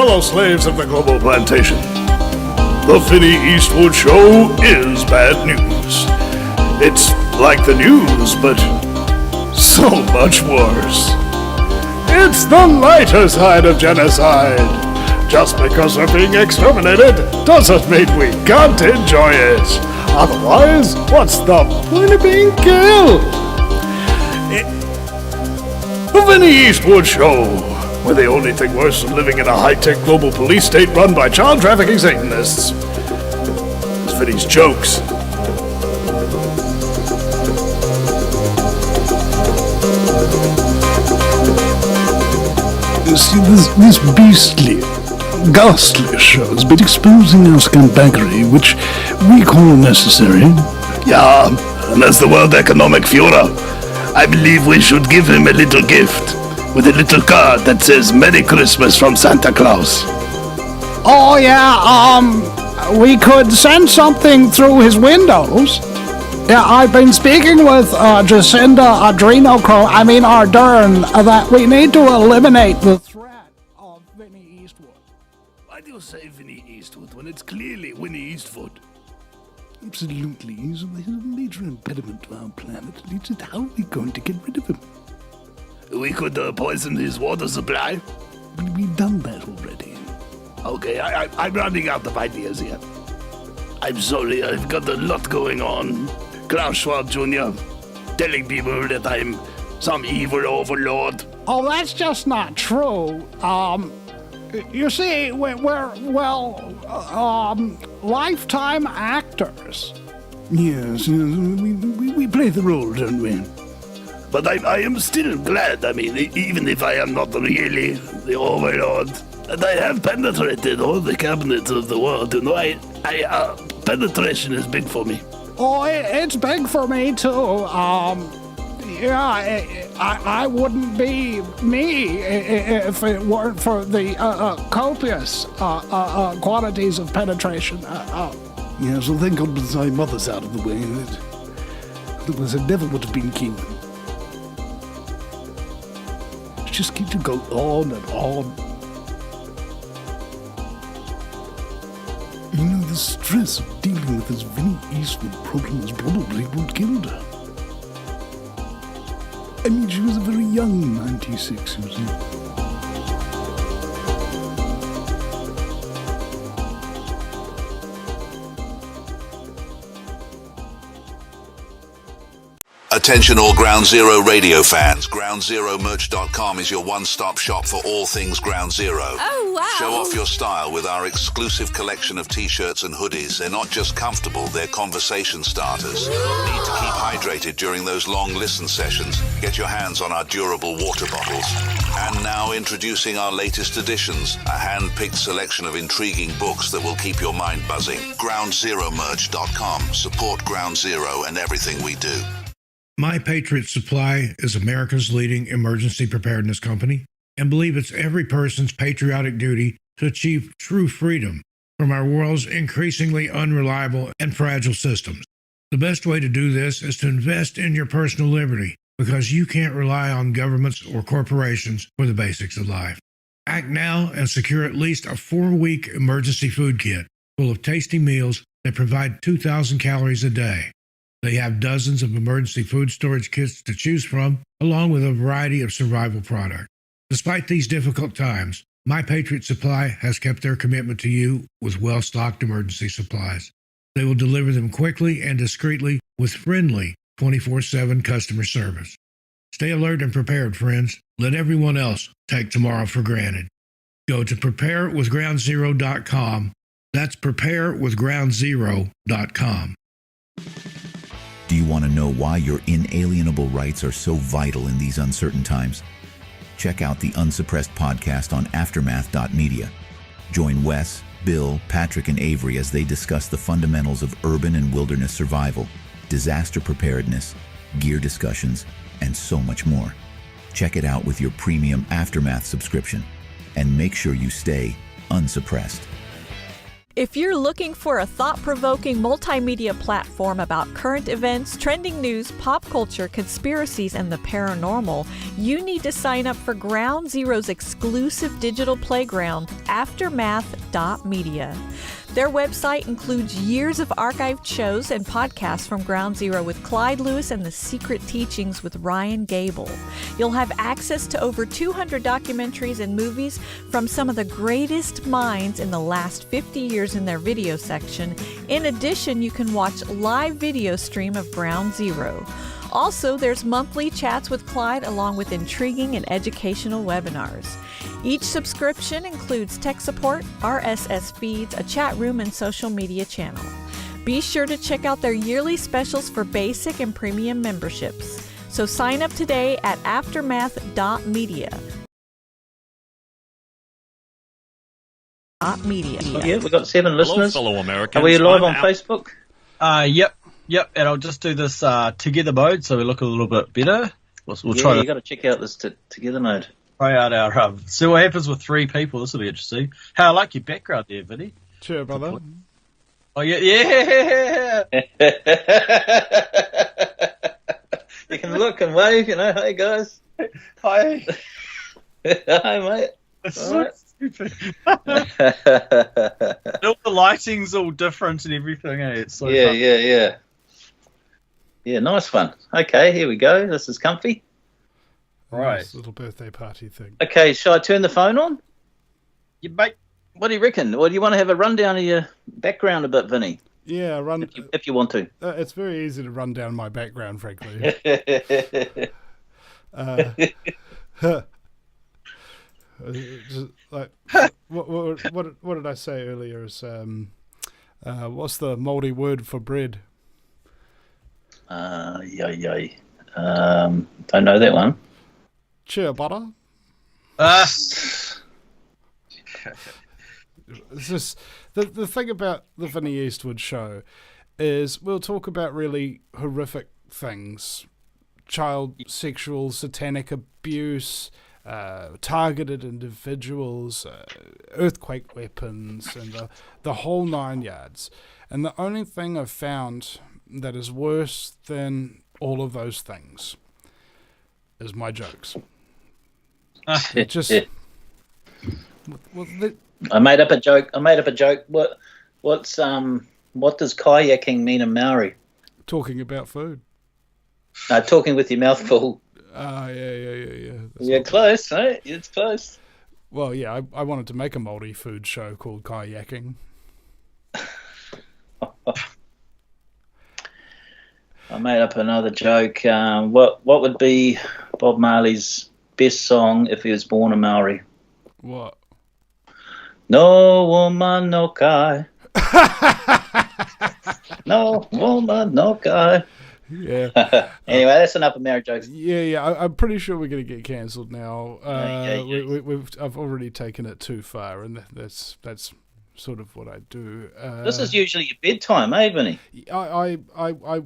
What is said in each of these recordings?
fellow slaves of the global plantation. The Vinny Eastwood Show is bad news. It's like the news, but so much worse. It's the lighter side of genocide. Just because we're being exterminated doesn't mean we can't enjoy it. Otherwise, what's the point of being killed? The Vinny Eastwood Show, where the only thing worse than living in a high-tech global police state run by child trafficking Satanists is Vinny's jokes. You see, this beastly, ghastly show has been exposing our scumbaggery, which we call necessary. Yeah, and as the World Economic Führer, I believe we should give him a little gift with a little card that says Merry Christmas from Santa Claus. Oh yeah, we could send something through his windows. Yeah, I've been speaking with Jacinda Ardern that we need to eliminate the threat of Vinny Eastwood. Why do you say Vinny Eastwood when it's clearly Winnie Eastwood? Absolutely, he's a major impediment to our planet. How are we going to get rid of him? We could poison his water supply. We've done that already. Okay, I'm running out of ideas here. I'm sorry, I've got a lot going on. Klaus Schwab Jr. telling people that I'm some evil overlord. Oh, that's just not true. You see, we're lifetime actors. Yes, we play the role, don't we? But I am still glad, even if I am not really the overlord, that I have penetrated all the cabinets of the world. Penetration is big for me. Oh, it's big for me, too. I wouldn't be me if it weren't for the copious quantities of penetration. Yeah, so thank God my mother's out of the way. Otherwise, I never would have been king. Just keep to go on and on. You know, the stress of dealing with this Vinny Eastwood problem is probably what killed her. I mean, she was a very young 96, you see. Attention all Ground Zero radio fans. GroundZeroMerch.com is your one-stop shop for all things Ground Zero. Oh, wow. Show off your style with our exclusive collection of t-shirts and hoodies. They're not just comfortable, they're conversation starters. Need to keep hydrated during those long listen sessions? Get your hands on our durable water bottles. And now introducing our latest editions, a hand-picked selection of intriguing books that will keep your mind buzzing. GroundZeroMerch.com. Support Ground Zero and everything we do. My Patriot Supply is America's leading emergency preparedness company and believe it's every person's patriotic duty to achieve true freedom from our world's increasingly unreliable and fragile systems. The best way to do this is to invest in your personal liberty because you can't rely on governments or corporations for the basics of life. Act now and secure at least a 4-week emergency food kit full of tasty meals that provide 2,000 calories a day. They have dozens of emergency food storage kits to choose from, along with a variety of survival products. Despite these difficult times, My Patriot Supply has kept their commitment to you with well-stocked emergency supplies. They will deliver them quickly and discreetly with friendly 24/7 customer service. Stay alert and prepared, friends. Let everyone else take tomorrow for granted. Go to preparewithgroundzero.com. That's preparewithgroundzero.com. Do you want to know why your inalienable rights are so vital in these uncertain times? Check out the Unsuppressed podcast on aftermath.media. Join Wes, Bill, Patrick, and Avery as they discuss the fundamentals of urban and wilderness survival, disaster preparedness, gear discussions, and so much more. Check it out with your premium Aftermath subscription, and make sure you stay unsuppressed. If you're looking for a thought-provoking multimedia platform about current events, trending news, pop culture, conspiracies, and the paranormal, you need to sign up for Ground Zero's exclusive digital playground, Aftermath.media. Their website includes years of archived shows and podcasts from Ground Zero with Clyde Lewis and The Secret Teachings with Ryan Gable. You'll have access to over 200 documentaries and movies from some of the greatest minds in the last 50 years in their video section. In addition, you can watch live video stream of Ground Zero. Also, there's monthly chats with Clyde along with intriguing and educational webinars. Each subscription includes tech support, RSS feeds, a chat room, and social media channel. Be sure to check out their yearly specials for basic and premium memberships. So sign up today at aftermath.media. Yeah, we've got 7 listeners. Hello, fellow Americans. Are we live on Facebook? Yep, and I'll just do this together mode so we look a little bit better. We'll try you got to check out this together mode. try out our see what happens with 3 people. This will be interesting. How I like your background there, Vinny. Sure, brother. Oh yeah. You can look and wave, hey guys. Hi. Hi, mate. It's so stupid. All the lighting's all different and everything. It's so fun. Yeah, nice one. Okay, here we go. This is comfy. Right. Nice little birthday party thing. Okay, shall I turn the phone on? Yeah, mate. What do you reckon? Or do you want to have a rundown of your background a bit, Vinny? Yeah, if you want to. It's very easy to run down my background, frankly. Just like what did I say earlier? Is what's the Māori word for bread? Don't know that one. Chia butter. It's just the thing about the Vinny Eastwood show is we'll talk about really horrific things, child sexual, satanic abuse, targeted individuals, earthquake weapons, and the whole 9 yards. And the only thing I've found that is worse than all of those things is my jokes. It just... I made up a joke. What does kayaking mean in Maori? Talking about food. Talking with your mouth full. Yeah. You're close, right? It's close. Well, yeah, I wanted to make a Māori food show called Kayaking. I made up another joke. What would be Bob Marley's best song if he was born a Maori? What? No woman, no guy. No woman, no guy. Yeah. Anyway, that's enough of marriage jokes. Yeah. I'm pretty sure we're going to get cancelled now. Yeah. I've already taken it too far, and that's sort of what I do. This is usually your bedtime, eh, Vinny? I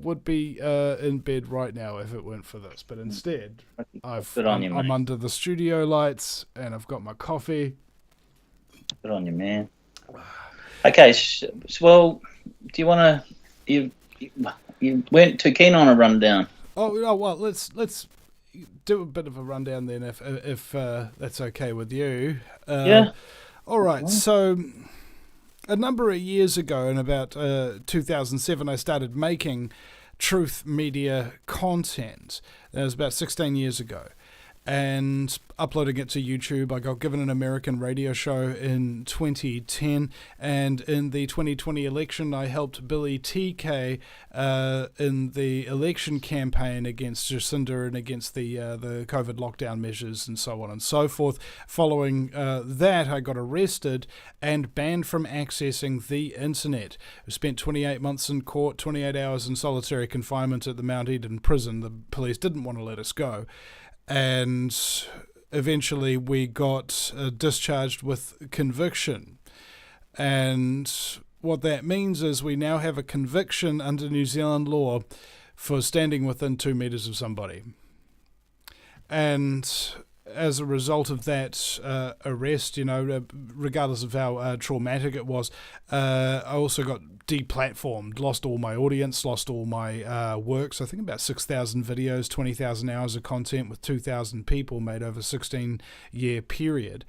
would be in bed right now if it weren't for this, but instead I'm under the studio lights and I've got my coffee. Good on you, man. Okay, well, do you want to? You weren't too keen on a rundown. Oh no, well let's do a bit of a rundown then, if that's okay with you. Yeah. All right. So a number of years ago, in about 2007, I started making truth media content. That was about 16 years ago. And uploading it to YouTube. I got given an American radio show in 2010, and in the 2020 election, I helped Billy TK in the election campaign against Jacinda and against the COVID lockdown measures and so on and so forth. Following that, I got arrested and banned from accessing the internet. I spent 28 months in court, 28 hours in solitary confinement at the Mount Eden prison. The police didn't want to let us go. And eventually we got discharged with conviction. And what that means is we now have a conviction under New Zealand law for standing within 2 meters of somebody. And as a result of that arrest, regardless of how traumatic it was, I also got deplatformed, lost all my audience, lost all my works. I think about 6,000 videos, 20,000 hours of content with 2,000 people made over a 16-year period.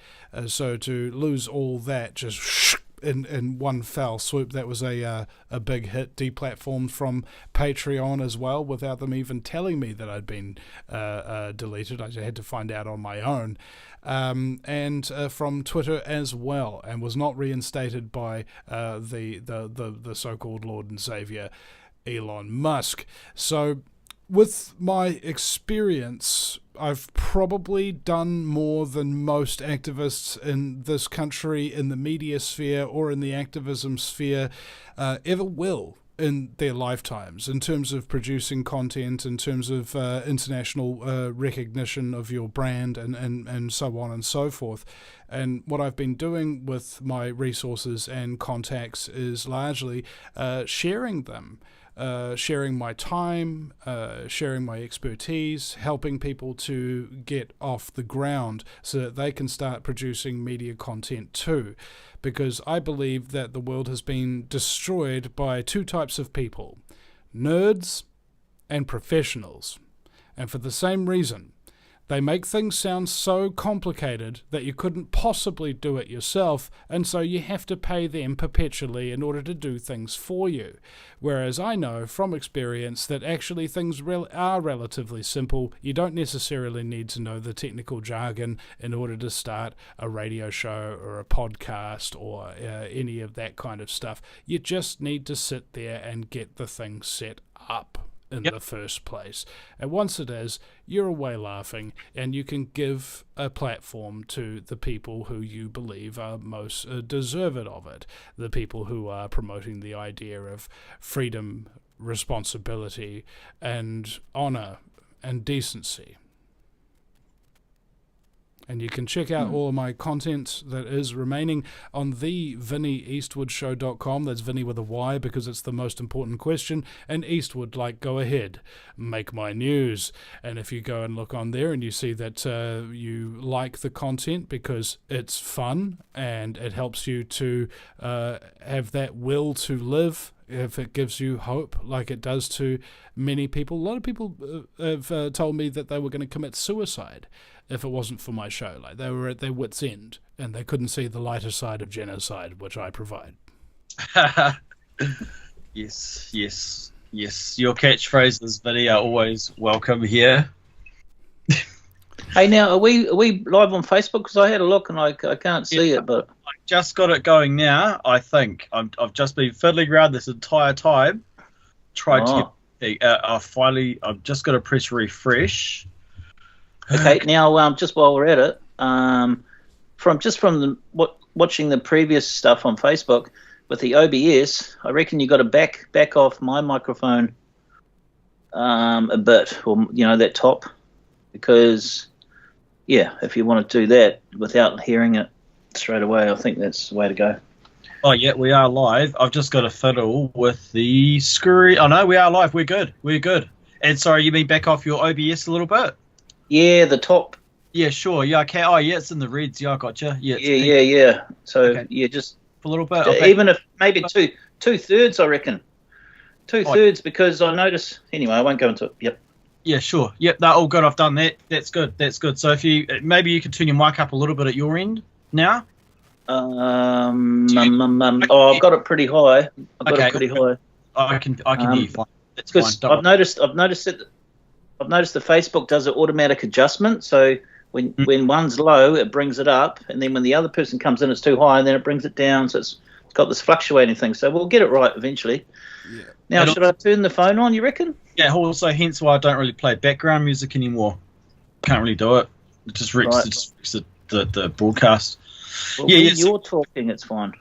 So to lose all that just in one fell swoop, that was a big hit. Deplatformed from Patreon as well, without them even telling me that I'd been deleted. I had to find out on my own. And from Twitter as well, and was not reinstated by the so-called Lord and Savior Elon Musk. So with my experience, I've probably done more than most activists in this country, in the media sphere or in the activism sphere, ever will in their lifetimes, in terms of producing content, in terms of international recognition of your brand, and so on and so forth. And what I've been doing with my resources and contacts is largely sharing them. Sharing my time, sharing my expertise, helping people to get off the ground so that they can start producing media content too. Because I believe that the world has been destroyed by two types of people: nerds and professionals. And for the same reason, they make things sound so complicated that you couldn't possibly do it yourself, and so you have to pay them perpetually in order to do things for you. Whereas I know from experience that actually things are relatively simple. You don't necessarily need to know the technical jargon in order to start a radio show or a podcast or any of that kind of stuff. You just need to sit there and get the thing set up in the first place. And once it is, you're away laughing, and you can give a platform to the people who you believe are most deserving of it, the people who are promoting the idea of freedom, responsibility, and honor and decency. And you can check out all of my content that is remaining on the VinnyEastwoodShow.com. That's Vinny with a Y because it's the most important question. And Eastwood, like, go ahead, make my news. And if you go and look on there and you see that you like the content because it's fun and it helps you to have that will to live, if it gives you hope like it does to many people. A lot of people have told me that they were going to commit suicide if it wasn't for my show. Like, they were at their wits' end and they couldn't see the lighter side of genocide, which I provide. Yes. Your catchphrases, Vinny, are always welcome here. Hey, now, are we live on Facebook? Because I had a look and I can't see it, but I just got it going now. I think I've just been fiddling around this entire time. Tried to get. I've just got to press refresh. Okay, now just while we're at it, from watching the previous stuff on Facebook with the OBS, I reckon you got to back off my microphone a bit, or that top, because if you want to do that without hearing it straight away, I think that's the way to go. Oh yeah, we are live. I've just got to fiddle with the screen. Oh no, we are live. We're good. And sorry, you mean back off your OBS a little bit? Yeah, the top. Yeah, sure. Yeah, okay. Oh, yeah, it's in the reds. Yeah, I gotcha. Yeah. Yeah. So, okay. just a little bit. Okay. Even if maybe two-thirds, I reckon. Two-thirds, because I notice. Anyway, I won't go into it. Yep. Yeah, sure. Yep, no, all good. I've done that. That's good. So if you maybe you can turn your mic up a little bit at your end now. I've got it pretty high. I can hear you fine. That's fine. I've noticed the Facebook does an automatic adjustment. So when one's low, it brings it up, and then when the other person comes in, it's too high, and then it brings it down. So it's got this fluctuating thing. So we'll get it right eventually. Yeah. Now, should I turn the phone on, you reckon? Yeah, also hence why I don't really play background music anymore. Can't really do it. It just wrecks the broadcast. Well, when you're talking, it's fine.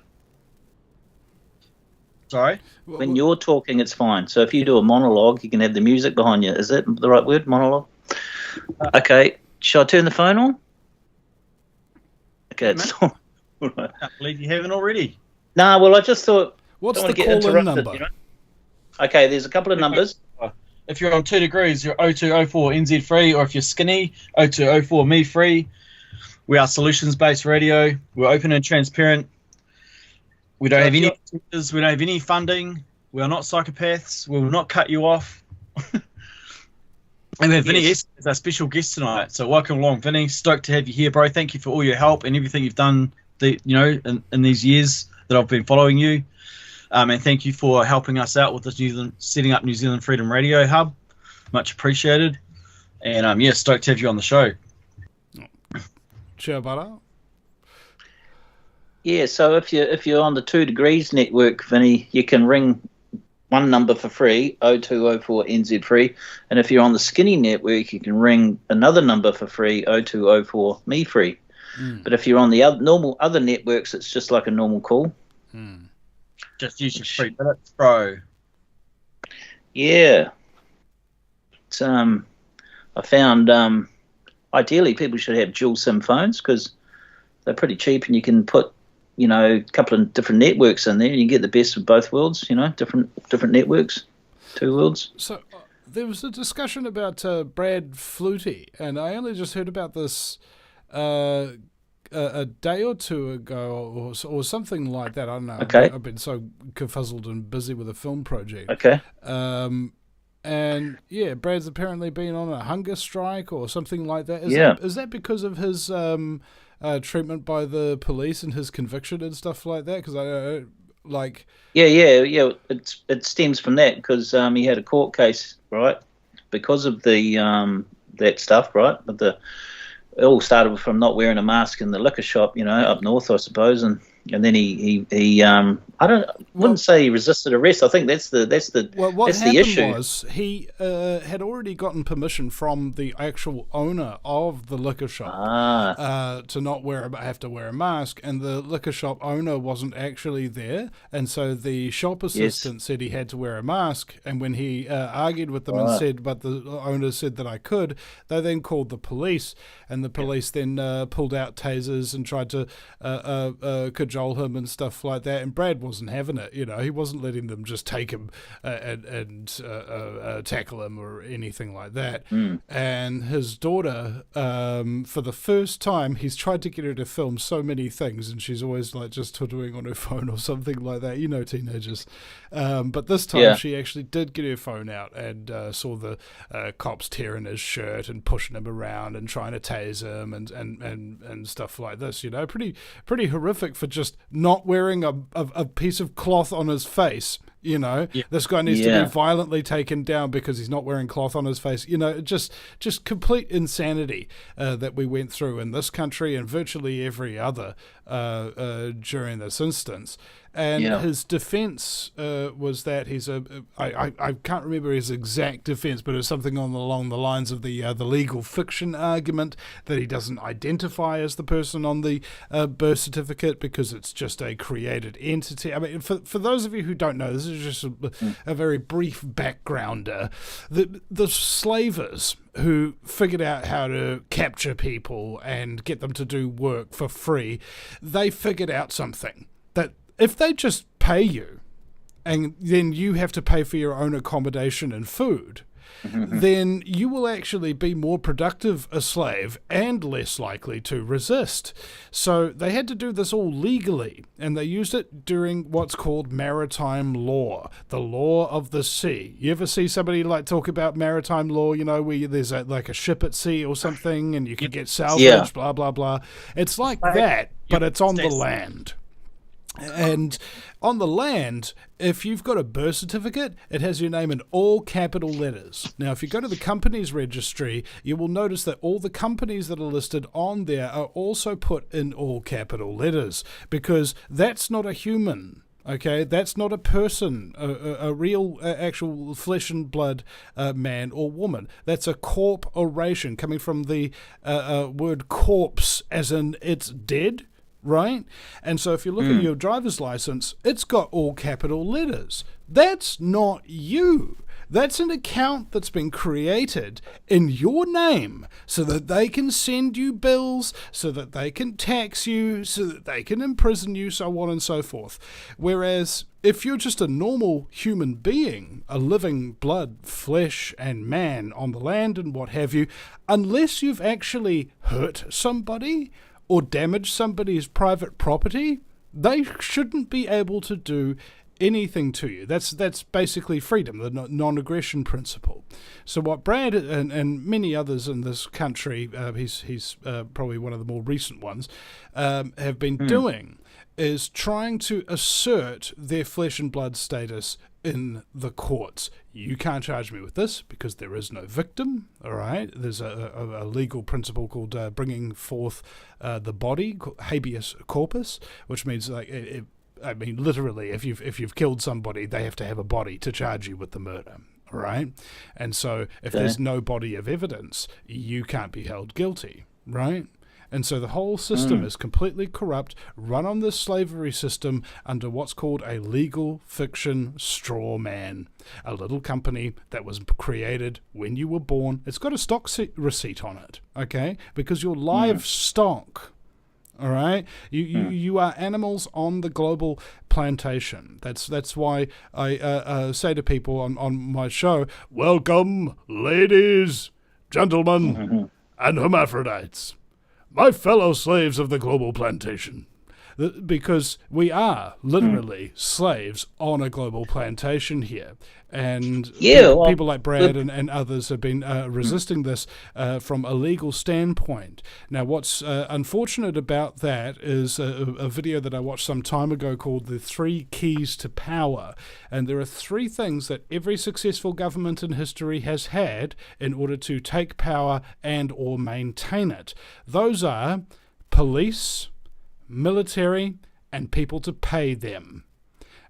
Sorry? When you're talking, it's fine. So if you do a monologue, you can have the music behind you. Is that the right word, monologue? Okay. Shall I turn the phone on? Okay, it's on. I can't believe you haven't already. No, well, I just thought... What's the call-in number? Okay, there's a couple of numbers. If you're on 2 degrees, you're 0204 NZ free, or if you're skinny, 0204 me free. We are solutions-based radio. We're open and transparent. We don't have any agendas. We don't have any funding. We are not psychopaths. We will not cut you off. And we have Vinny Eastwood as our special guest tonight. So welcome along, Vinny. Stoked to have you here, bro. Thank you for all your help and everything you've done, in these years that I've been following you. And thank you for helping us out with this setting up New Zealand Freedom Radio Hub. Much appreciated. And stoked to have you on the show. Sure, butter. Yeah, so if you're on the 2 Degrees network, Vinny, you can ring one number for free, 0204 NZ free, and if you're on the Skinny network, you can ring another number for free, 0204 me free. But if you're on the other networks, it's just like a normal call. Just use your 3 minutes, bro. Yeah. It's, I found ideally people should have dual SIM phones because they're pretty cheap and you can put a couple of different networks in there and you get the best of both worlds, different networks, 2 worlds. So there was a discussion about Brad Flutie, and I only just heard about this a day or two ago or something like that. I don't know. Okay. I've been so confuzzled and busy with a film project. Okay. And yeah, Brad's apparently been on a hunger strike or something like that. Is that because of his treatment by the police and his conviction and stuff like that? Because I like. Yeah. It stems from that because he had a court case, right? Because of the that stuff, right? But it all started from not wearing a mask in the liquor shop, up north, I suppose, and then he wouldn't say he resisted arrest. I think that's the issue. Was he had already gotten permission from the actual owner of the liquor shop to not have to wear a mask, and the liquor shop owner wasn't actually there, and so the shop assistant said he had to wear a mask, and when he argued with them and said, but the owner said that I could, they then called the police, and the police then pulled out tasers and tried to cajole him and stuff like that, and Brad wasn't having it. He wasn't letting them just take him and tackle him or anything like that. And his daughter, for the first time, he's tried to get her to film so many things, and she's always like just twiddling on her phone or something like that. Teenagers. But this time she actually did get her phone out and saw the cops tearing his shirt and pushing him around and trying to tase him and stuff like this. Pretty horrific for just not wearing a piece of cloth on his face. This guy needs to be violently taken down because he's not wearing cloth on his face. Just complete insanity that we went through in this country and virtually every other during this instance. And his defense was that he's I can't remember his exact defense, but it's something along the lines of the legal fiction argument that he doesn't identify as the person on the birth certificate because it's just a created entity. I mean, for those of you who don't know, this is just a very brief backgrounder. The slavers who figured out how to capture people and get them to do work for free, they figured out something. That if they just pay you and then you have to pay for your own accommodation and food, then you will actually be more productive a slave and less likely to resist. So they had to do this all legally, and they used it during what's called maritime law, the law of the sea. You ever see somebody talk about maritime law, where there's a ship at sea or something and you can get salvage, blah, blah, blah. It's like that, but it's on the land. And on the land, if you've got a birth certificate, it has your name in all capital letters. Now, if you go to the companies registry, you will notice that all the companies that are listed on there are also put in all capital letters, because that's not a human. Okay, that's not a person, a real, actual flesh and blood man or woman. That's a corporation, coming from the word corpse, as in it's dead. Right? And so if you look at your driver's license, it's got all capital letters. That's not you. That's an account that's been created in your name so that they can send you bills, so that they can tax you, so that they can imprison you, so on and so forth. Whereas if you're just a normal human being, a living blood, flesh and man on the land and what have you, unless you've actually hurt somebody or damaged somebody's private property, they shouldn't be able to do anything to you. That's basically freedom, the non-aggression principle. So what Brad and many others in this country, he's probably one of the more recent ones, have been doing is trying to assert their flesh and blood status in the courts. You can't charge me with this because there is no victim, all right? There's a legal principle called bringing forth the body, habeas corpus, which means like literally, if you've killed somebody, they have to have a body to charge you with the murder, all right? And so if there's no body of evidence, you can't be held guilty, right? And so the whole system is completely corrupt, run on this slavery system under what's called a legal fiction straw man, a little company that was created when you were born. It's got a stock receipt on it, okay? Because you're livestock. All right, you are animals on the global plantation. That's why I say to people on my show, welcome, ladies, gentlemen, and hermaphrodites, my fellow slaves of the global plantation. Because we are literally slaves on a global plantation here. And people like Brad and others have been resisting this from a legal standpoint. Now, what's unfortunate about that is a video that I watched some time ago called The 3 Keys to Power. And there are 3 things that every successful government in history has had in order to take power and or maintain it. Those are police, military, and people to pay them.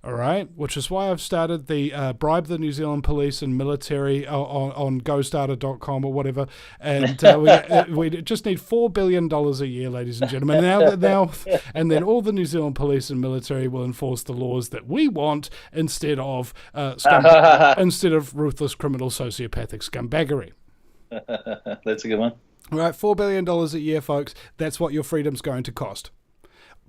All right, which is why I've started the Bribe the New Zealand Police and Military on GoStarter.com or whatever, and we just need $4 billion a year, ladies and gentlemen. Now, and then all the New Zealand Police and Military will enforce the laws that we want instead of ruthless criminal sociopathic scumbaggery. That's a good one. All right, $4 billion a year, folks. That's what your freedom's going to cost.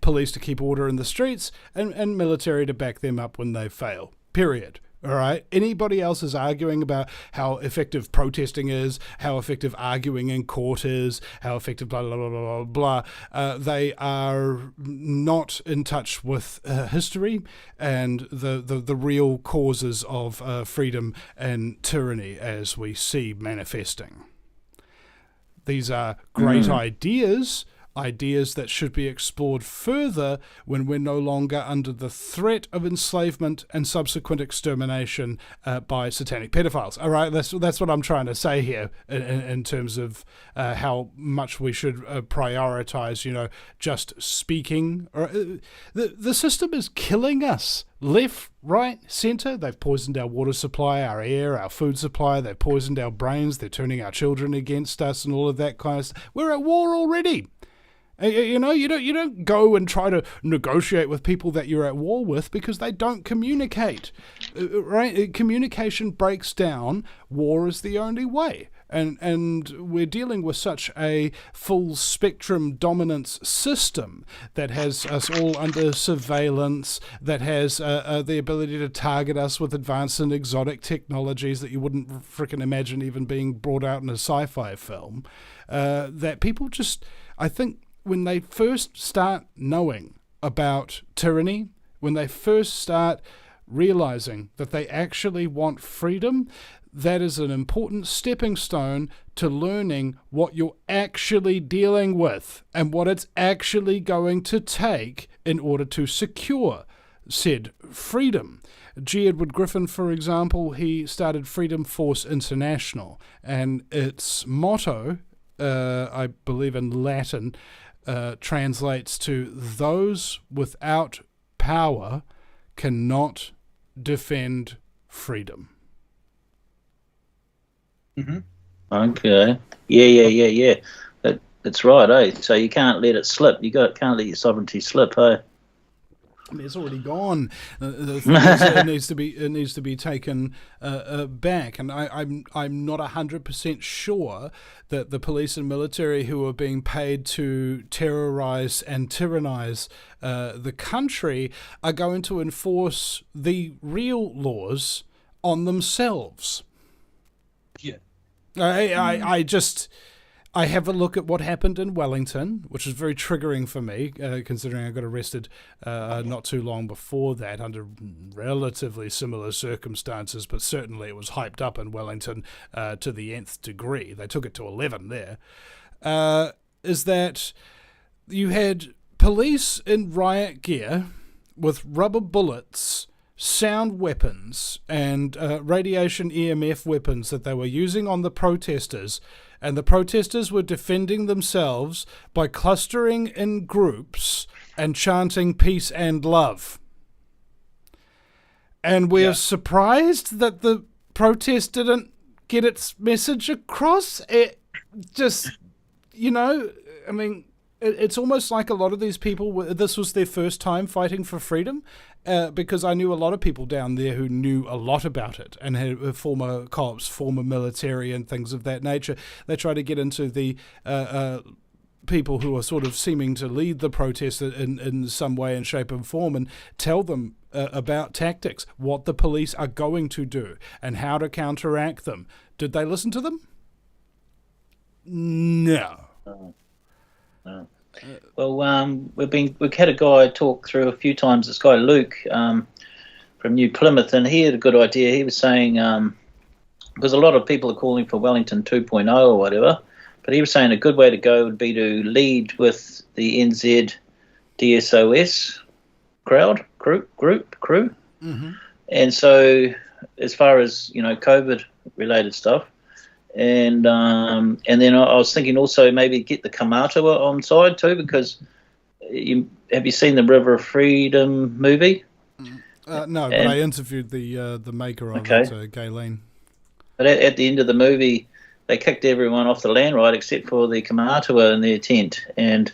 Police to keep order in the streets, and military to back them up when they fail. Period. All right? Anybody else is arguing about how effective protesting is, how effective arguing in court is, how effective blah, blah, blah, blah, blah. They are not in touch with history and the real causes of freedom and tyranny as we see manifesting. These are great ideas that should be explored further when we're no longer under the threat of enslavement and subsequent extermination by satanic pedophiles. All right, that's what I'm trying to say here in terms of how much we should prioritize, just speaking. The system is killing us. Left, right, centre. They've poisoned our water supply, our air, our food supply. They've poisoned our brains. They're turning our children against us and all of that kind of stuff. We're at war already. You don't go and try to negotiate with people that you're at war with because they don't communicate, right? Communication breaks down. War is the only way. And we're dealing with such a full spectrum dominance system that has us all under surveillance, that has the ability to target us with advanced and exotic technologies that you wouldn't frickin' imagine even being brought out in a sci-fi film, that people just, I think, when they first start knowing about tyranny, when they first start realizing that they actually want freedom, that is an important stepping stone to learning what you're actually dealing with and what it's actually going to take in order to secure said freedom. G. Edward Griffin, for example, he started Freedom Force International, and its motto, I believe in Latin, translates to those without power cannot defend freedom. Mm-hmm. Okay. Yeah. That's right, eh? So you can't let it slip. Can't let your sovereignty slip, eh? I mean, it's already gone. The thing is, it needs to be taken back, and I'm not 100% sure that the police and military who are being paid to terrorize and tyrannize the country are going to enforce the real laws on themselves. Yeah. I have a look at what happened in Wellington, which is very triggering for me, considering I got arrested not too long before that under relatively similar circumstances, but certainly it was hyped up in Wellington to the nth degree. They took it to 11 there. Is that you had police in riot gear with rubber bullets, sound weapons, and radiation EMF weapons that they were using on the protesters, and the protesters were defending themselves by clustering in groups and chanting peace and love. And we're surprised that the protest didn't get its message across. It just, I mean, it's almost like a lot of these people, this was their first time fighting for freedom, because I knew a lot of people down there who knew a lot about it and had former cops, former military and things of that nature. They try to get into the people who are sort of seeming to lead the protest in some way and shape and form and tell them about tactics, what the police are going to do and how to counteract them. Did they listen to them? No. No. Well, we've had a guy talk through a few times. This guy Luke from New Plymouth, and he had a good idea. He was saying because a lot of people are calling for Wellington 2.0 or whatever, but he was saying a good way to go would be to lead with the NZ DSOS crew. Mm-hmm. And so, as far as COVID related stuff. And then I was thinking also maybe get the Kamatawa on side too, because have you seen the River of Freedom movie? No, but I interviewed the maker of it, Galen. But at the end of the movie, they kicked everyone off the land right except for the Kamatawa in their tent. And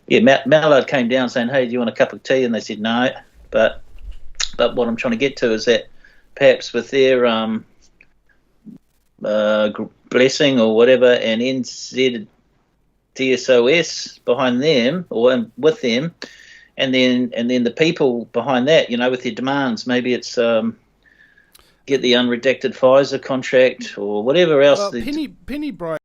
Mallard came down saying, "Hey, do you want a cup of tea?" And they said no. But what I'm trying to get to is that perhaps with their blessing or whatever, and NZ DSOS behind them or with them, and then the people behind that, with their demands, maybe it's get the unredacted Pfizer contract or whatever else. Well, Penny Bright.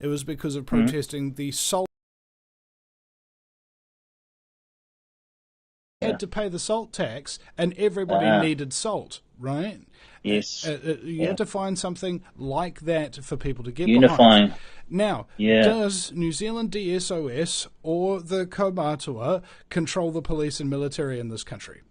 It was because of protesting the salt. Had to pay the salt tax, and everybody needed salt, right? Yes. You had to find something like that for people to get unifying. Behind. Now, does New Zealand DSOS or the Kaumātua control the police and military in this country?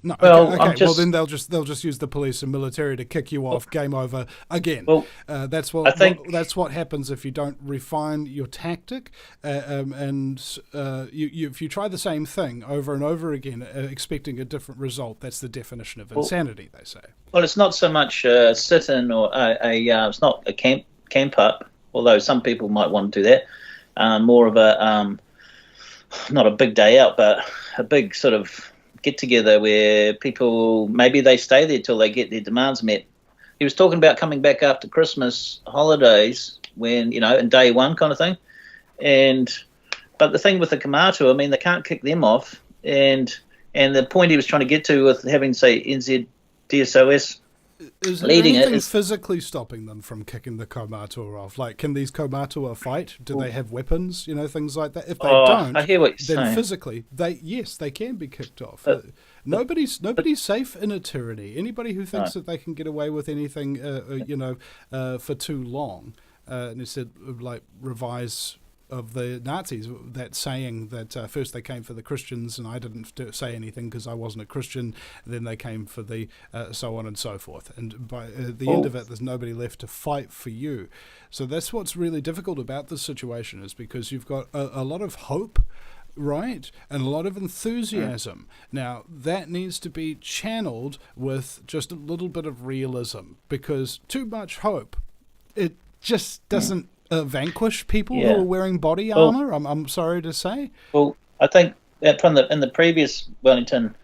No. Well, okay. Well, then they'll just use the police and military to kick you off. Game over again. Well, that's what happens if you don't refine your tactic, if you try the same thing over and over again, expecting a different result. That's the definition of insanity, they say. Well, it's not so much sit-in or it's not a camp up, although some people might want to do that. More of a not a big day out, but a big sort of get together where people maybe they stay there till they get their demands met. He was talking about coming back after Christmas holidays when in day one kind of thing, but the thing with the Kamātua, I mean, they can't kick them off, and the point he was trying to get to with having say NZ DSOS Is there leading anything it is physically stopping them from kicking the Kaumatua off? Like, can these Kaumatua fight? Do they have weapons? Things like that. If they don't, I hear what you're then saying. physically, they can be kicked off. Nobody's safe in a tyranny. Anybody who thinks that they can get away with anything, for too long, and it said like revise of the Nazis, that saying that first they came for the Christians and I didn't say anything because I wasn't a Christian, then they came for the so on and so forth, and by the end of it there's nobody left to fight for you. So that's what's really difficult about this situation, is because you've got a lot of hope, right, and a lot of enthusiasm. Now that needs to be channeled with just a little bit of realism, because too much hope, it just doesn't vanquish people who are wearing body armor. I'm sorry to say. Well, I think that in the previous Wellington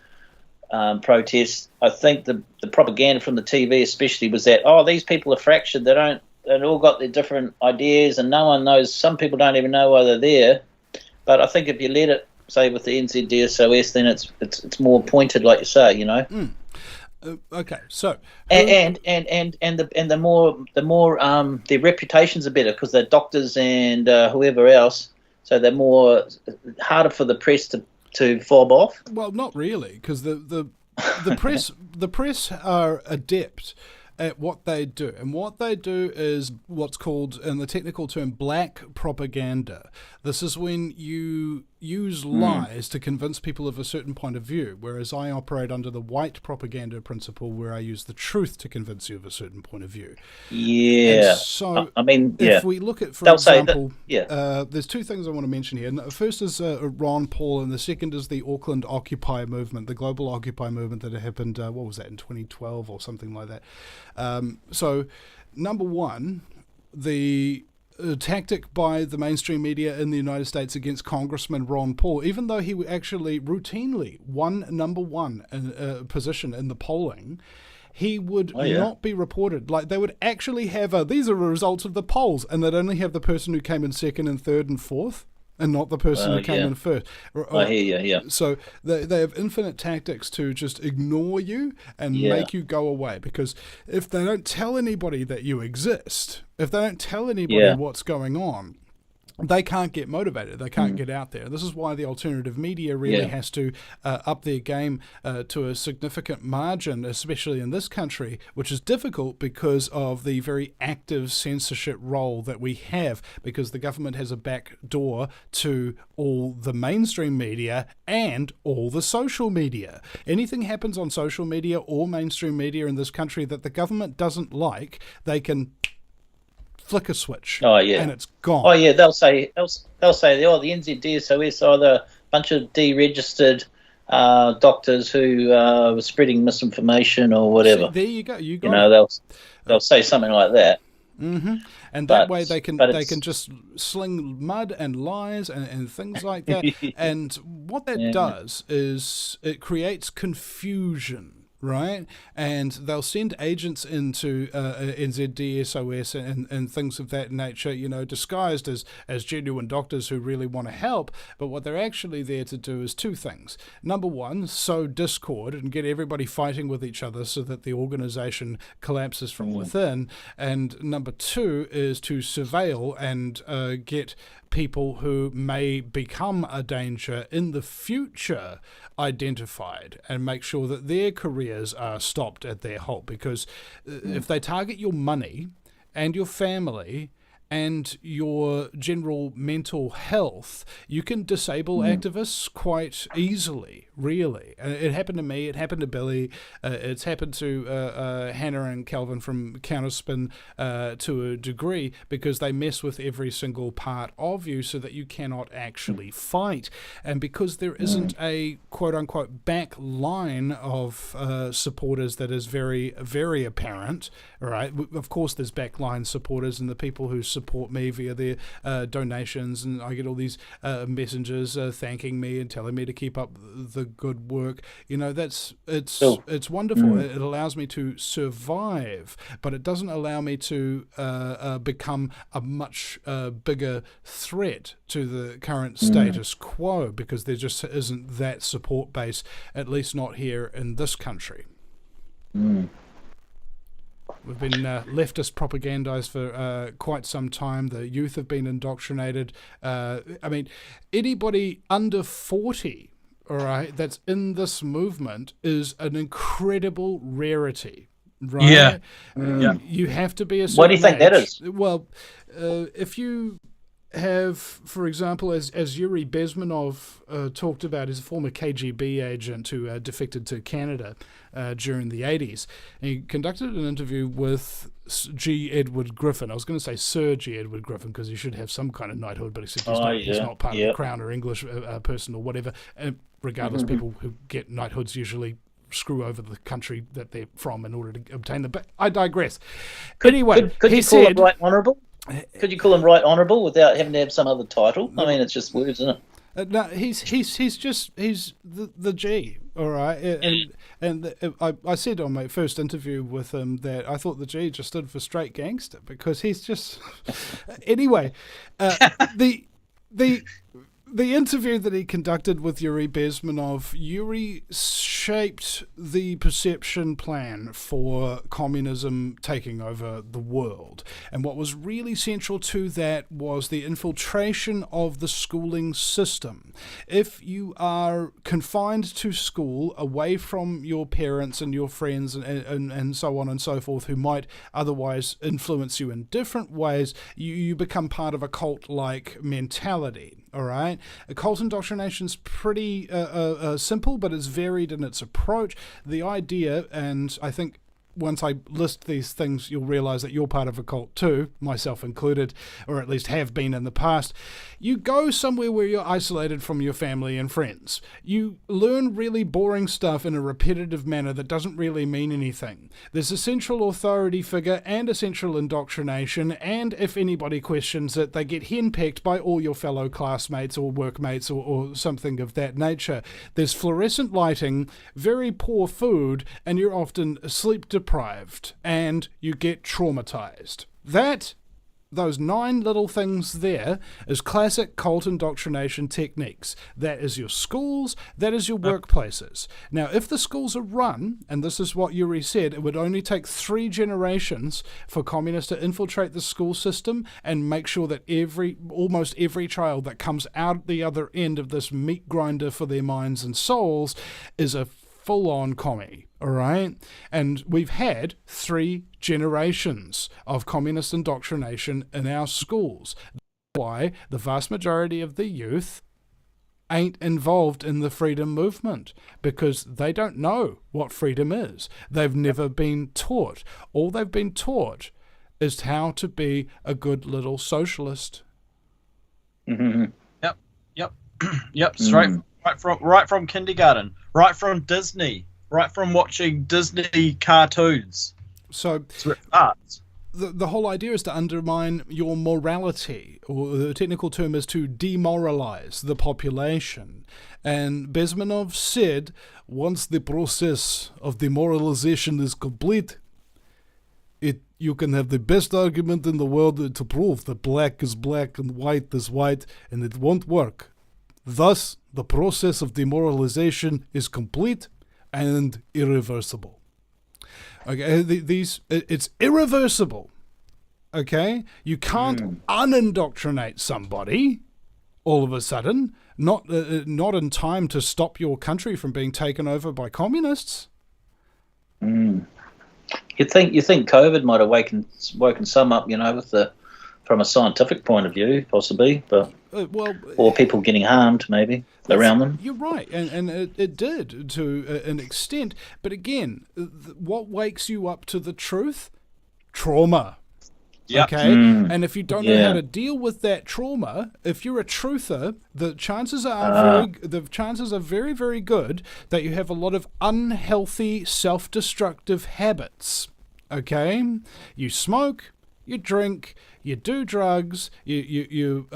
protests, I think the propaganda from the TV especially was that, these people are fractured. They've all got their different ideas, and no one knows. Some people don't even know why they're there. But I think if you let it, say with the NZDSOS, then it's more pointed, like you say, Okay, so and the more their reputations are better because they're doctors and whoever else, so they're more harder for the press to fob off. Well, not really, because the press are adept at what they do, and what they do is what's called, in the technical term, black propaganda. This is when you use lies to convince people of a certain point of view, whereas I operate under the white propaganda principle, where I use the truth to convince you of a certain point of view. Yeah. And so, if we look at, for example, there's two things I want to mention here. The first is Ron Paul, and the second is the Auckland Occupy movement, the global Occupy movement that happened, what was that, in 2012 or something like that. So, number one, the tactic by the mainstream media in the United States against Congressman Ron Paul, even though he actually routinely won number one position in the polling, he would not be reported. Like, they would actually have these are the results of the polls, and they'd only have the person who came in second and third and fourth, and not the person who came in first. I hear you, So they have infinite tactics to just ignore you and make you go away, because if they don't tell anybody that you exist, if they don't tell anybody what's going on, they can't get motivated. They can't get out there. This is why the alternative media really has to up their game to a significant margin, especially in this country, which is difficult because of the very active censorship role that we have, because the government has a back door to all the mainstream media and all the social media. Anything happens on social media or mainstream media in this country that the government doesn't like, they can flick a switch, and it's gone. They'll say, the NZDSOS are the bunch of deregistered doctors who were spreading misinformation or whatever. So there you go. You got they'll say something like that. Mm-hmm. And that way they can just sling mud and lies and things like that. And what that does is it creates confusion. Right, and they'll send agents into NZDSOS and things of that nature, disguised as genuine doctors who really want to help. But what they're actually there to do is two things. Number one, sow discord and get everybody fighting with each other so that the organization collapses from within. And number two is to surveil and get people who may become a danger in the future identified and make sure that their careers are stopped at their halt. Because if they target your money and your family and your general mental health, you can disable activists quite easily, really. It happened to me, it happened to Billy, it's happened to Hannah and Calvin from Counterspin to a degree, because they mess with every single part of you so that you cannot actually fight. And because there isn't a quote-unquote back line of supporters that is very, very apparent, right? Of course there's backline supporters and the people who support me via their donations, and I get all these messengers thanking me and telling me to keep up the good work. It's wonderful. It allows me to survive, but it doesn't allow me to become a much bigger threat to the current status quo, because there just isn't that support base, at least not here in this country. We've been leftist propagandized for quite some time. The youth have been indoctrinated. I mean, anybody under 40, all right, that's in this movement is an incredible rarity, right? Yeah. You have to be a certain Why do you think that age. is? Well, if you have, for example, as Yuri Bezmenov talked about, is a former KGB agent who defected to Canada during the 80s. And he conducted an interview with G. Edward Griffin. I was going to say Sir G. Edward Griffin because he should have some kind of knighthood, but except he's not part of the crown or English person or whatever. Regardless, people who get knighthoods usually screw over the country that they're from in order to obtain them. But I digress. Anyway, could he you call him said, Right Honourable? Could you call him Right Honourable without having to have some other title? I mean, it's just words, isn't it? no, he's the G, all right. I said on my first interview with him that I thought the G just stood for straight gangster because he's just. Anyway, the interview that he conducted with Yuri Bezmenov, Yuri shaped the perception plan for communism taking over the world. And what was really central to that was the infiltration of the schooling system. If you are confined to school, away from your parents and your friends and so on and so forth, who might otherwise influence you in different ways, you become part of a cult-like mentality. All right. Cult indoctrination is pretty simple, but it's varied in its approach. The idea, and I think once I list these things, you'll realize that you're part of a cult too, myself included, or at least have been in the past. You go somewhere where you're isolated from your family and friends. You learn really boring stuff in a repetitive manner that doesn't really mean anything. There's a central authority figure and a central indoctrination, and if anybody questions it, they get henpecked by all your fellow classmates or workmates or something of that nature. There's fluorescent lighting, very poor food, and you're often sleep deprived, and you get traumatized. Those 9 little things there is classic cult indoctrination techniques. That is your schools, that is your workplaces. Now, if the schools are run, and this is what Yuri said, it would only take 3 generations for communists to infiltrate the school system and make sure that almost every child that comes out the other end of this meat grinder for their minds and souls is a full-on commie, all right? And we've had 3 generations of communist indoctrination in our schools. That's why the vast majority of the youth ain't involved in the freedom movement, because they don't know what freedom is. They've never been taught. All they've been taught is how to be a good little socialist. Mm-hmm. Yep. Right from kindergarten, right from Disney, right from watching Disney cartoons. So arts. The whole idea is to undermine your morality, or the technical term is to demoralize the population. And Bezmenov said, once the process of demoralization is complete, you can have the best argument in the world to prove that black is black and white is white, and it won't work. Thus, the process of demoralization is complete and irreversible. Okay, it's irreversible. Okay, you can't unindoctrinate somebody all of a sudden. Not in time to stop your country from being taken over by communists. You think COVID might have woken some up, from a scientific point of view, possibly, but or people getting harmed maybe around them. You're right, and it did to an extent. But again, what wakes you up to the truth? Trauma. Yep. Okay, and if you don't know how to deal with that trauma, if you're a truther, the chances are very, very good that you have a lot of unhealthy, self-destructive habits. Okay, you smoke. you drink, you do drugs, you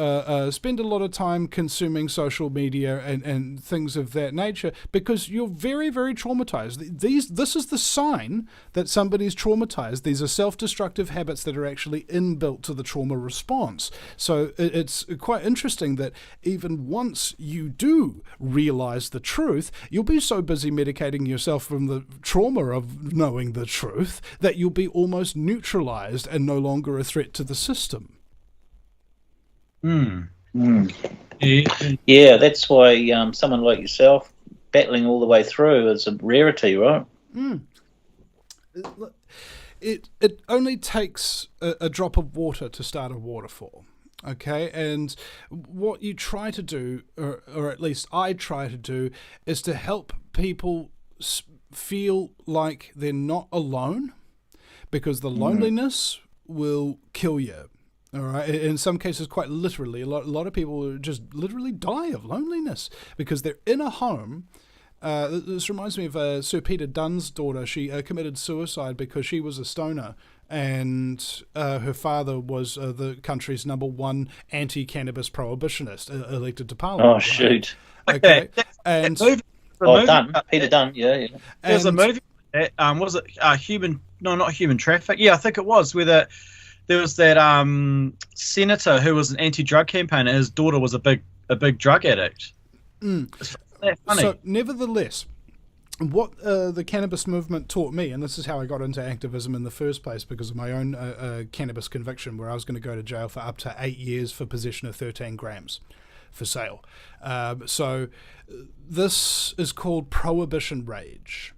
spend a lot of time consuming social media and things of that nature because you're very, very traumatized. This is the sign that somebody's traumatized. These are self-destructive habits that are actually inbuilt to the trauma response. So it's quite interesting that even once you do realize the truth, you'll be so busy medicating yourself from the trauma of knowing the truth that you'll be almost neutralized and no longer a threat to the system. Yeah, that's why someone like yourself battling all the way through is a rarity, right? It only takes a drop of water to start a waterfall. Okay, and what you try to do, or at least I try to do, is to help people feel like they're not alone, because the loneliness will kill you. All right. In some cases, quite literally, a lot of people just literally die of loneliness because they're in a home. This reminds me of Sir Peter Dunne's daughter. She committed suicide because she was a stoner, and her father was the country's #1 anti-cannabis prohibitionist, elected to Parliament. Oh, shoot. Okay. And Dunne, Peter Dunne, yeah. There's a movie. Was it human? No, not human traffic. Yeah, I think it was where there was that senator who was an anti-drug campaigner. His daughter was a big drug addict. It's funny. So, nevertheless, what the cannabis movement taught me, and this is how I got into activism in the first place, because of my own cannabis conviction, where I was going to go to jail for up to 8 years for possession of 13 grams for sale. So this is called prohibition rage.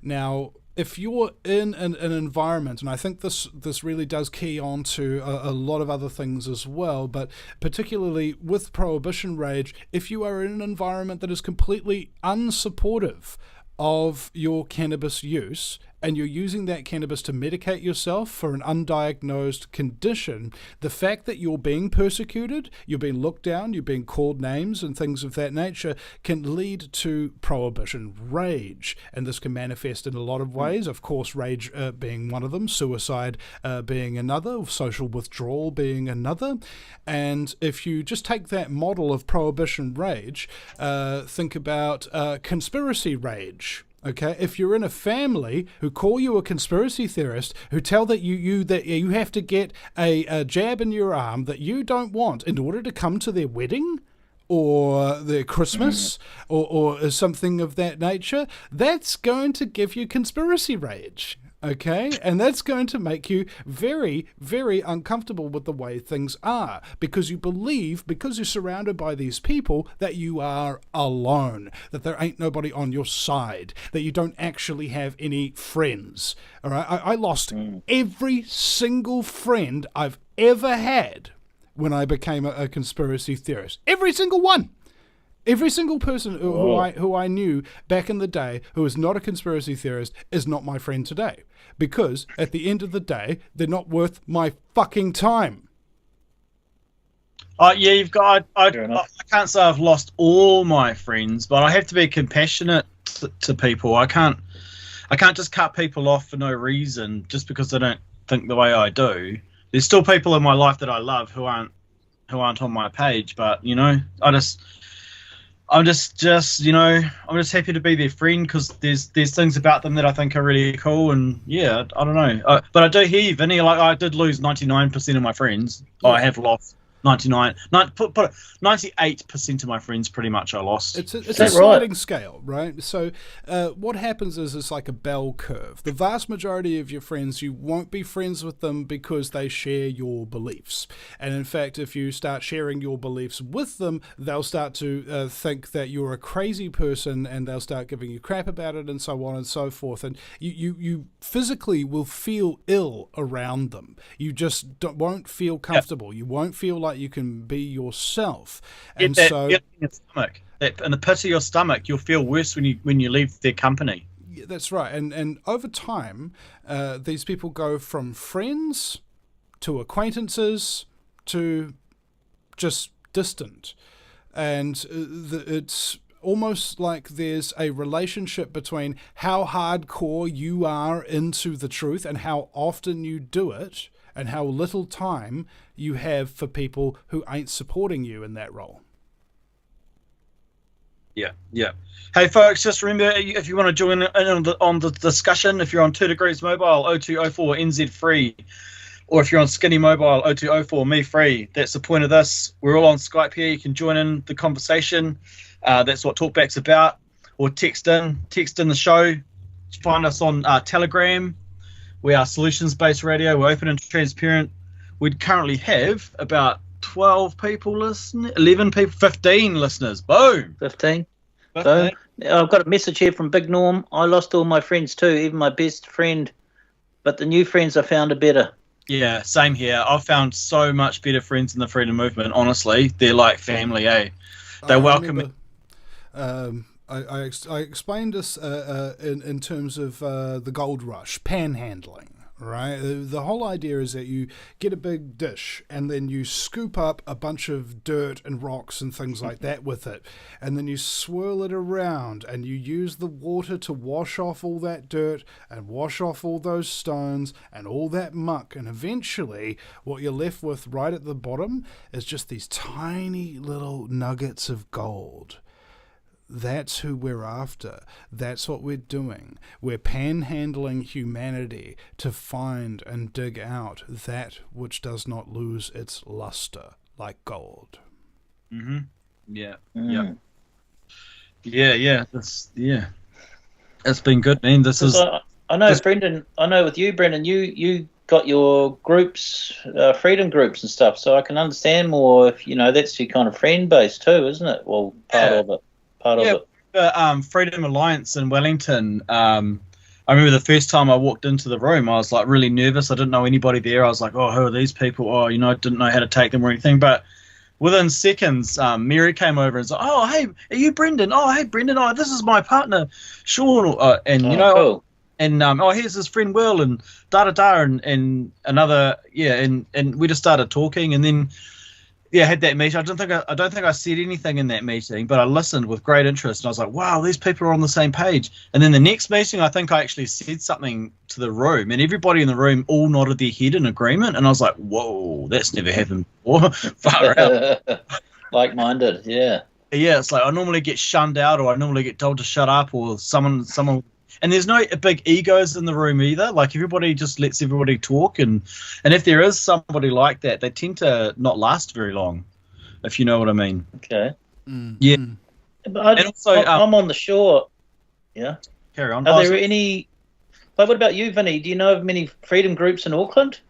Now, if you're in an environment, and I think this really does key on to a lot of other things as well, but particularly with prohibition rage, if you are in an environment that is completely unsupportive of your cannabis use, and you're using that cannabis to medicate yourself for an undiagnosed condition, the fact that you're being persecuted, you're being looked down, you're being called names and things of that nature can lead to prohibition rage. And this can manifest in a lot of ways. Of course, rage being one of them, suicide being another, social withdrawal being another. And if you just take that model of prohibition rage, think about conspiracy rage. Okay, if you're in a family who call you a conspiracy theorist, who tell that you have to get a jab in your arm that you don't want in order to come to their wedding or their Christmas or something of that nature, that's going to give you conspiracy rage. Okay, and that's going to make you very, very uncomfortable with the way things are, because you believe, because you're surrounded by these people, that you are alone, that there ain't nobody on your side, that you don't actually have any friends. All right, I lost every single friend I've ever had when I became a conspiracy theorist. Every single one. Every single person who I knew back in the day who was not a conspiracy theorist is not my friend today. Because at the end of the day, they're not worth my fucking time. Yeah, you've got. I can't say I've lost all my friends, but I have to be compassionate to people. I can't just cut people off for no reason just because they don't think the way I do. There's still people in my life that I love who aren't on my page, but you know, I'm just happy to be their friend because there's things about them that I think are really cool, and yeah, I don't know. But I do hear you, Vinny. Like I did lose 99% of my friends. Yeah. I have lost 98% of my friends pretty much I lost. It's a sliding scale, right? So what happens is it's like a bell curve. The vast majority of your friends, you won't be friends with them because they share your beliefs. And in fact, if you start sharing your beliefs with them, they'll start to think that you're a crazy person, and they'll start giving you crap about it, and so on and so forth. And you physically will feel ill around them. You just won't feel comfortable. You won't feel like you can be yourself, and so in your stomach, in the pit of your stomach, you'll feel worse when you leave their company. Yeah, that's right, and over time, these people go from friends to acquaintances to just distant, and it's almost like there's a relationship between how hardcore you are into the truth and how often you do it, and how little time you have for people who ain't supporting you in that role. Yeah, yeah. Hey, folks, just remember, if you want to join in on the discussion, if you're on 2 Degrees Mobile, 0204 NZ free, or if you're on Skinny Mobile, 0204 me free. That's the point of this. We're all on Skype here. You can join in the conversation. That's what Talkback's about. Or text in the show. Find us on Telegram. We are solutions-based radio. We're open and transparent. We currently have about 12 people listening, 11 people, 15 listeners. Boom. 15. So I've got a message here from Big Norm. I lost all my friends too, even my best friend. But the new friends I found are better. Yeah, same here. I've found so much better friends in the freedom movement. Honestly, they're like family, eh? They welcome me. I explained this in terms of the gold rush, panhandling, right? The whole idea is that you get a big dish and then you scoop up a bunch of dirt and rocks and things like that with it, and then you swirl it around and you use the water to wash off all that dirt and wash off all those stones and all that muck, and eventually what you're left with right at the bottom is just these tiny little nuggets of gold. That's who we're after. That's what we're doing. We're panhandling humanity to find and dig out that which does not lose its luster, like gold. Mm-hmm. Yeah. Yeah. Yeah. It's been good, man. This is. I know, Brendan. I know with you, Brendan. You got your groups, freedom groups and stuff. So I can understand more. If that's your kind of friend base too, isn't it? Well, part of it. Freedom Alliance in Wellington. I remember the first time I walked into the room, I was like really nervous. I didn't know anybody there. I was like, oh, who are these people? Oh, I didn't know how to take them or anything. But within seconds, Mary came over and said, oh, hey, are you Brendan? Oh, hey, Brendan. Oh, this is my partner, Sean. Cool. And here's his friend Will, and da-da-da, and another, and we just started talking, and then I had that meeting. I don't think I said anything in that meeting, but I listened with great interest. And I was like, wow, these people are on the same page. And then the next meeting, I think I actually said something to the room, and everybody in the room all nodded their head in agreement. And I was like, whoa, that's never happened before. Far out. Like-minded, yeah. Yeah, it's like I normally get shunned out, or I normally get told to shut up, or someone. And there's no big egos in the room either. Like, everybody just lets everybody talk. And if there is somebody like that, they tend to not last very long, if you know what I mean. Okay. Mm-hmm. Yeah. But I'm on the shore. Yeah. Carry on. Are there any... But what about you, Vinny? Do you know of many freedom groups in Auckland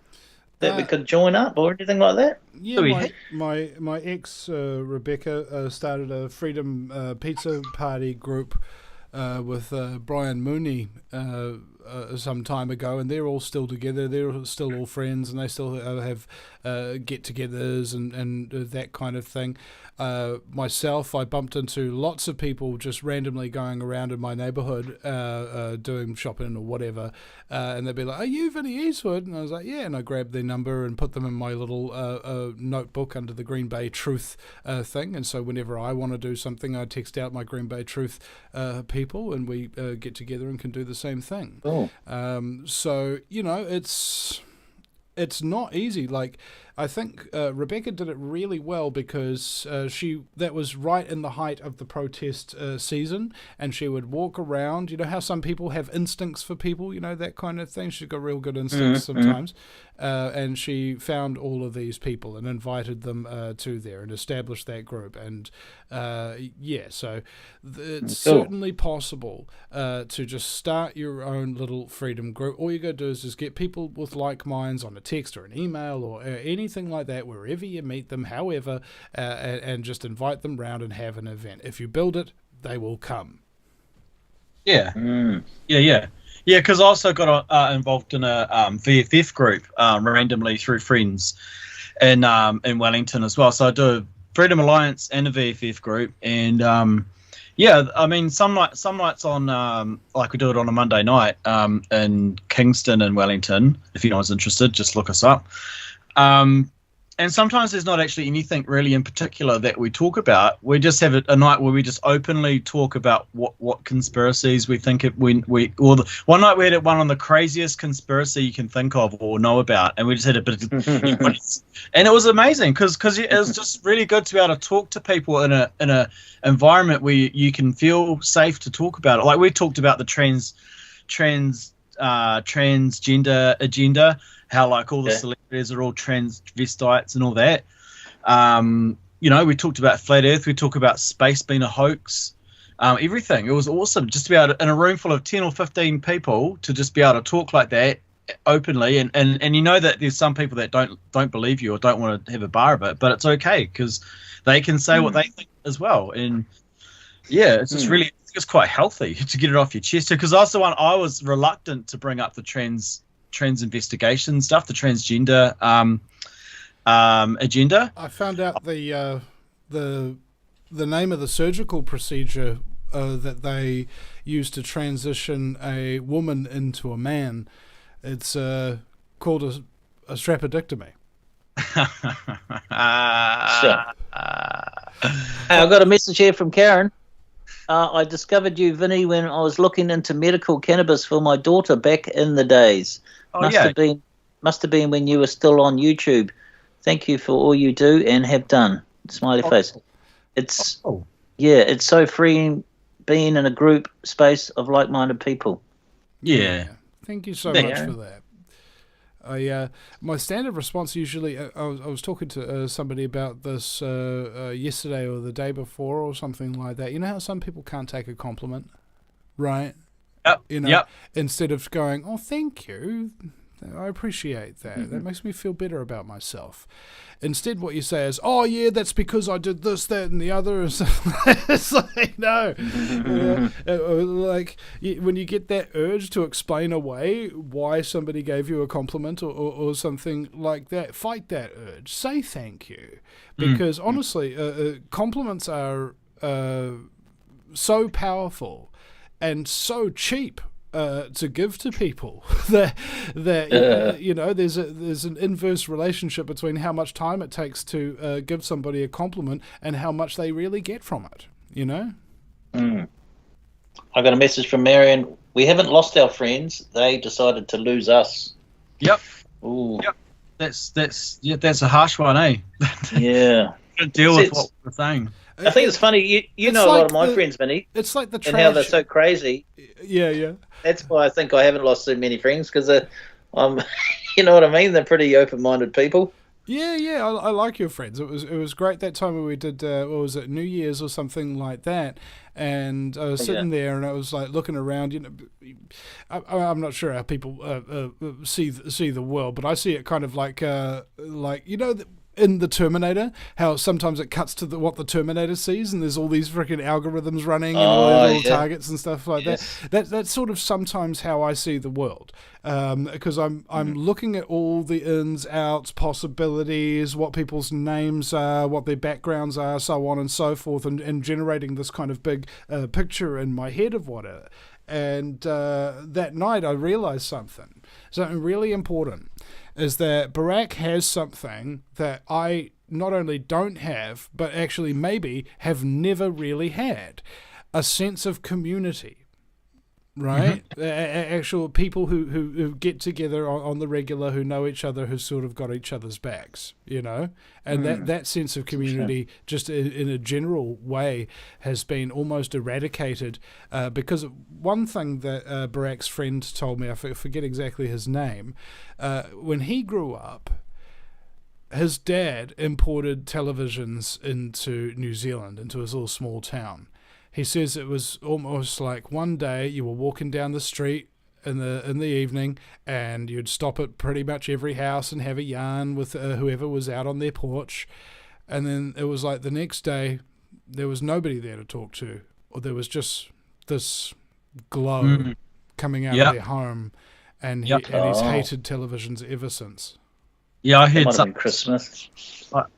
that we could join up or anything like that? Yeah, my ex, Rebecca, started a freedom pizza party group with Brian Mooney some time ago, and they're all still together. They're still all friends, and they still have get-togethers and that kind of thing. Myself, I bumped into lots of people just randomly going around in my neighbourhood doing shopping or whatever, and they'd be like, are you Vinny Eastwood? And I was like, yeah, and I grabbed their number and put them in my little notebook under the Green Bay Truth thing, and so whenever I want to do something, I text out my Green Bay Truth people, and we get together and can do the same thing. Oh. So, it's not easy. Like, I think Rebecca did it really well because that was right in the height of the protest season, and she would walk around. You know how some people have instincts for people, that kind of thing. She's got real good instincts sometimes. And she found all of these people and invited them to there and established that group. And so it's certainly possible to just start your own little freedom group. All you got to do is just get people with like minds on a text or an email or anything like that, wherever you meet them, however, and just invite them round and have an event. If you build it, they will come. Yeah. Yeah, because I also got involved in a VFF group randomly through friends in Wellington as well. So I do a Freedom Alliance and a VFF group, and I mean some nights on like we do it on a Monday night in Kingston and Wellington. If anyone's interested, just look us up. And And sometimes there's not actually anything really in particular that we talk about. We just have a night where we just openly talk about what conspiracies we think one night we had one on the craziest conspiracy you can think of or know about, and we just had a bit of, and it was amazing because it was just really good to be able to talk to people in a environment where you can feel safe to talk about it. Like we talked about the transgender agenda, how like all the celebrities are all transvestites and all that. We talked about flat Earth. We talked about space being a hoax. Everything. It was awesome just to be able to, in a room full of 10 or 15 people, to just be able to talk like that openly. And that there's some people that don't believe you or don't want to have a bar of it, but it's okay because they can say what they think as well. And yeah, it's just really, it's quite healthy to get it off your chest. Because I was reluctant to bring up the trans investigation stuff, the transgender agenda. I found out the name of the surgical procedure that they use to transition a woman into a man. It's called a strapodectomy. I've got a message here from Karen. I discovered you, Vinny, when I was looking into medical cannabis for my daughter back in the days. Must have been when you were still on YouTube. Thank you for all you do and have done. Smiley face. It's so freeing being in a group space of like-minded people. Yeah. Thank you so much for that. My standard response usually, I was talking to somebody about this yesterday or the day before or something like that. You know how some people can't take a compliment, right? Yep. Instead of going, oh, thank you, I appreciate that. That makes me feel better about myself. Instead, what you say is, oh, yeah, that's because I did this, that, and the other. It's like, no. When you get that urge to explain away why somebody gave you a compliment or something like that, fight that urge. Say thank you. Because, honestly, compliments are so powerful and so cheap to give to people that there's an inverse relationship between how much time it takes to give somebody a compliment and how much they really get from it. I got a message from Marion. We haven't lost our friends. They decided to lose us. Yep. Ooh. Yep. That's a harsh one, eh? Yeah. Deal with what we're saying. I think it's funny. You know a lot of my friends, Vinny. It's like the trash. And how they're so crazy. Yeah. That's why I think I haven't lost so many friends, because you know what I mean? They're pretty open-minded people. Yeah. I like your friends. It was great that time when we did what was it, New Year's or something like that, and I was sitting there and I was like looking around. I'm not sure how people see the world, but I see it kind of like in the Terminator, how sometimes it cuts to what the Terminator sees, and there's all these freaking algorithms running and all these little targets and stuff like that. That's sort of sometimes how I see the world, because I'm looking at all the ins, outs, possibilities, what people's names are, what their backgrounds are, so on and so forth, and generating this kind of big picture in my head of what it. And that night I realized something really important, is that Barack has something that I not only don't have, but actually maybe have never really had: a sense of community. Right? Actual people who get together on the regular, who know each other, who sort of got each other's backs, and that sense of community, just in a general way, has been almost eradicated, because one thing that Barack's friend told me, I forget exactly his name, when he grew up, his dad imported televisions into New Zealand, into his little small town. He says it was almost like one day you were walking down the street in the evening, and you'd stop at pretty much every house and have a yarn with whoever was out on their porch, and then it was like the next day there was nobody there to talk to, or there was just this glow coming out of their home, and he's hated televisions ever since. Yeah, I heard Christmas.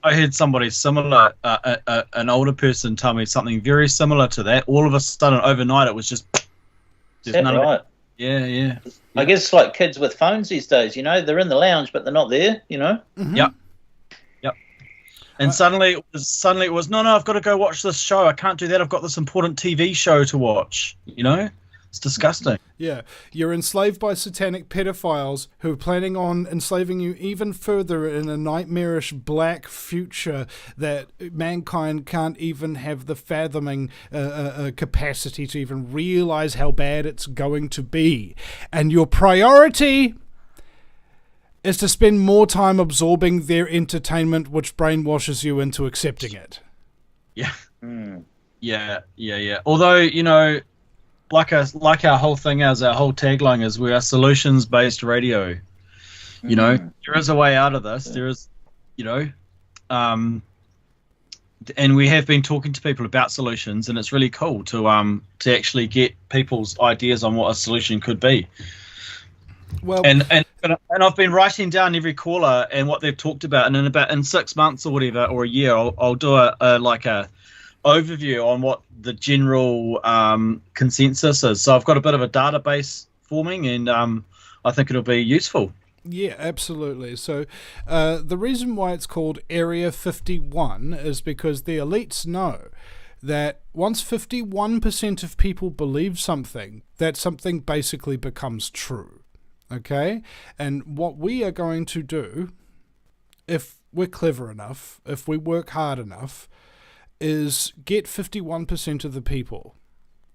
I heard somebody similar, an older person, tell me something very similar to that. All of a sudden, overnight, it was just. That's right. Yeah. I guess it's like kids with phones these days. They're in the lounge, but they're not there. Yep. And suddenly it was no, I've got to go watch this show. I can't do that. I've got this important TV show to watch. You know, it's disgusting. Yeah, you're enslaved by satanic pedophiles who are planning on enslaving you even further in a nightmarish black future that mankind can't even have the fathoming capacity to even realize how bad it's going to be. And your priority is to spend more time absorbing their entertainment, which brainwashes you into accepting it. Yeah. Yeah. Although, you know, like our whole thing is, our whole tagline is, we are solutions-based radio. You know, there is a way out of this. There is, you know, and we have been talking to people about solutions, and it's really cool to actually get people's ideas on what a solution could be. Well, and I've been writing down every caller and what they've talked about, and in 6 months or whatever, or a year, I'll do a overview on what the general consensus is. So I've got a bit of a database forming, and I think it'll be useful. Yeah, absolutely. So the reason why it's called Area 51 is because the elites know that once 51% of people believe something, that something basically becomes true. Okay? And what we are going to do, if we're clever enough, if we work hard enough, is get 51% of the people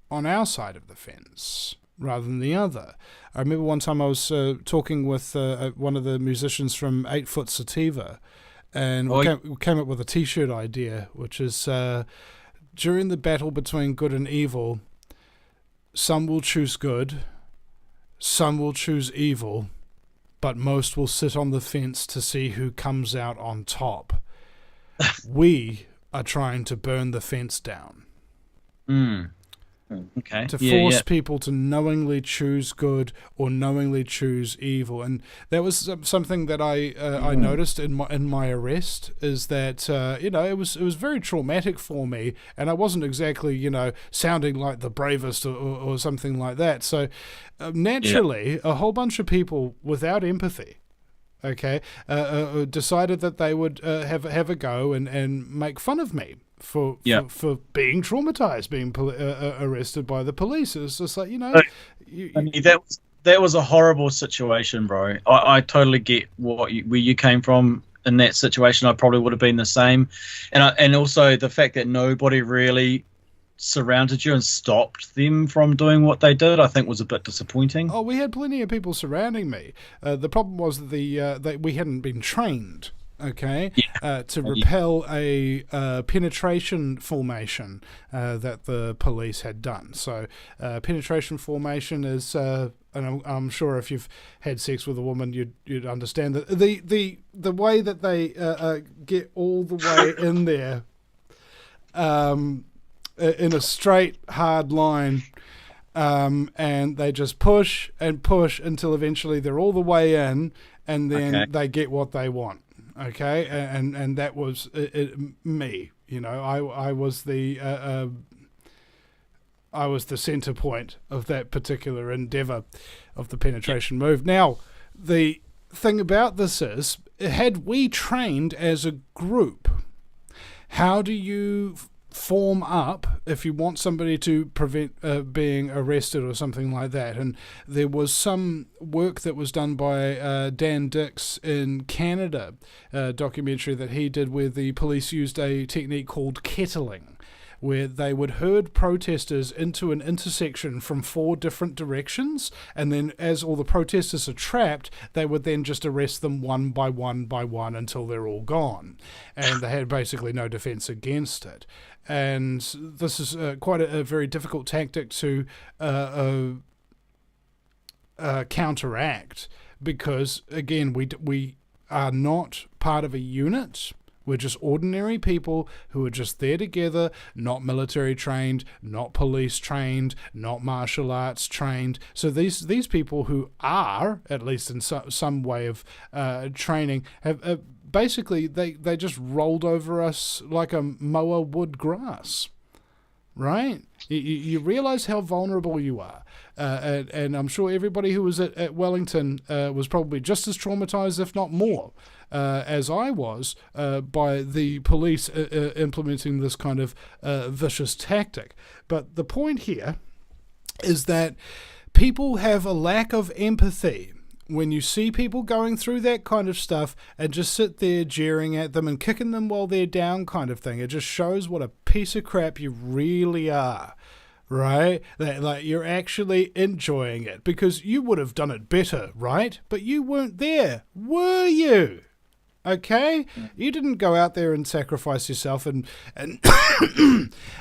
on our side of the fence rather than the other. I remember one time I was talking with one of the musicians from 8 Foot Sativa, and we came up with a t-shirt idea, which is during the battle between good and evil, some will choose good, some will choose evil, but most will sit on the fence to see who comes out on top. We are trying to burn the fence down. Okay. To force people to knowingly choose good or knowingly choose evil. And that was something that I noticed in my arrest, is that you know, it was very traumatic for me, and I wasn't exactly, you know, sounding like the bravest or something like that. So naturally, a whole bunch of people without empathy, okay, decided that they would have a go and make fun of me for being traumatized, being arrested by the police. It's just like, you know, I mean, that was a horrible situation, bro. I totally get where you came from in that situation. I probably would have been the same, and also the fact that nobody really surrounded you and stopped them from doing what they did, I think was a bit disappointing. Oh, we had plenty of people surrounding me. The problem was that we hadn't been trained, okay, to repel a penetration formation that the police had done. So penetration formation is, and I'm sure if you've had sex with a woman, you'd understand that the way that they get all the way in there, in a straight, hard line, and they just push and push until eventually they're all the way in, and then they get what they want. Okay, and that was me. You know, I was the center point of that particular endeavor of the penetration move. Now, the thing about this is, had we trained as a group, how do you form up if you want somebody to prevent being arrested or something like that? And there was some work that was done by Dan Dix in Canada, a documentary that he did where the police used a technique called kettling, where they would herd protesters into an intersection from 4 different directions, and then as all the protesters are trapped, they would then just arrest them one by one by one until they're all gone. And they had basically no defense against it. And this is quite a very difficult tactic to counteract, because, again, we are not part of a unit. We're just ordinary people who are just there together, not military trained, not police trained, not martial arts trained. So these people who are, at least in some way of training, have basically they just rolled over us like a mower would grass. right? You realize how vulnerable you are. And I'm sure everybody who was at Wellington was probably just as traumatized, if not more, as I was, by the police implementing this kind of vicious tactic. But the point here is that people have a lack of empathy when you see people going through that kind of stuff and just sit there jeering at them and kicking them while they're down kind of thing. It just shows what a piece of crap you really are, right? That, like, you're actually enjoying it because you would have done it better, right? But you weren't there, were you? Okay? You didn't go out there and sacrifice yourself and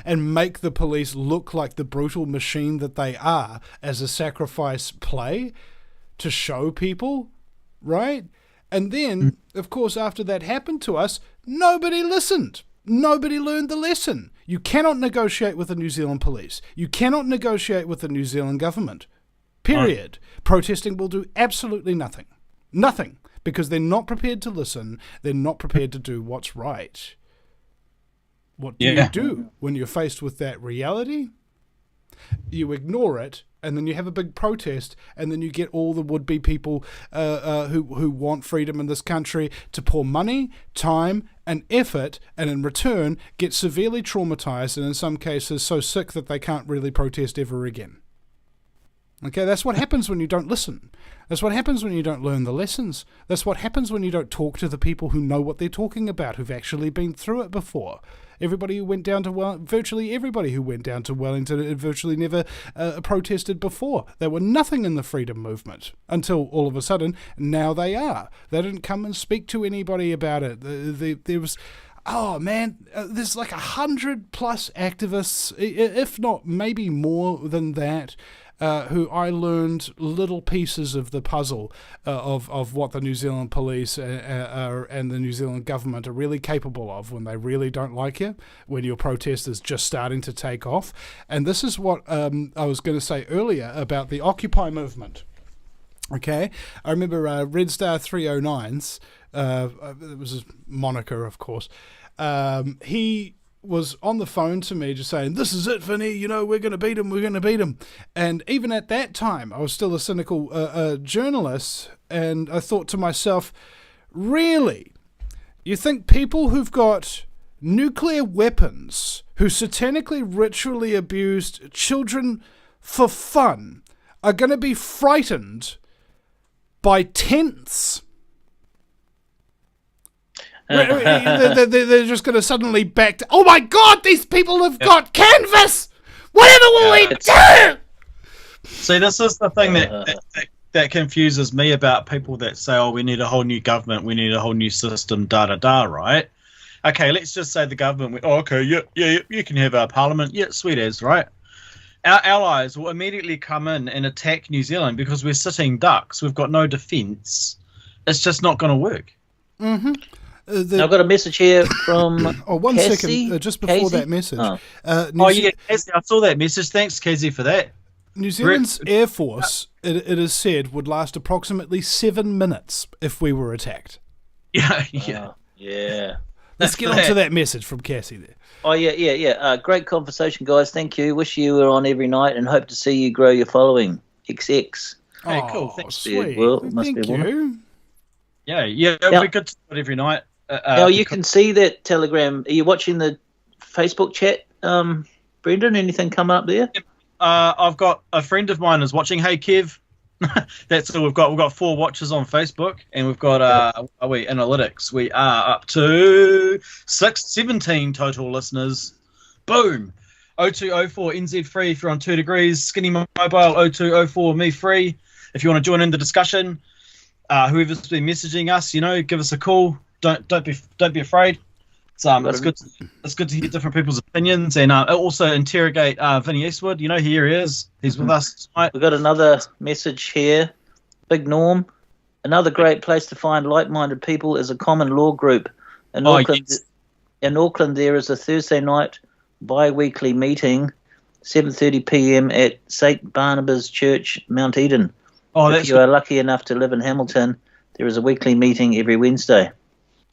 and make the police look like the brutal machine that they are as a sacrifice play to show people, right? And then, of course, after that happened to us, nobody listened. Nobody learned the lesson. You cannot negotiate with the New Zealand police. You cannot negotiate with the New Zealand government. Period. Protesting will do absolutely nothing. Nothing. Because they're not prepared to listen. They're not prepared to do what's right. What do you do when you're faced with that reality? You ignore it, and then you have a big protest, and then you get all the would-be people who want freedom in this country to pour money, time, and effort, and in return get severely traumatized, and in some cases so sick that they can't really protest ever again. Okay, that's what happens when you don't listen. That's what happens when you don't learn the lessons. That's what happens when you don't talk to the people who know what they're talking about, who've actually been through it before. Everybody who went down to virtually everybody who went down to Wellington had virtually never protested before. They were nothing in the freedom movement until all of a sudden, now they are. They didn't come and speak to anybody about it. There was... Oh man, there's like 100+ activists, if not maybe more than that, who I learned little pieces of the puzzle of what the New Zealand police and the New Zealand government are really capable of when they really don't like you, when your protest is just starting to take off. And this is what I was going to say earlier about the Occupy movement. Okay, I remember Red Star 309s, it was his moniker, of course. He was on the phone to me just saying, "This is it, Vinny, you know, we're going to beat him, we're going to beat him." And even at that time, I was still a cynical journalist, and I thought to myself, really? You think people who've got nuclear weapons, who satanically ritually abused children for fun, are going to be frightened by tents? They're just going to suddenly back to, oh my God, these people have got canvas! Whatever will we do? See, this is the thing that confuses me about people that say, oh, we need a whole new government, we need a whole new system, da-da-da, right? Okay, let's just say the government went, oh, okay, yeah, you can have our parliament, yeah, sweet as, right? Our allies will immediately come in and attack New Zealand because we're sitting ducks, we've got no defence. It's just not going to work. Mm-hmm. I've got a message here from one Cassie. second, just before Casey? that message. Cassie, I saw that message. Thanks, Cassie, for that. New Zealand's Air Force, it is said, would last approximately 7 minutes if we were attacked. Yeah. Yeah. Let's get on to that message from Cassie there. Oh, yeah. Great conversation, guys. Thank you. Wish you were on every night and hope to see you grow your following. XX. Hey, cool. Thanks. Sweet. Thank you. Yeah, it'll be good to do it every night. Now, you can see that Telegram. Are you watching the Facebook chat, Brendan? Anything come up there? I've got a friend of mine is watching. Hey, Kev. That's all we've got. We've got 4 watchers on Facebook, and we've got analytics. We are up to 17 total listeners. Boom. 0204 NZ free if you're on 2 degrees. Skinny Mobile 0204 me free if you want to join in the discussion. Whoever's been messaging us, give us a call. Don't be afraid. It's good to hear different people's opinions and also interrogate Vinny Eastwood. Here he is. He's with us tonight. We've got another message here. Big Norm. Another great place to find like-minded people is a common law group. In Auckland, there is a Thursday night bi-weekly meeting, 7:30 p.m. at St. Barnabas Church, Mount Eden. If you are lucky enough to live in Hamilton, there is a weekly meeting every Wednesday.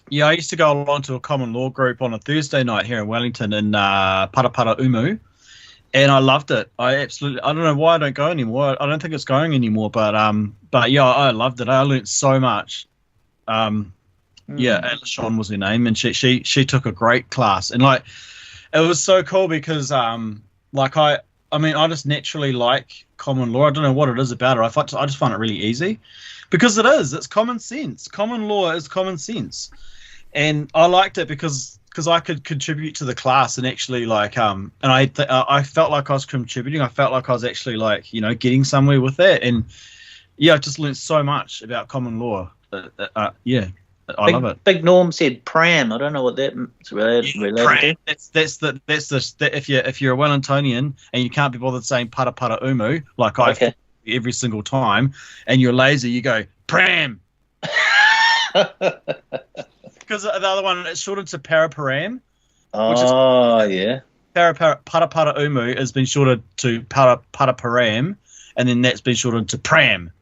Yeah, I used to go along to a common law group on a Thursday night here in Wellington in Parapara Umu, and I loved it. I don't know why I don't go anymore. I don't think it's going anymore, but yeah, I loved it. I learned so much. Yeah, Alishon was her name, and she took a great class, and like it was so cool because like I just naturally like common law. I don't know what it is about it. I just find it really easy because it's common sense. Common law is common sense, and I liked it because I could contribute to the class and actually like and I felt like I was contributing. I felt like I was actually like getting somewhere with that, and yeah, I just learned so much about common law. Yeah. I love it. Big Norm said pram. I don't know what that's related to. That's if you're a Wellingtonian and you can't be bothered saying para para umu like I every single time, and you're lazy, you go pram. Because the other one it's shortened to para param. Oh yeah. Para para umu has been shortened to para param, and then that's been shortened to pram.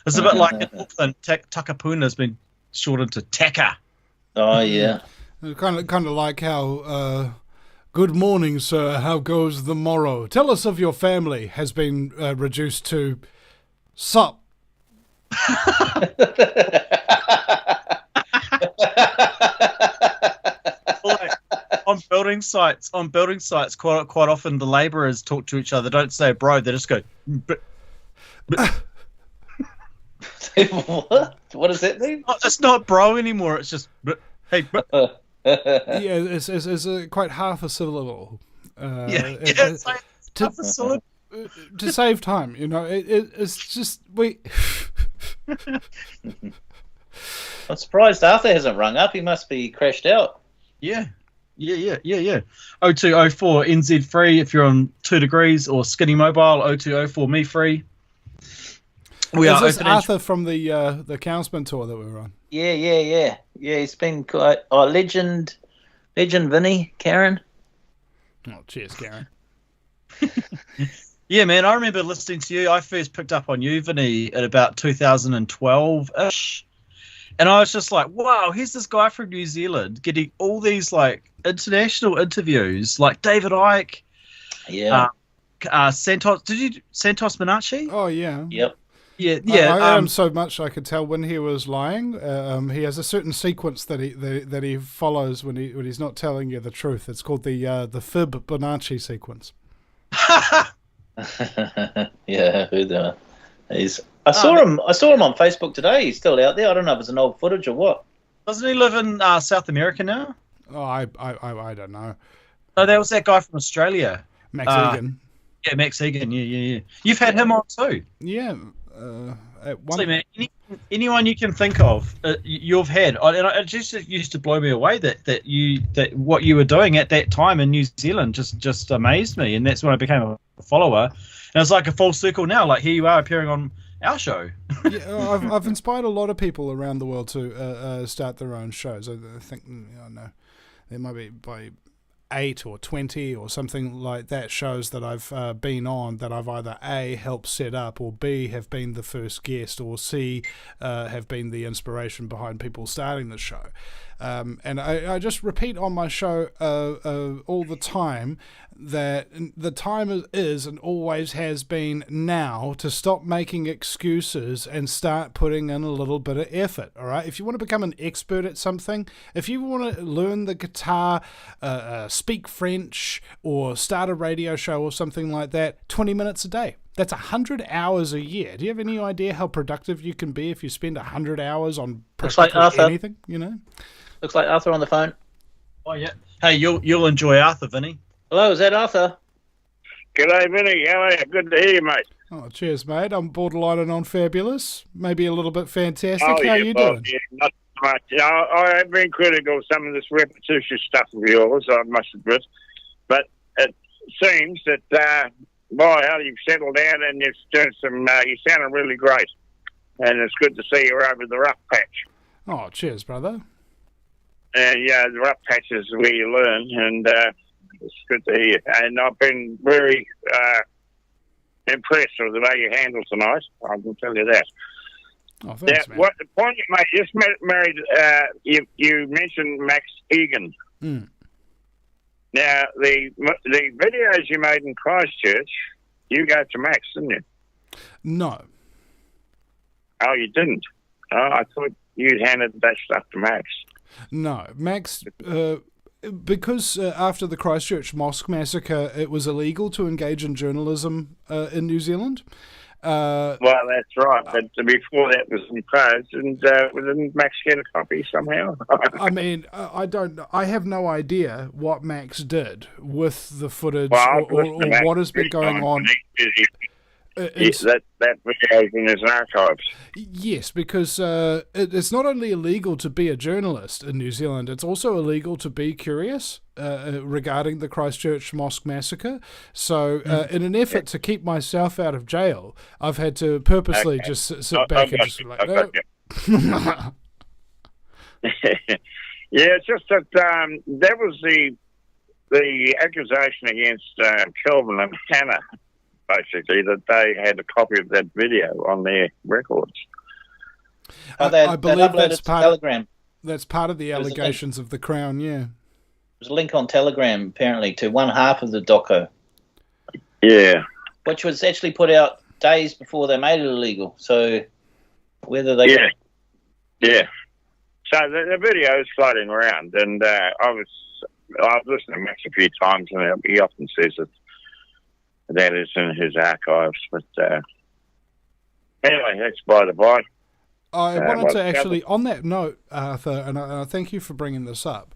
It's a bit like in Auckland, takapuna has been shortened to taka. Oh yeah. Kind of like how good morning, sir, how goes the morrow, tell us of your family has been reduced to sup. Like, on building sites quite often the labourers talk to each other. They don't say bro, they just go What does that mean? It's not bro anymore. It's just hey. Yeah, it's quite half a syllable. It's like half a syllable. To save time, it's just we. I'm surprised Arthur hasn't rung up. He must be crashed out. Yeah. 0204 NZ free if you're on 2 degrees, or Skinny Mobile 0204 me free. We are open. Arthur from the Councilman tour that we were on. Yeah. He's been quite legend, Vinny, Karen. Oh, cheers, Karen. Yeah, man, I remember listening to you. I first picked up on you, Vinny, at about 2012-ish. And I was just like, wow, here's this guy from New Zealand getting all these, like, international interviews, like David Icke. Yeah. Santos Minacci? Oh, yeah. Yep. Yeah. I am so much I could tell when he was lying. He has a certain sequence that he follows when he's not telling you the truth. It's called the Fib Bonacci sequence. Yeah, I saw him on Facebook today. He's still out there. I don't know if it's an old footage or what. Doesn't he live in South America now? Oh, I don't know. No, there was that guy from Australia, Max Egan. Yeah, Max Egan. Yeah. You've had him on too. Yeah. Man, anyone you can think of, you've had, and it just used to blow me away that what you were doing at that time in New Zealand just amazed me, and that's when I became a follower. And it's like a full circle now. Like here you are appearing on our show. Yeah, I've inspired a lot of people around the world to start their own shows. I think there might be by 8 or 20 or something like that shows that I've been on that I've either A, helped set up, or B, have been the first guest, or C, have been the inspiration behind people starting the show. And I just repeat on my show all the time that the time is and always has been now to stop making excuses and start putting in a little bit of effort, all right? If you want to become an expert at something, if you want to learn the guitar, speak French, or start a radio show or something like that, 20 minutes a day. That's 100 hours a year. Do you have any idea how productive you can be if you spend 100 hours on practically anything, Looks like Arthur on the phone. Oh, yeah. Hey, you'll enjoy Arthur, Vinny. Hello, is that Arthur? G'day, Vinny. How are you? Good to hear you, mate. Oh, cheers, mate. I'm borderline and non-fabulous. Maybe a little bit fantastic. Oh, How are you doing? Yeah, not much. I have been critical of some of this repetitious stuff of yours, I must admit. But it seems that, you've settled down and you've done you sounded really great. And it's good to see you over the rough patch. Oh, cheers, brother. The rough patch is where you learn, and it's good to hear. And I've been very impressed with the way you handled tonight. I can tell you that. Oh, thanks, man. What the point you made, just married, you mentioned Max Egan. Mm. Now, the videos you made in Christchurch, you gave to Max, didn't you? No. Oh, you didn't? Oh, I thought you'd handed that stuff to Max. No. Max, because after the Christchurch mosque massacre, it was illegal to engage in journalism in New Zealand. Well, that's right, but before that was imposed, and didn't Max get a copy somehow? I mean, I have no idea what Max did with the footage Well, or what has been going on. That video is in his archives. Yes, because it's not only illegal to be a journalist in New Zealand, it's also illegal to be curious regarding the Christchurch mosque massacre. So in an effort to keep myself out of jail, I've had to purposely just sit back and just be like, no. Yeah, it's just that that was the accusation against Kelvin and Hannah, basically, that they had a copy of that video on their records. I believe that's part Telegram. That's part of the allegations of the Crown, yeah. There's a link on Telegram, apparently, to one half of the doco. Yeah. Which was actually put out days before they made it illegal. So whether they... Yeah. Yeah. So the video is floating around, and I've listened to Max a few times, and he often says that is in his archives. But anyway, that's by the by. I wanted to actually, on that note, Arthur, and I thank you for bringing this up,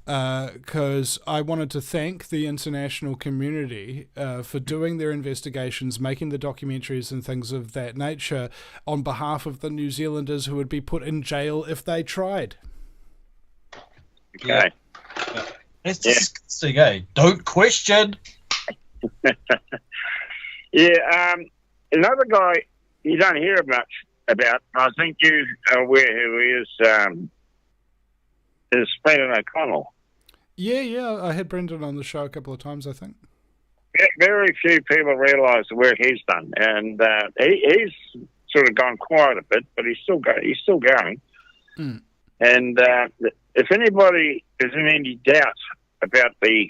because I wanted to thank the international community for doing their investigations, making the documentaries and things of that nature on behalf of the New Zealanders who would be put in jail if they tried. Okay. Yeah. It's disgusting, eh? Don't question. Yeah, another guy you don't hear much about, I think you are aware who is Brendan O'Connell. Yeah, I had Brendan on the show a couple of times, I think. Very few people realise the work he's done, and he's sort of gone quiet a bit, but he's still going. Mm. And if anybody is in any doubt about the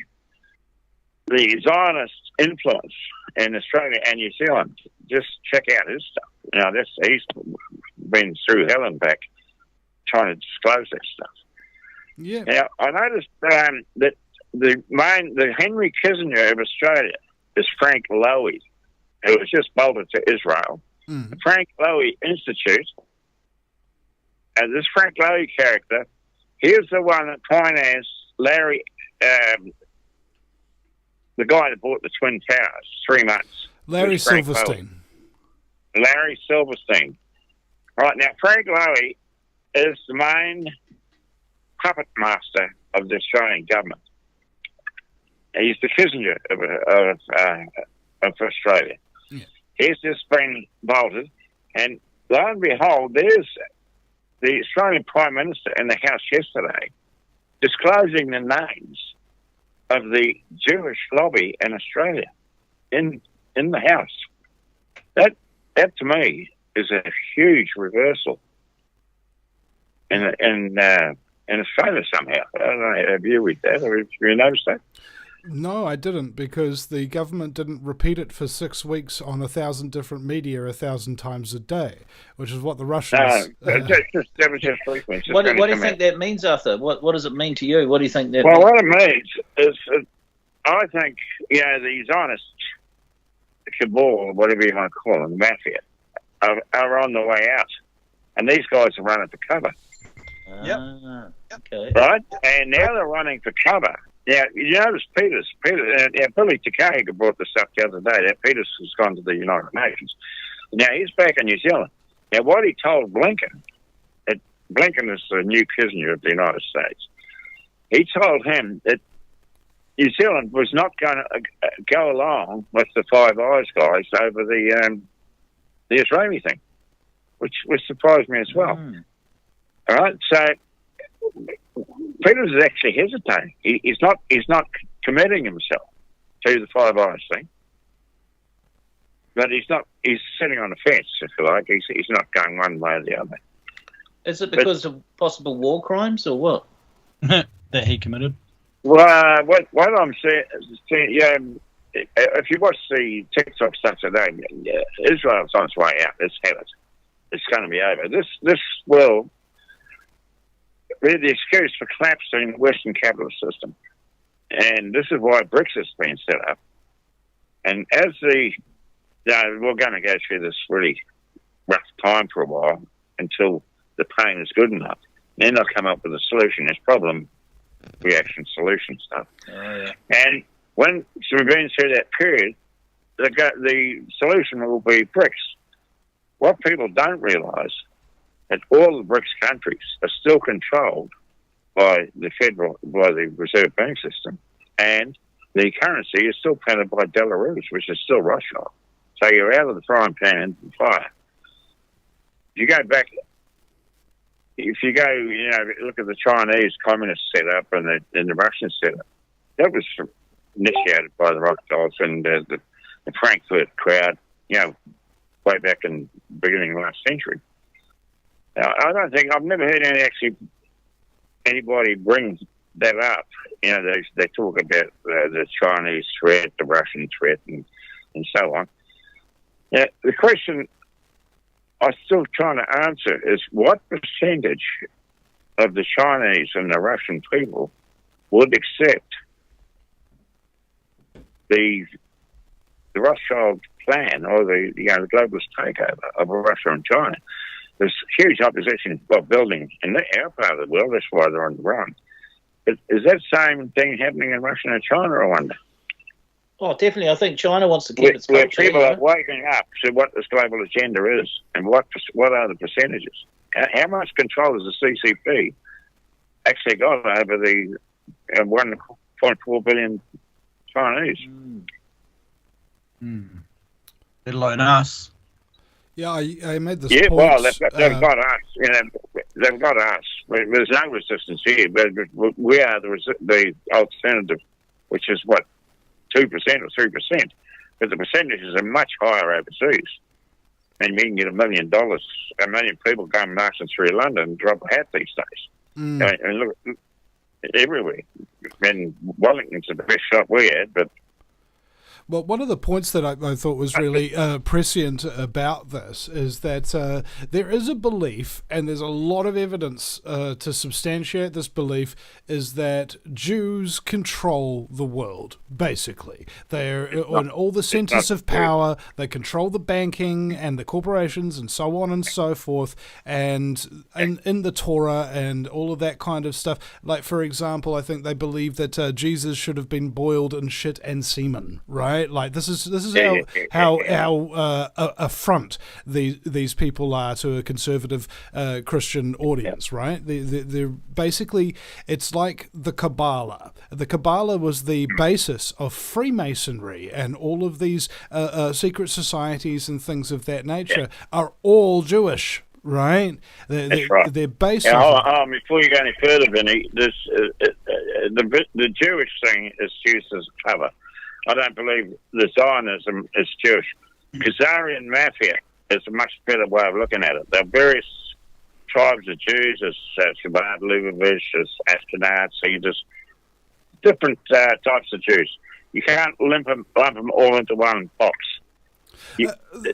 Zionist influence in Australia and New Zealand, just check out his stuff. You know, he's been through hell and back trying to disclose that stuff. Yeah. Now, I noticed that the Henry Kissinger of Australia is Frank Lowy, who was just bolted to Israel. Mm. The Frank Lowy Institute, and this Frank Lowy character, he is the one that financed Larry, the guy that bought the Twin Towers, 3 months. Larry Silverstein. Larry Silverstein. Right, now Frank Lowy is the main puppet master of the Australian government. He's the Kissinger of Australia. Yeah. He's just been bolted, and lo and behold, there's the Australian Prime Minister in the House yesterday disclosing the names of the Jewish lobby in Australia in the House. That to me is a huge reversal in Australia somehow. I don't know, have you read that? Have you noticed that? No, I didn't, because the government didn't repeat it for 6 weeks on 1,000 different media 1,000 times a day, which is what the Russians... That was just frequent. What do you think that means, Arthur? What does it mean to you? What do you think that means? Well, what it means is, I think, the Zionists, the cabal, whatever you want to call them, the mafia, are on the way out. And these guys are running for cover. Yep. Okay. Right? And now they're running for cover. Now, you notice Billy Takahika brought this up the other day. That Peters has gone to the United Nations. Now, he's back in New Zealand. Now, what he told Blinken, Blinken is the new Kissinger of the United States, he told him that New Zealand was not going to go along with the Five Eyes guys over the Israeli thing, which surprised me as well. Mm. All right, so Peters is actually hesitating. He's not committing himself to the Five Eyes thing, but he's sitting on the fence, if you like. He's not going one way or the other. Is it because of possible war crimes or what? That he committed? Well, what I'm saying, if you watch the TikTok stuff today, Israel's on its way out. It's had it. It's going to be over. This will be the excuse for collapsing the Western capitalist system. And this is why BRICS has been set up. And as we're going to go through this really rough time for a while until the pain is good enough. Then they'll come up with a solution. It's problem, reaction, solution stuff. Oh, yeah. And when we've been through that period, the solution will be BRICS. What people don't realise that all the BRICS countries are still controlled by the Reserve Bank system, and the currency is still printed by Belarus, which is still Russia. So you're out of the frying pan into the fire. You go back. If you go, look at the Chinese communist setup and the Russian setup, that was initiated by the Rothschilds and the Frankfurt crowd, way back in the beginning of last century. Now, I've never heard anybody bring that up. They talk about the Chinese threat, the Russian threat, and so on. Now, the question I'm still trying to answer is what percentage of the Chinese and the Russian people would accept the Rothschild plan or the globalist takeover of Russia and China. There's huge opposition of building in our part of the world. That's why they're on the run. But is that same thing happening in Russia and China, I wonder? Oh, definitely. I think China wants to keep its culture. Where people are waking up to what this global agenda is and what are the percentages. How much control has the CCP actually got over the 1.4 billion Chinese? Let alone us. Yeah, I made this point. Well, they've got us. They've got us. There's no resistance here, but we are the alternative, which is what, 2% or 3%. But the percentages are much higher overseas. And we can get $1 million. 1 million people come marching through London and drop a hat these days. And look, everywhere. And Wellington's the best shop we had, but well, one of the points that I thought was really prescient about this is that there is a belief, and there's a lot of evidence to substantiate this belief, is that Jews control the world, basically. They're in all the centers of power, they control the banking and the corporations and so on and so forth, and in the Torah and all of that kind of stuff. Like, for example, I think they believe that Jesus should have been boiled in shit and semen, right? Like this is how affront these people are to a conservative Christian audience, right? They're basically, it's like the Kabbalah. The Kabbalah was the basis of Freemasonry, and all of these secret societies and things of that nature are all Jewish. Right, that's right. They're based. Before you go any further, Vinny, the Jewish thing is used as a cover. I don't believe the Zionism is Jewish. Khazarian mafia is a much better way of looking at it. There are various tribes of Jews, as Shabbat, Lubavitch, as Ashkenaz, Edis, different types of Jews. You can't lump them all into one box.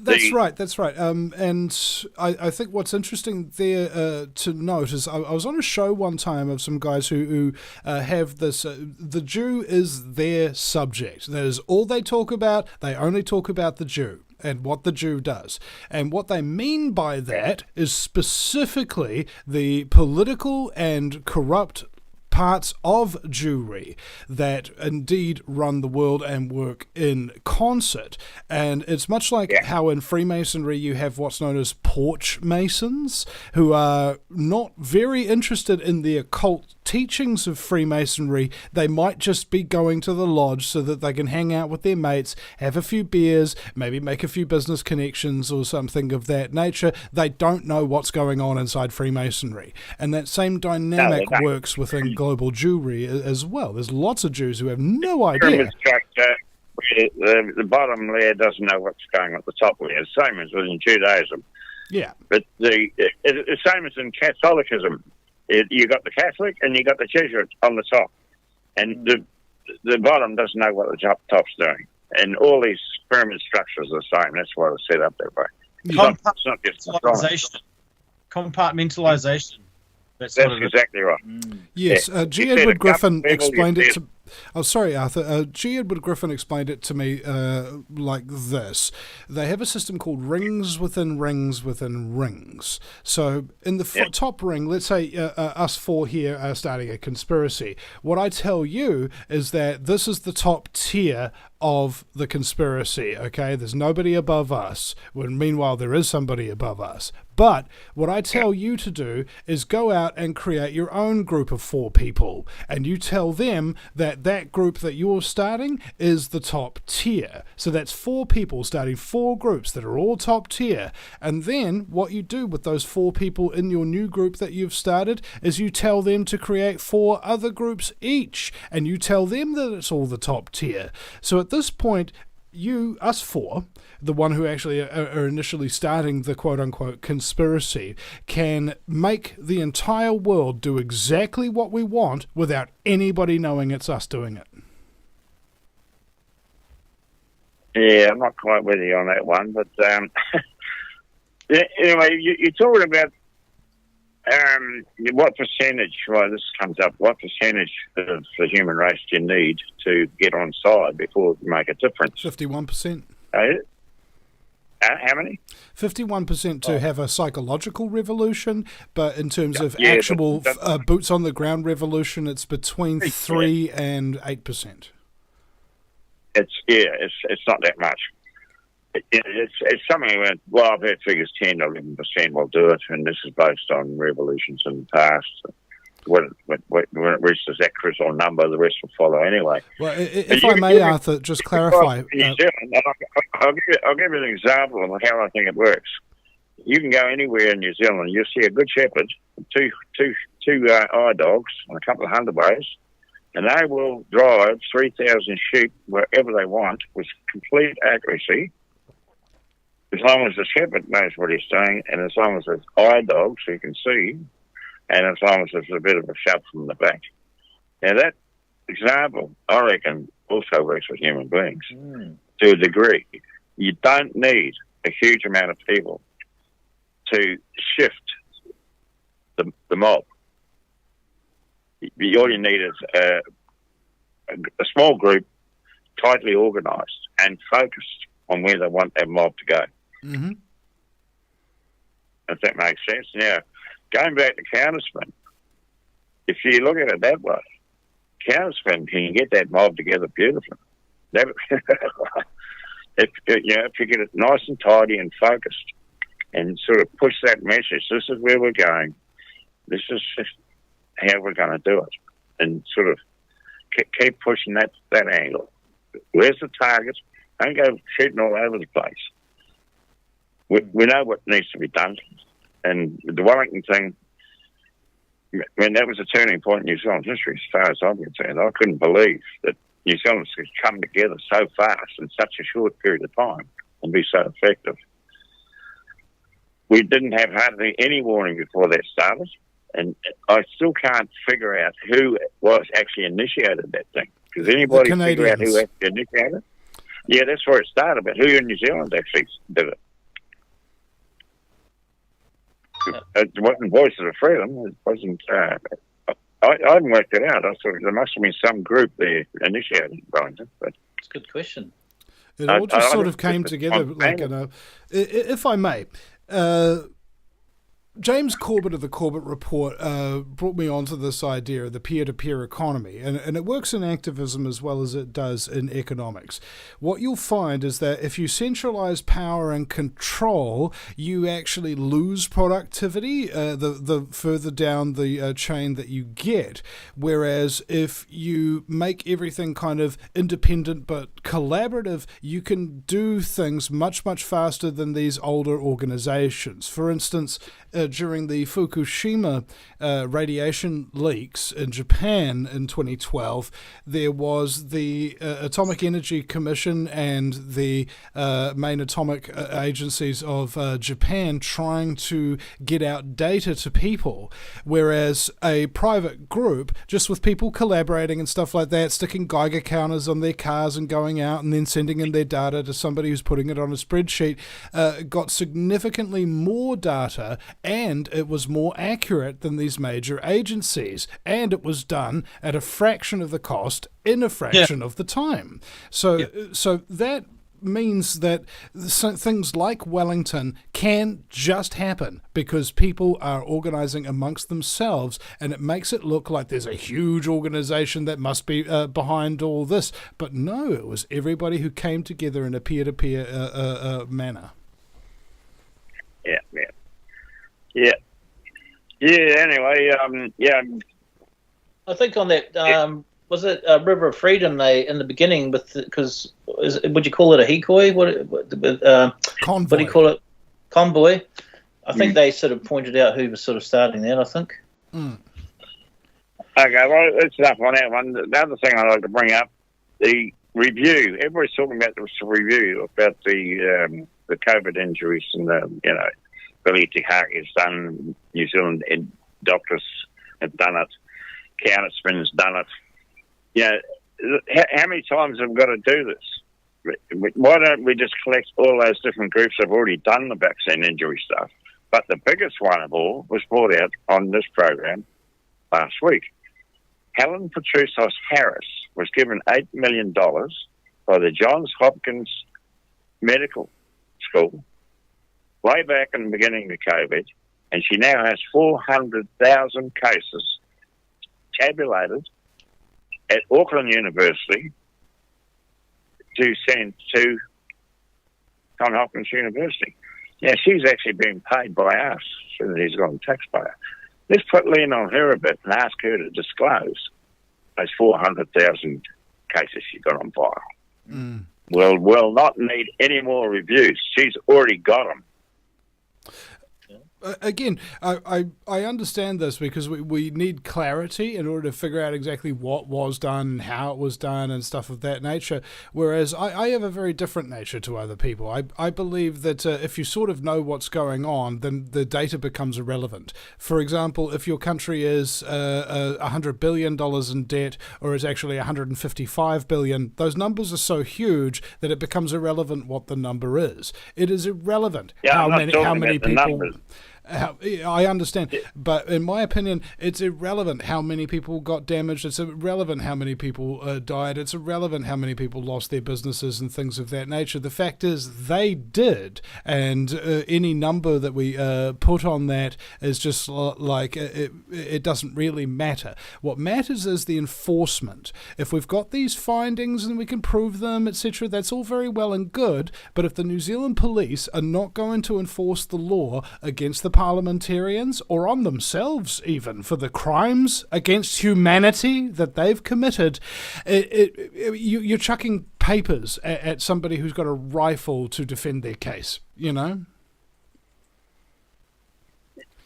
That's right. And I think what's interesting there to note is I was on a show one time of some guys who have this, the Jew is their subject. That is all they talk about. They only talk about the Jew and what the Jew does. And what they mean by that is specifically the political and corrupt parts of Jewry that indeed run the world and work in concert. And it's much like how in Freemasonry you have what's known as porch masons, who are not very interested in the occult teachings of Freemasonry. They might just be going to the lodge so that they can hang out with their mates, have a few beers, maybe make a few business connections or something of that nature. They don't know what's going on inside Freemasonry. And that same dynamic works within global Jewry as well. There's lots of Jews who have no idea. The bottom layer doesn't know what's going on at the top layer. The same as within Judaism. Yeah. But the same as in Catholicism. You got the Catholic and you got the Jesuit on the top. And the bottom doesn't know what the top's doing. And all these pyramid structures are the same. That's why they're set up that way. It's not just Compartmentalization. That's exactly right. Yes, G. Edward Griffin explained it to... Oh, sorry, Arthur. G. Edward Griffin explained it to me like this. They have a system called rings within rings within rings. So in the top ring, let's say us four here are starting a conspiracy. What I tell you is that this is the top tier of the conspiracy, okay? There's nobody above us, when meanwhile there is somebody above us. But what I tell you to do is go out and create your own group of 4 people, and you tell them that that group that you're starting is the top tier. So that's 4 people starting 4 groups that are all top tier. And then what you do with those 4 people in your new group that you've started is you tell them to create 4 other groups each, and you tell them that it's all the top tier. So at this point, us 4, the one who actually are initially starting the quote-unquote conspiracy, can make the entire world do exactly what we want without anybody knowing it's us doing it. Yeah, I'm not quite with you on that one, but anyway, you're talking about what percentage, this comes up, what percentage of the human race do you need to get on side before you make a difference? 51%. How many? 51% to have a psychological revolution, but in terms of actual boots on the ground revolution, it's between 3 and 8%. It's not that much. It's something where, I've heard figures 10 to 11% will do it, and this is based on revolutions in the past. When it reaches that critical number, the rest will follow anyway. Well, if I may, Arthur, just clarify. I'll give you an example of how I think it works. You can go anywhere in New Zealand, you'll see a good shepherd, two eye dogs, and a couple of hunterbows, and they will drive 3,000 sheep wherever they want with complete accuracy, as long as the shepherd knows what he's doing, and as long as there's eye dogs so you can see, and as long as there's a bit of a shove from the back. Now that example, I reckon, also works with human beings to a degree. You don't need a huge amount of people to shift the mob. All you need is a small group, tightly organised and focused on where they want their mob to go. Mm-hmm. If that makes sense. Now, going back to counterspin, if you look at it that way, counterspin can get that mob together beautifully. If you get it nice and tidy and focused, and sort of push that message, this is where we're going, this is how we're going to do it, and sort of keep pushing that angle. Where's the target? Don't go shooting all over the place. We know what needs to be done. And the Wellington thing, that was a turning point in New Zealand's history, as far as I'm concerned. I couldn't believe that New Zealanders could come together so fast in such a short period of time and be so effective. We didn't have hardly any warning before that started, and I still can't figure out who was actually initiated that thing. Does anybody figure out who actually initiated it? Yeah, that's where it started, but who in New Zealand actually did it? It wasn't Voices of Freedom. It wasn't. I hadn't worked it out. I thought there must have been some group there initiated Wellington. But it's a good question. It all just sort of came together, if I may. James Corbett of the Corbett Report brought me onto this idea of the peer-to-peer economy, and it works in activism as well as it does in economics. What you'll find is that if you centralize power and control, you actually lose productivity the further down the chain that you get, whereas if you make everything kind of independent but collaborative, you can do things much, much faster than these older organizations. For instance, during the Fukushima radiation leaks in Japan in 2012, there was the Atomic Energy Commission and the main atomic agencies of Japan trying to get out data to people, whereas a private group, just with people collaborating and stuff like that, sticking Geiger counters on their cars and going out and then sending in their data to somebody who's putting it on a spreadsheet, got significantly more data, and it was more accurate than these major agencies, and it was done at a fraction of the cost in a fraction of the time. So that means that things like Wellington can just happen because people are organizing amongst themselves, and it makes it look like there's a huge organization that must be behind all this. But no, it was everybody who came together in a peer-to-peer manner. Yeah. Anyway, I think on that, was it River of Freedom? They in the beginning because would you call it a decoy? Convoy. What do you call it? Convoy. I think they sort of pointed out who was sort of starting that. I think. Okay, well, that's enough on that one. The other thing I'd like to bring up, the review. Everybody's talking about this review about the COVID injuries and Billy Tikaki's done, New Zealand doctors have done it, Counterspin's done it. How many times have we got to do this? Why don't we just collect all those different groups that have already done the vaccine injury stuff? But the biggest one of all was brought out on this program last week. Helen Petrousos Harris was given $8 million by the Johns Hopkins Medical School way back in the beginning of COVID, and she now has 400,000 cases tabulated at Auckland University to send to Johns Hopkins University. Now, she's actually being paid by us, so that he's got a taxpayer. Let's put lean on her a bit and ask her to disclose those 400,000 cases she got on file. We'll not need any more reviews. She's already got them. Again, I understand this because we need clarity in order to figure out exactly what was done, how it was done, and stuff of that nature, whereas I have a very different nature to other people. I believe that if you sort of know what's going on, then the data becomes irrelevant. For example, if your country is $100 billion in debt, or is actually $155 billion, those numbers are so huge that it becomes irrelevant what the number is. It is irrelevant how many people... I understand, but in my opinion, it's irrelevant how many people got damaged. It's irrelevant how many people died. It's irrelevant how many people lost their businesses and things of that nature. The fact is they did, and any number that we put on that is just like it doesn't really matter. What matters is the enforcement. If we've got these findings and we can prove them, etc., that's all very well and good, but if the New Zealand police are not going to enforce the law against the parliamentarians or on themselves even for the crimes against humanity that they've committed, you're chucking papers at somebody who's got a rifle to defend their case, you know?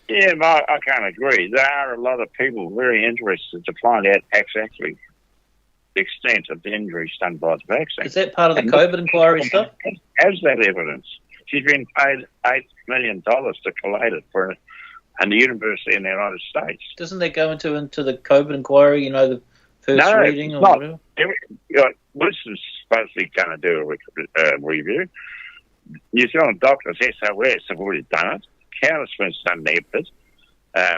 Yeah, but I can't agree. There are a lot of people very interested to find out exactly the extent of the injuries done by the vaccine. Is that part of the COVID inquiry stuff? Has that evidence? She's been paid $8 million to collate it for a university in the United States. Doesn't that go into the COVID inquiry, the first reading or whatever? Wilson's supposed to be going to do a review. New Zealand doctors, SOS, have already done it. Counterspin's done their bit.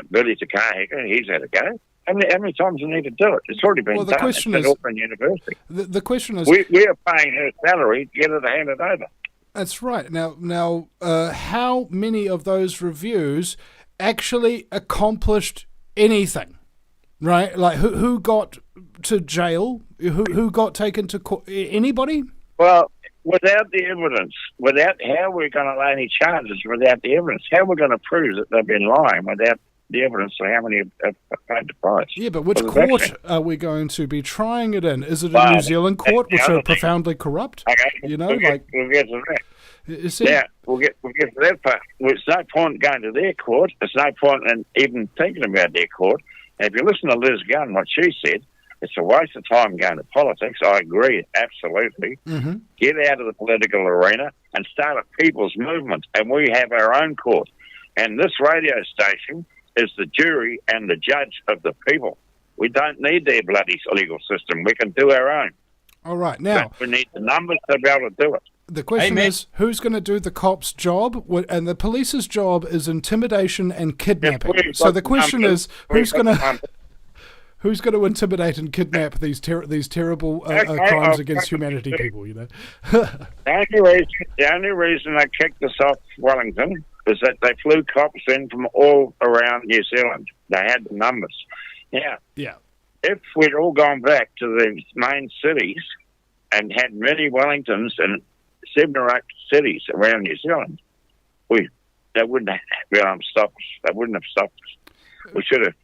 Billy Takahika, he's had a go. How many times do you need to do it? It's already been done at Auckland University. The question is... We are paying her salary to get her to hand it over. That's right. Now, how many of those reviews actually accomplished anything? Right? Like, who got to jail? Who got taken to court? Anybody? Well, without the evidence, how we're going to lay any charges without the evidence? How we're going to prove that they've been lying without the evidence of how many have paid the price? Yeah, but which court are we going to be trying it in? Is it a New Zealand court, which are profoundly corrupt? Okay, we'll get to that. You see? Now, we'll get to that part. There's no point going to their court. There's no point in even thinking about their court. And if you listen to Liz Gunn, what she said, it's a waste of time going to politics. I agree, absolutely. Mm-hmm. Get out of the political arena and start a people's movement. And we have our own court. And this radio station is the jury and the judge of the people. We don't need their bloody legal system. We can do our own. All right, now... But we need the numbers to be able to do it. The question is, who's going to do the cop's job? And the police's job is intimidation and kidnapping. So the question is, who's going to intimidate and kidnap these terrible crimes against humanity people? You know. The only reason they kicked us off Wellington is that they flew cops in from all around New Zealand. They had the numbers. Yeah. If we'd all gone back to the main cities and had many Wellingtons and 7 or 8 cities around New Zealand, they wouldn't have stopped us. They wouldn't have stopped us. We should have.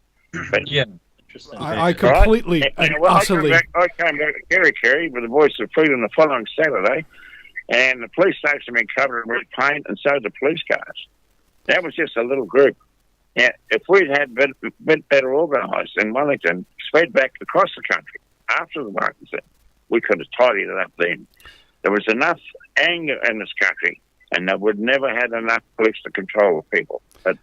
But, yeah. I completely and utterly... I came back to Kerry with the Voice of Freedom the following Saturday, and the police station had been covered in red paint, and so did the police cars. That was just a little group. Now, if we'd had a bit better organised in Wellington, spread back across the country after the Wellington thing, we could have tidied it up then. There was enough anger in this country, and they would never had enough police to control the people. But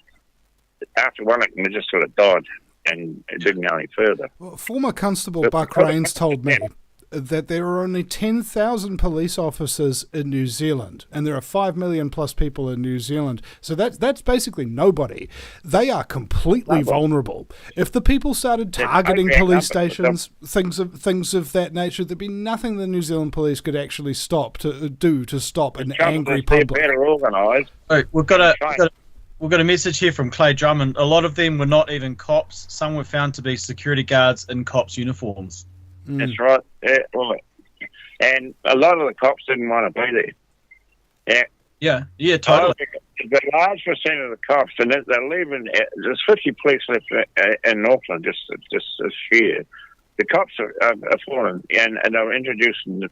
after Wellington, we just sort of died, and it didn't go any further. Well, former Constable Buck Rains told me that there are only 10,000 police officers in New Zealand, and there are 5 million plus people in New Zealand. So that's basically nobody. They are completely vulnerable. If the people started targeting police stations, things of that nature, there'd be nothing the New Zealand police could actually stop an angry public. Better organised. We've got a message here from Clay Drummond. A lot of them were not even cops. Some were found to be security guards in cops' uniforms. That's right. And a lot of the cops didn't want to be there. Yeah, totally. The large percent of the cops, and they're leaving. There's 50 police left in Northland just this year. The cops are falling, and they're introducing.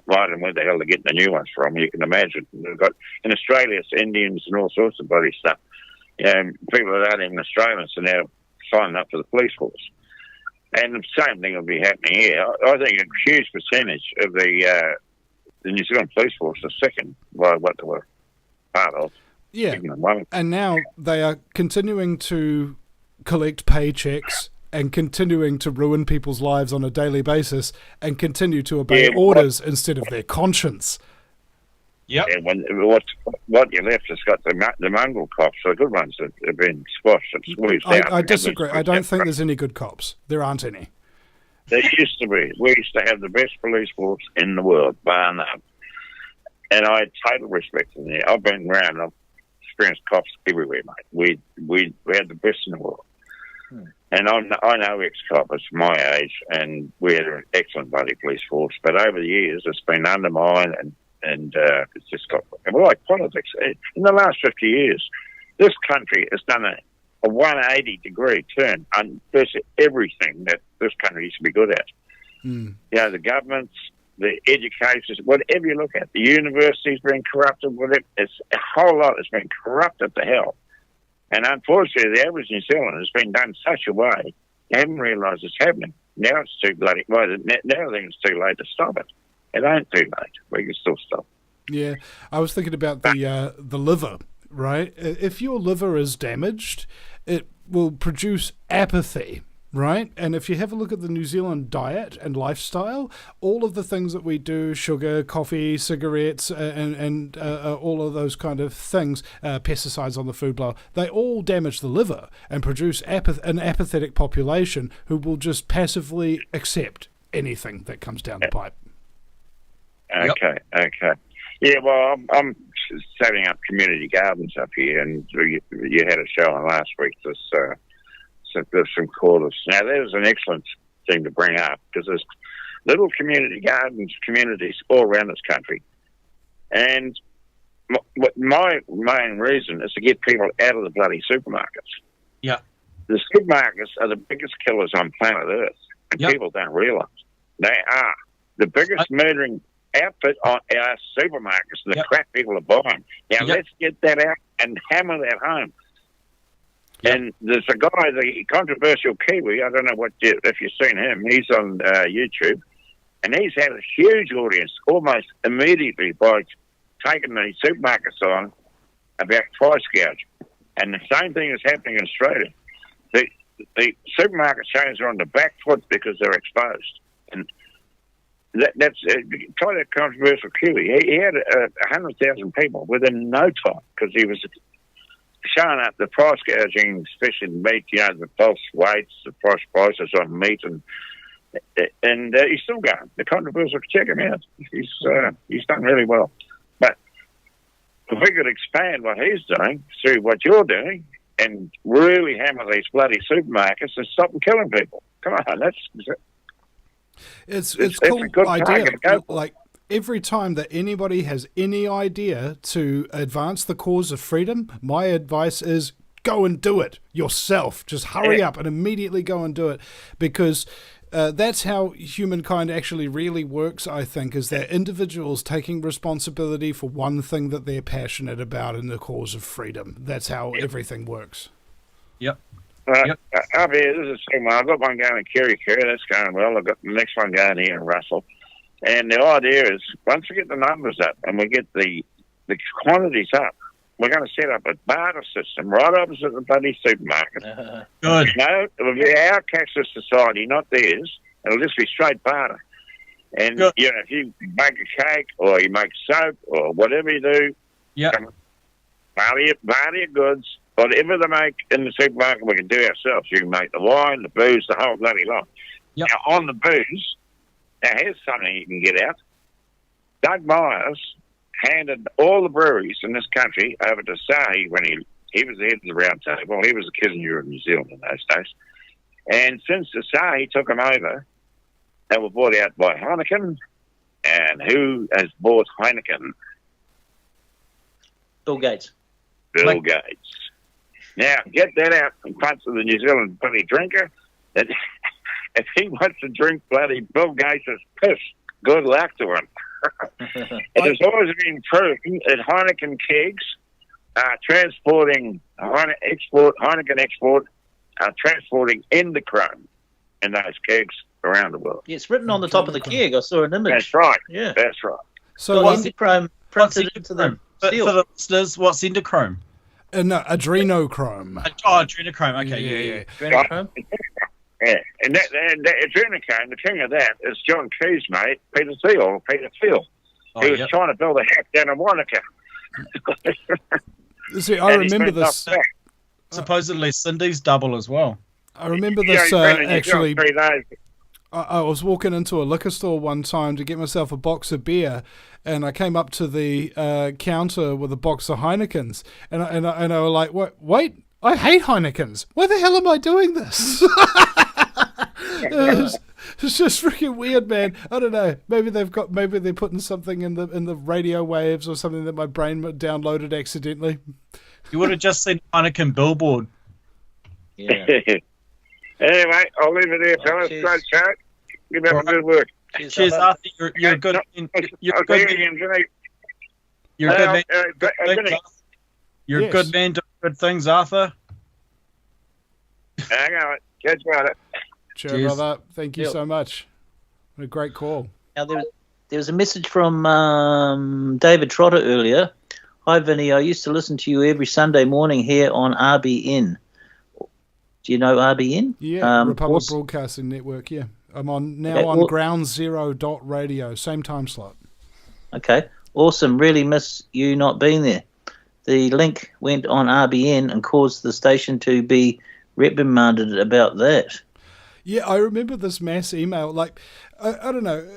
Right, and where the hell they're getting the new ones from? You can imagine. They've got in Australia, it's Indians and all sorts of bloody stuff. People that aren't even Australians are now signing up for the police force. And the same thing will be happening here. I think a huge percentage of the New Zealand police force are sickened by what they were part of. Yeah, and now they are continuing to collect paychecks and continuing to ruin people's lives on a daily basis and continue to obey orders instead of their conscience. Yep. And what you left has got the mongrel cops, the good ones that have been squashed and squeezed out. I disagree. I don't think there's any good cops. There aren't any. There used to be. We used to have the best police force in the world, bar none. And I had total respect for them. I've been around. I've experienced cops everywhere, mate. We had the best in the world. And I know ex-coppers my age, and we had an excellent bloody police force. But over the years, it's been undermined, and it's just got like politics. In the last 50 years, this country has done a 180-degree turn on basically everything that this country used to be good at. The governments, the education, whatever you look at, the university's been corrupted. It's a whole lot has been corrupted to hell. And unfortunately, the average New Zealander has been done such a way, they haven't realised it's happening. Now it's too bloody. Now I think it's too late to stop it. It ain't too late. We can still stop. Yeah, I was thinking about the liver, right? If your liver is damaged, it will produce apathy, right? And if you have a look at the New Zealand diet and lifestyle, all of the things that we do, sugar, coffee, cigarettes, and all of those kind of things, pesticides on the food blower, they all damage the liver and produce an apathetic population who will just passively accept anything that comes down the pipe. Okay. Yeah, well, I'm setting up community gardens up here, and you had a show on last week. There's some callers. Now, there's an excellent thing to bring up, because there's little community gardens, communities all around this country. And my main reason is to get people out of the bloody supermarkets. Yeah. The supermarkets are the biggest killers on planet Earth, and people don't realise. They are. The biggest murdering outfit on our supermarkets, the crap people are buying. Now, let's get that out and hammer that home. And there's a guy, the controversial Kiwi, I don't know if you've seen him, he's on YouTube, and he's had a huge audience almost immediately by taking the supermarkets on about price gouge. And the same thing is happening in Australia. The supermarket chains are on the back foot because they're exposed. And that's try that controversial Kiwi. He had 100,000 people within no time because he was showing up the price gouging, especially meat, the false weights, the prices on meat, and he's still going. The controversial, check him out. He's done really well. But if we could expand what he's doing through what you're doing and really hammer these bloody supermarkets and stop them killing people. Come on, it's a cool idea. Like, every time that anybody has any idea to advance the cause of freedom, my advice is go and do it yourself. Just hurry up and immediately go and do it, because that's how humankind actually really works, I think, is that individuals taking responsibility for one thing that they're passionate about in the cause of freedom. That's how everything works. Up here, this is similar. I've got one going in Kerry, that's going well. I've got the next one going here in Russell. And the idea is, once we get the numbers up and we get the quantities up, we're going to set up a barter system right opposite the bloody supermarket. Good. No, it'll be our cashless society, not theirs. It'll just be straight barter. And, if you make a cake or you make soap or whatever you do, barter your goods. Whatever they make in the supermarket, we can do ourselves. You can make the wine, the booze, the whole bloody lot. Now, on the booze, now here's something you can get out. Doug Myers handed all the breweries in this country over to Sahi when he was the head of the round table. He was the Kissinger of New Zealand in those days. And since the Sahi took them over, they were bought out by Heineken. And who has bought Heineken? Bill Gates. Bill Gates. Now, get that out in front of the New Zealand bloody drinker. That if he wants to drink bloody Bill Gates' piss, good luck to him. It has always been proven that Heineken kegs are transporting Heineken export are transporting endochrome in those kegs around the world. Yeah, it's written on the top of the keg. I saw an image. That's right. Yeah, that's right. So endochrome printed into the steel. For the listeners, what's endochrome? No, adrenochrome. Adrenochrome. Okay, Adrenochrome. Yeah, and that adrenochrome, the king of that is John Key's mate, Peter Thiel. He was trying to build a hack down in Wanaka. See, I remember this. Supposedly Cindy's double as well. I remember this actually. I was walking into a liquor store one time to get myself a box of beer, and I came up to the counter with a box of Heinekens, and I was like, wait, I hate Heinekens. Why the hell am I doing this? It's just freaking weird, man. I don't know. Maybe they're putting something in the radio waves or something that my brain downloaded accidentally. You would have just seen Heineken billboard. Yeah. Anyway, I'll leave it there, fellas. Great chat. Keep up the good work. Cheers, Arthur. You're a good. You're a good man. You're a good man. You're a good man doing good things, Arthur. Hang on. Catch you later. Cheers, brother. Thank you so much. What a great call. Now, there was a message from David Trotter earlier. Hi, Vinny. I used to listen to you every Sunday morning here on RBN. Do you know RBN? Yeah, Republic Broadcasting Network, yeah. I'm on groundzero.radio, same time slot. Okay, awesome. Really miss you not being there. The link went on RBN and caused the station to be reprimanded about that. Yeah, I remember this mass email. Like, I don't know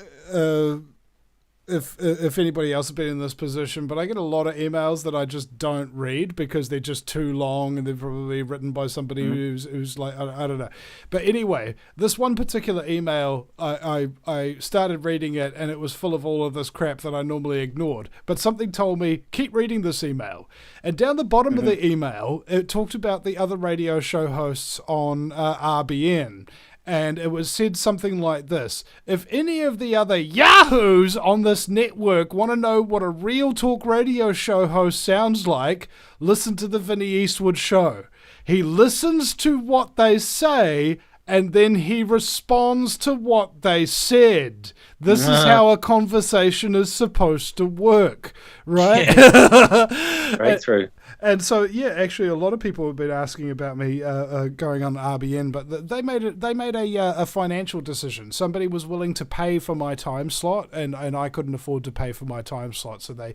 if anybody else has been in this position, but I get a lot of emails that I just don't read because they're just too long and they're probably written by somebody who's like, I don't know. But anyway, this one particular email, I started reading it and it was full of all of this crap that I normally ignored. But something told me, keep reading this email. And down the bottom of the email, it talked about the other radio show hosts on RBN. And it was said something like this: if any of the other yahoos on this network want to know what a real talk radio show host sounds like, listen to the Vinny Eastwood show. He listens to what they say, and then he responds to what they said. This is how a conversation is supposed to work, right? Yeah. Breakthrough. And so, yeah, actually, a lot of people have been asking about me going on RBN, but they made a financial decision. Somebody was willing to pay for my time slot, and I couldn't afford to pay for my time slot, so they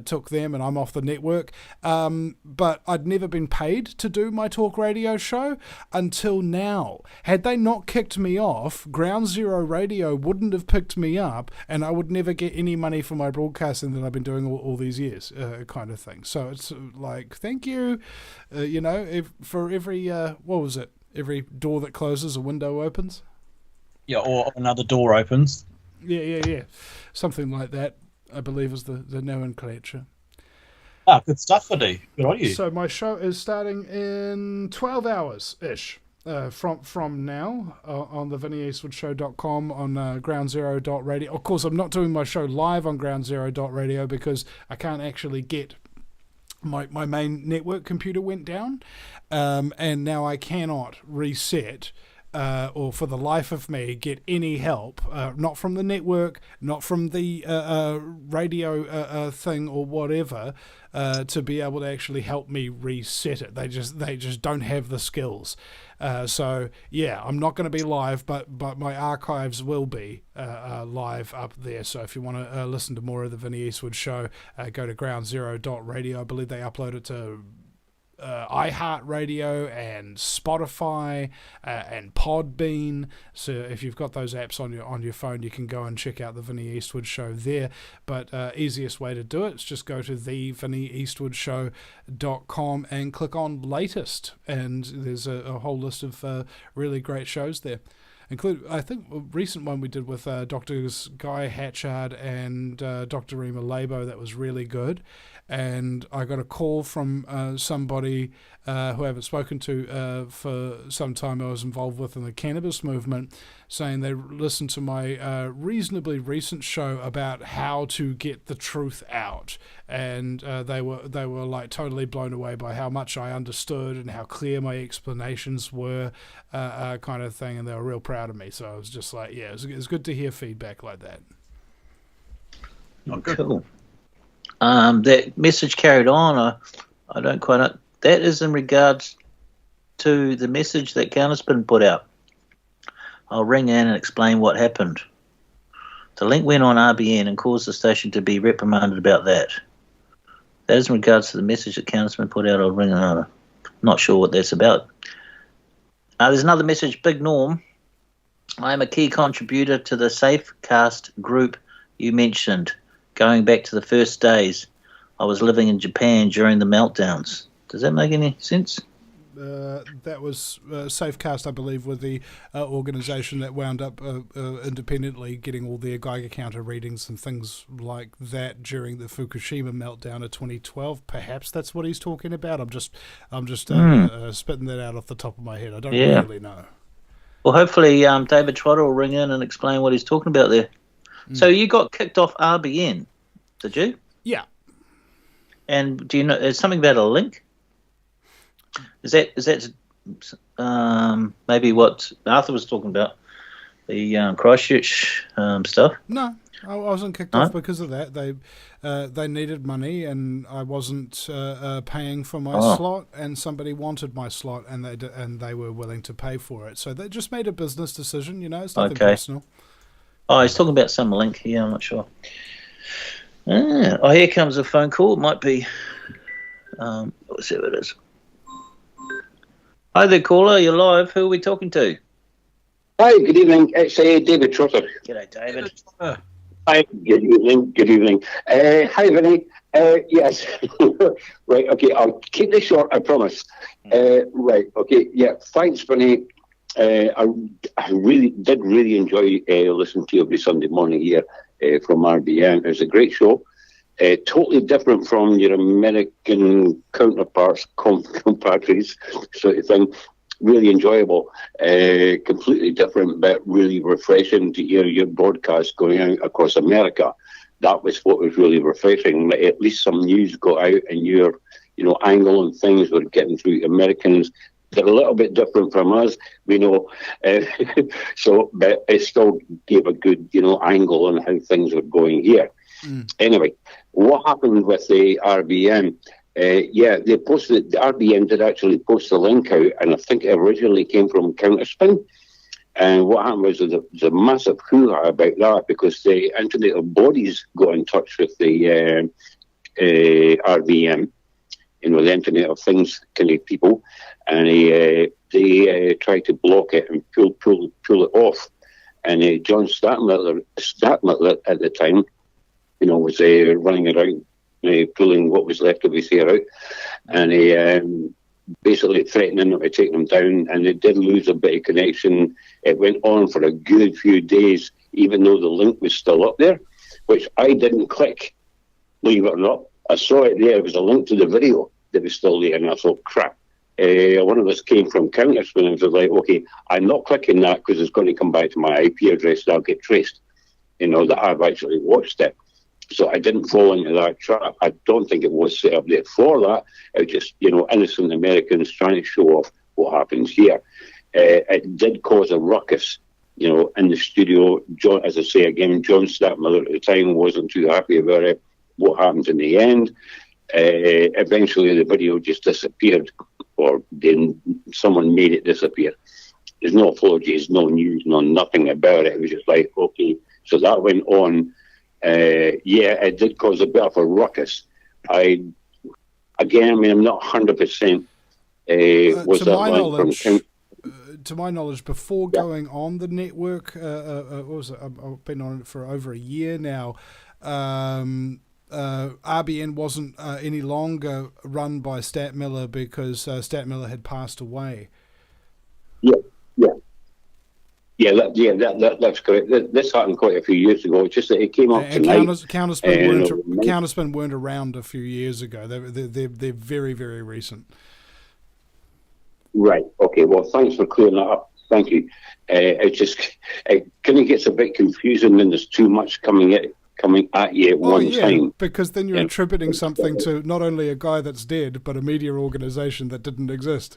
took them, and I'm off the network. But I'd never been paid to do my talk radio show until now. Had they not kicked me off, Ground Zero Radio wouldn't have picked me up, and I would never get any money for my broadcasting that I've been doing all these years, kind of thing. So it's like, thank you, for every what was it? Every door that closes, a window opens. Yeah, or another door opens. Yeah. Something like that, I believe, is the nomenclature. Ah, good stuff, Vinny. Good on you. So my show is starting in 12 hours ish. From now on the VinnyEastwoodShow.com, on groundzero.radio. Of course, I'm not doing my show live on groundzero.radio because I can't actually get my main network computer went down, and now I cannot reset or for the life of me get any help, not from the network, not from the radio thing or whatever, to be able to actually help me reset it. They just don't have the skills. So yeah, I'm not going to be live, but my archives will be live up there. So if you want to listen to more of the Vinny Eastwood show, go to groundzero.radio. I believe they upload it to iHeartRadio and Spotify and Podbean. So if you've got those apps on your phone, you can go and check out the Vinny Eastwood show there. But easiest way to do it is just go to thevinnieeastwoodshow.com and click on latest, and there's a whole list of really great shows there. Include, I think, a recent one we did with Drs. Guy Hatchard and Dr. Rima Labo that was really good. And I got a call from somebody who I haven't spoken to for some time. I was involved with in the cannabis movement, saying they listened to my reasonably recent show about how to get the truth out, and they were like totally blown away by how much I understood and how clear my explanations were, kind of thing, and they were real proud of me. So I was just like, yeah, it was good to hear feedback like that. Oh, cool. That message carried on, I don't quite know. That is in regards to the message that Counterspin put out. I'll ring in and explain what happened. The link went on RBN and caused the station to be reprimanded about that. That is in regards to the message that Counterspin put out. I'll ring in. I'm not sure what that's about. There's another message. Big Norm. I am a key contributor to the Safecast group you mentioned. Going back to the first days, I was living in Japan during the meltdowns. Does that make any sense? That was Safecast, I believe, with the organisation that wound up independently getting all their Geiger counter readings and things like that during the Fukushima meltdown of 2012. Perhaps that's what he's talking about. I'm just spitting that out off the top of my head. I don't really know. Well, hopefully David Trotter will ring in and explain what he's talking about there. So you got kicked off RBN, did you? Yeah. And do you know? There's something about a link. Is that maybe what Arthur was talking about? The Christchurch stuff. No, I wasn't kicked off because of that. They needed money, and I wasn't paying for my slot, and somebody wanted my slot, and they were willing to pay for it. So they just made a business decision. It's nothing personal. Oh, he's talking about some link here. I'm not sure. Here comes a phone call. It might be. Let's see what it is. Hi there, caller. You're live. Who are we talking to? Hi, good evening. It's David Trotter. G'day, David. Hi, good evening. Good evening. Hi, Vinny. Yes. Right, okay, I'll keep this short, I promise. Right, okay, yeah, thanks, Vinny. I really did enjoy listening to you every Sunday morning here from RBN. It was a great show. Totally different from your American counterparts, compatriots, sort of thing. really enjoyable, completely different, but really refreshing to hear your broadcast going out across America. That was what was really refreshing. At least some news got out, and your, angle and things were getting through to Americans. They're a little bit different from us, we know. So, but it still gave a good, angle on how things were going here. Anyway, what happened with the RBN? They posted, the RBN did actually post the link out, and I think it originally came from Counterspin. And what happened was there was a massive hoo-ha about that, because the Internet of Bodies got in touch with the RBN, the Internet of Things kind of people, and they tried to block it and pull it off. And John Stadtmiller at the time, was running around pulling what was left of his hair out, and basically threatening them to take them down. And they did lose a bit of connection. It went on for a good few days, even though the link was still up there, which I didn't click, believe it or not. I saw it there. It was a link to the video that was still there, and I thought, crap. One of us came from Counterspin and was like, okay, I'm not clicking that because it's going to come back to my IP address and I'll get traced, that I've actually watched it. So I didn't fall into that trap. I don't think it was set up there for that. It was just, innocent Americans trying to show off what happens here. It did cause a ruckus, in the studio. John, as I say again, John Stadtmiller at the time wasn't too happy about it. What happened in the end? Eventually the video just disappeared, or then someone made it disappear. There's no apologies, no news, nothing about it. It was just like, okay. So that went on. It did cause a bit of a ruckus. I'm not 100%. To my knowledge, before going on the network, I've been on it for over a year now. RBN wasn't any longer run by Stadtmiller because Stadtmiller had passed away. That's correct. This happened quite a few years ago. It's just that it came up tonight. Counterspin weren't around a few years ago. They're very, very recent. Right. Okay. Well, thanks for clearing that up. Thank you. It kind of gets a bit confusing when there's too much coming at you at one time. Because then you're attributing something to not only a guy that's dead, but a media organization that didn't exist.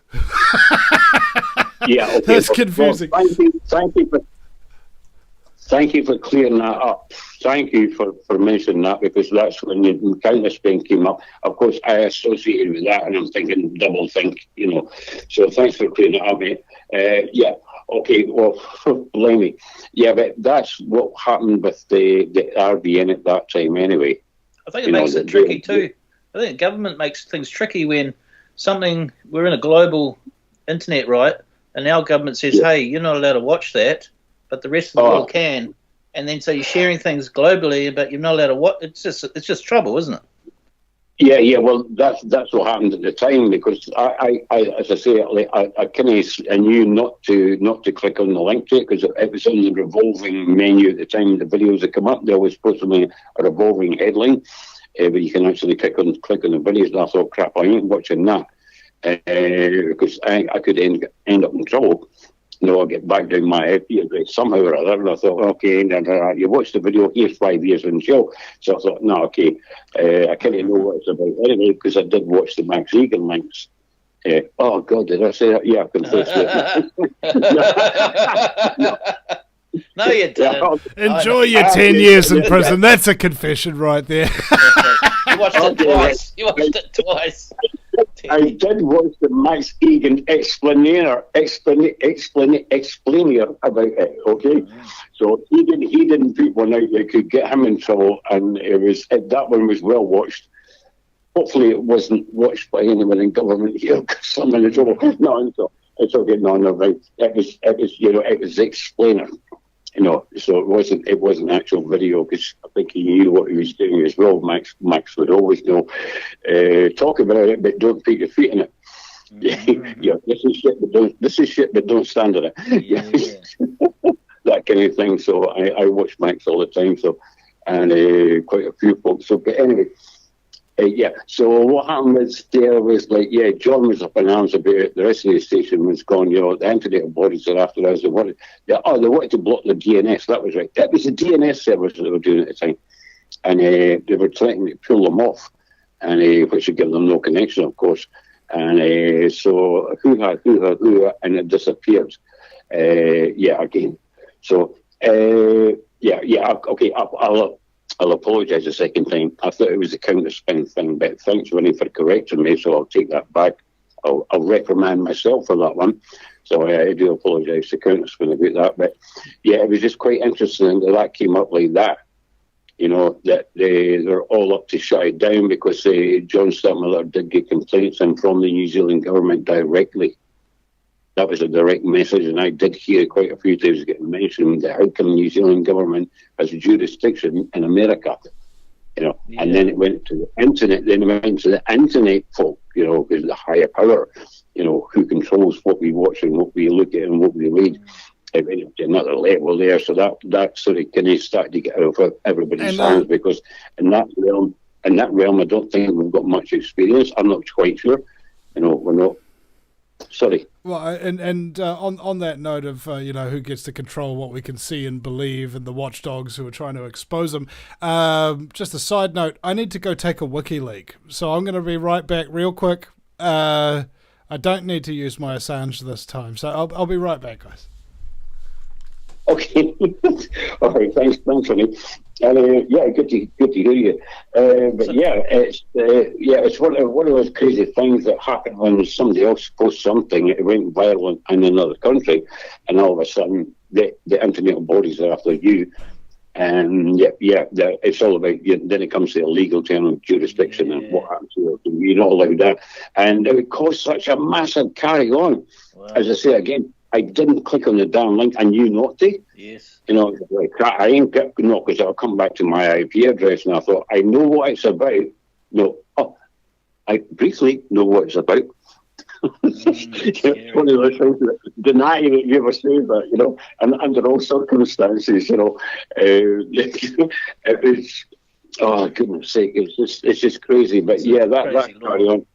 Okay. That's confusing. Well, thank you for clearing that up. Thank you for mentioning that, because that's when the Counterspin came up. Of course, I associated with that, and I'm thinking double think, So thanks for clearing it up, mate. Okay, well, blame me. Yeah, but that's what happened with the RBN at that time anyway. I think it makes it tricky too. I think the government makes things tricky when we're in a global internet, right? And our government says, hey, you're not allowed to watch that, but the rest of the world can. And then so you're sharing things globally, but you're not allowed to watch. It's just trouble, isn't it? Yeah. Well, that's what happened at the time, because I as I say, I knew not to click on the link to it, because it was on the revolving menu at the time. The videos that come up, there was supposed to be a revolving headline, but you can actually click on the videos. And I thought, crap, I ain't watching that, because I could end up in trouble. I'll get back down my IP address somehow or other. And I thought, okay, you watch the video, here's 5 years in jail. So I thought, no, okay, I kind of know what it's about anyway, because I did watch the Max Egan links. Oh, God, did I say that? Yeah, I confess it. No, you didn't. Enjoy your 10 years in prison. That's a confession right there. You watched it twice. I did watch the Max Egan explainer about it. Okay, so he didn't put one out that could get him in trouble, and that one was well watched. Hopefully, it wasn't watched by anyone in government here because I'm in trouble. No, it's okay. No, right. It was the explainer. So it wasn't actual video, because I think he knew what he was doing as well. Max would always know. Talk about it, but don't put your feet in it. Yeah, this is shit, but don't stand on it. That kind of thing. So I watch Max all the time. So, and quite a few folks. So, but anyway, Yeah, so what happened was there was like, yeah, John was up in arms about it. The rest of the station was gone, the antenatal bodies are after us. They wanted to block the DNS. That was right. That was the DNS servers that they were doing at the time. And they were trying to pull them off, and which would give them no connection, of course. And so, hoo-ha, and it disappeared. Again. So, okay, I'll apologise a second time. I thought it was the counter-spin thing, but thanks, Vinny, for correcting me, so I'll take that back. I'll reprimand myself for that one. So I do apologise to counter-spin about that. But, yeah, it was just quite interesting that came up like that. You know, that they're all up to shut it down because John Stadtmiller did get complaints in from the New Zealand government directly. That was a direct message, and I did hear quite a few times getting mentioned that how come the New Zealand government has jurisdiction in America, you know, and then it went to the internet, folk, you know, because the higher power, you know, who controls what we watch and what we look at and what we read. Another level there, so that sort of kind of started to get out of everybody's hands, because in that realm, I don't think we've got much experience. I'm not quite sure, you know, we're not. Sorry. Well, and on that note of you know, who gets to control what we can see and believe, and the watchdogs who are trying to expose them. Just a side note: I need to go take a wiki leak, so I'm going to be right back real quick. I don't need to use my Assange this time, so I'll be right back, guys. Okay. All right. Thanks, Vinny. Yeah, good to hear you. But yeah, it's one of those crazy things that happen when somebody else posts something. It went viral in another country, and all of a sudden the internet bodies are after you. And it's all about. Then it comes to the legal term of jurisdiction and what happens to you. You're not allowed that, and it would cause such a massive carry on. Wow. As I say again. I didn't click on the damn link. I knew not to. Yes. You know, like I ain't got because I'll come back to my IP address, and I thought I know what it's about. No, I briefly know what it's about. It's one of those things that deny that you ever say that, you know, and under all circumstances, you know, it was. Oh goodness sake, it's just crazy. But yeah, that carry on.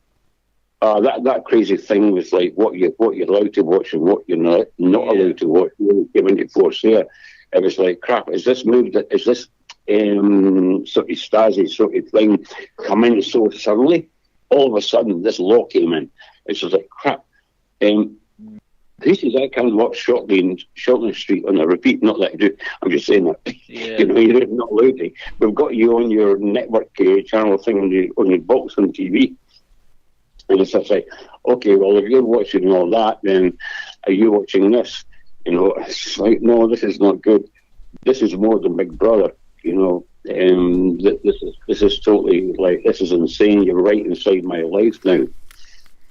That crazy thing with like what you're allowed to watch and what you're not allowed to watch, really given to force there. It was like, crap, is this sort of Stasi sort of thing coming so suddenly? All of a sudden, this law came in. It's just like, crap. Places I can watch Shortland Street on a repeat, not that I do. I'm just saying that. Yeah. You know, you're not allowed to. We've got you on your network channel thing on your box on TV. And it's just like, okay, well, if you're watching all that, then are you watching this? You know, it's like, no, this is not good. This is more than Big Brother, you know. This is totally, like, this is insane. You're right inside my life now,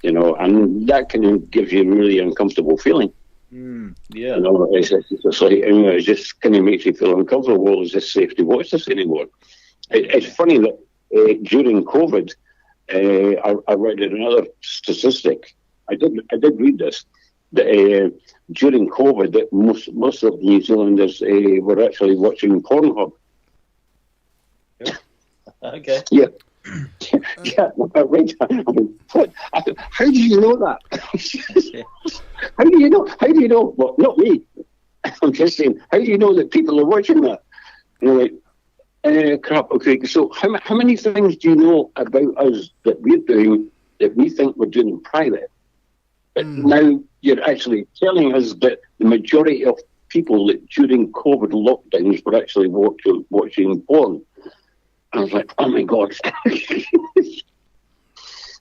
you know, and that kind of gives you a really uncomfortable feeling. You know, it's like, you know, it just kind of makes you feel uncomfortable. Is this safe to watch this anymore? It's funny that during COVID, I read another statistic. I did read this. That during COVID, that most of New Zealanders were actually watching Pornhub. Okay. Yeah. Yeah. Right. I mean, how do you know that? How do you know? How do you know? Well, not me. I'm just saying. How do you know that people are watching that? You know, like, crap. Okay, so how many things do you know about us that we're doing that we think we're doing in private? But now you're actually telling us that the majority of people that during COVID lockdowns were actually watching porn. I was like, oh my God.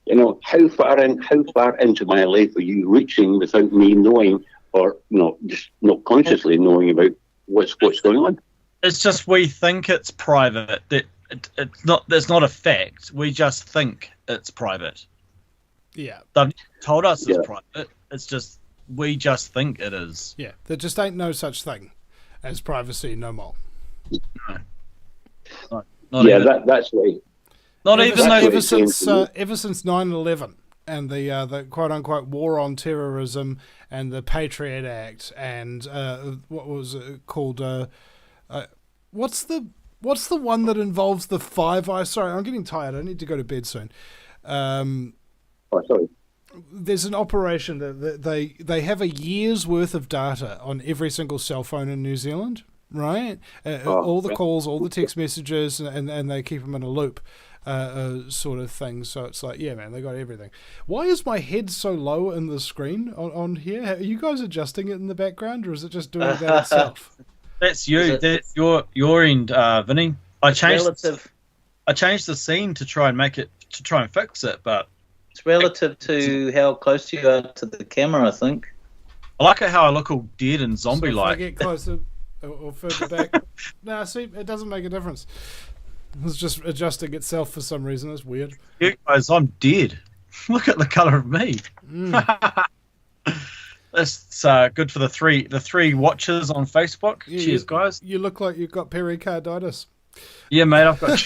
You know, how far into my life are you reaching without me knowing, or just not consciously knowing about what's going on? It's just we think it's private. It's not. There's not a fact. We just think it's private. Yeah. They've told us it's private. It's just we just think it is. Yeah. There just ain't no such thing as privacy no more. No. That's right. Ever since 9/11 and the quote unquote war on terrorism and the Patriot Act and what was it called? What's the What's the one that involves the Five Eyes? Sorry, I'm getting tired. I need to go to bed soon. Sorry. There's an operation that they have a year's worth of data on every single cell phone in New Zealand, right? All the calls, all the text messages, and they keep them in a loop, sort of thing. So it's like, yeah, man, they got everything. Why is my head so low in the screen on here? Are you guys adjusting it in the background, or is it just doing that itself? That's you. That's your end, Vinny. I changed the scene to try and fix it, but it's relative to how close you are to the camera, I think. I like how I look all dead and zombie-like. So if I get closer or further back, nah, see, it doesn't make a difference. It's just adjusting itself for some reason. It's weird. You guys, I'm dead. Look at the colour of me. That's good for the three watchers on Facebook. Yeah, Cheers, guys. You look like you've got pericarditis. Yeah, mate, I've got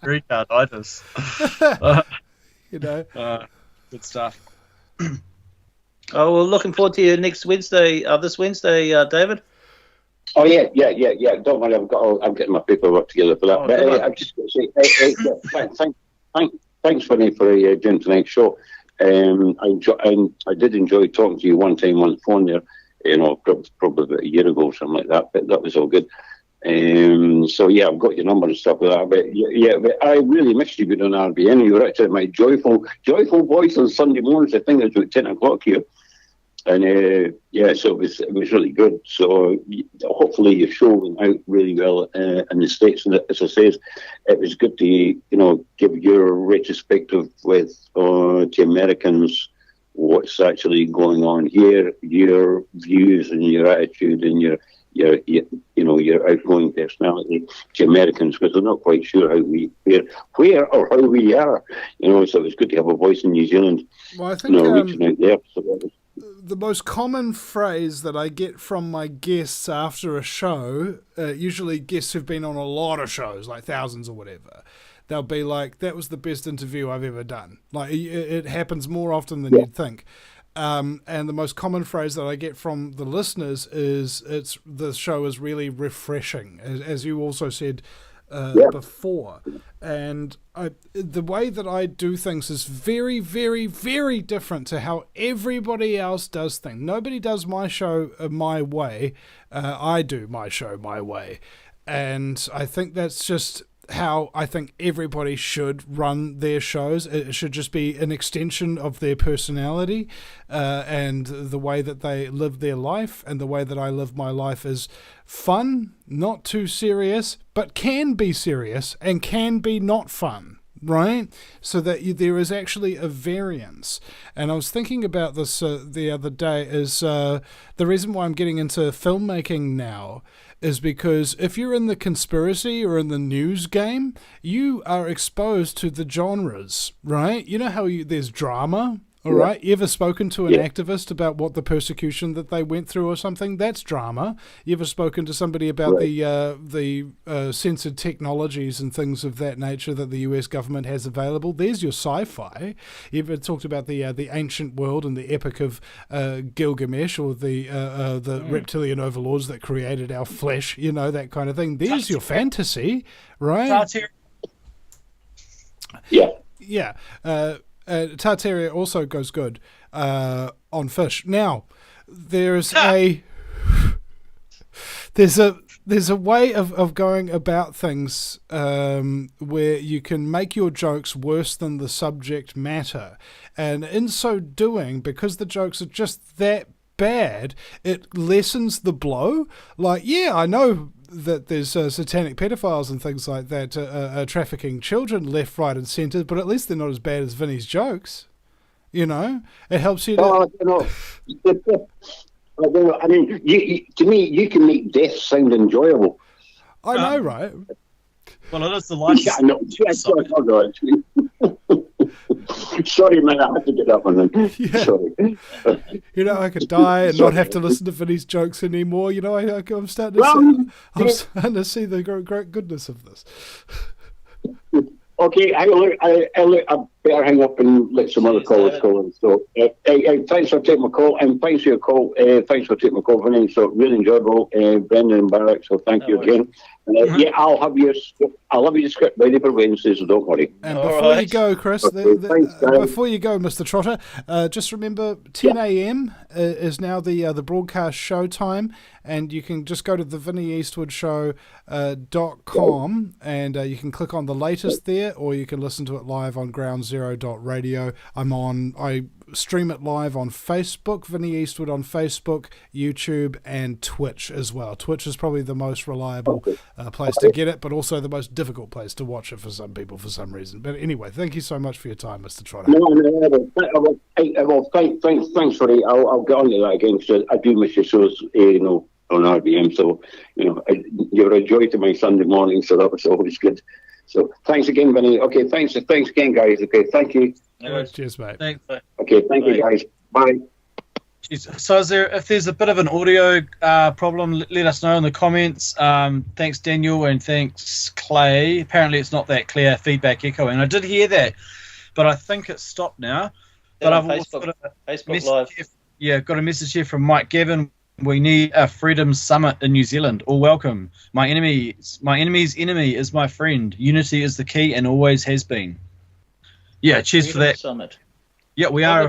pericarditis. Good stuff. Oh, well, looking forward to you next Wednesday. This Wednesday, David. Oh yeah. Don't worry, I'm getting my paperwork together for that. Oh, but I'm just going to say, thanks, Vinny, for doing tonight's show. I did enjoy talking to you one time on the phone there. Probably about a year ago or something like that. But that was all good. So yeah, I've got your number and stuff like that. But I really missed you being on RBN. You were actually my joyful voice on Sunday mornings. I think it was about 10 o'clock here. And so it was really good. So hopefully your show went out really well in the States. And as I said, it was good to give your retrospective with to Americans what's actually going on here, your views and your attitude and your outgoing personality to Americans, because they're not quite sure where or how we are. So it's good to have a voice in New Zealand. Well, I think reaching out there. So the most common phrase that I get from my guests after a show, usually guests who've been on a lot of shows, like thousands or whatever, they'll be like, that was the best interview I've ever done. Like, it happens more often than you'd think. And the most common phrase that I get from the listeners is, the show is really refreshing, as you also said before. And the way that I do things is very, very, very different to how everybody else does things. Nobody does my show my way. I do my show my way. And I think that's just how I think everybody should run their shows. It should just be an extension of their personality and the way that they live their life. And the way that I live my life is fun, not too serious, but can be serious and can be not fun, right? So that there is actually a variance. And I was thinking about this the other day, is the reason why I'm getting into filmmaking now is because if you're in the conspiracy or in the news game, you are exposed to the genres, right? You know how there's drama, all right? You ever spoken to an activist about what the persecution that they went through or something? That's drama. You ever spoken to somebody about the censored technologies and things of that nature that the US government has available? There's your sci-fi. You ever talked about the ancient world and the epic of Gilgamesh, or the reptilian overlords that created our flesh, that kind of thing? There's your fantasy, right? Yeah. Tartaria also goes good on fish. Now, there's a way of going about things where you can make your jokes worse than the subject matter, and in so doing, because the jokes are just that bad, it lessens the blow. Like, yeah, I know that there's satanic pedophiles and things like that trafficking children left, right, and centre, but at least they're not as bad as Vinny's jokes. It helps you to... I mean, to me, you can make death sound enjoyable. I know, right? Well, it is the life. Yeah, no. Sorry, man, I have to get up on them. Yeah. Sorry. I could die and not have to listen to Vinny's jokes anymore. I'm starting to see the great goodness of this. Okay, better hang up and let some other callers call in. So, thanks for taking my call, and thanks for your call. Thanks for taking my call, Vinny. So, really enjoyable, Brendan and Barrack. So, thank you again. Yeah, I'll have your script ready for Wednesday. So, don't worry. And before you go, Chris, before you go, Mr. Trotter, just remember 10 a.m. is now the broadcast show time, and you can just go to the VinnyEastwoodShow.com and you can click on the latest there, or you can listen to it live on groundzero.radio. I stream it live on Facebook, Vinny Eastwood on Facebook, YouTube, and Twitch as well. Twitch is probably the most reliable place to get it, but also the most difficult place to watch it for some people for some reason. But anyway, thank you so much for your time, Mr. Trotter. Thanks for it. I'll get on to that again, because I do miss your shows, on RBM. So, you're a joy to my Sunday morning, so that was always good. So, thanks again, Vinny. Okay, thanks again, guys. Okay, thank you. Cheers, mate. Thanks. Okay, thank you, guys. Bye. So if there's a bit of an audio problem, let us know in the comments. Thanks, Daniel, and thanks, Clay. Apparently it's not that clear feedback echoing. I did hear that, but I think it's stopped now. But I've also got a Live. Got a message here from Mike Gavin. We need a freedom summit in New Zealand. All welcome. My enemy's enemy is my friend. Unity is the key and always has been. Yeah, cheers for that. Summit. Yeah, we are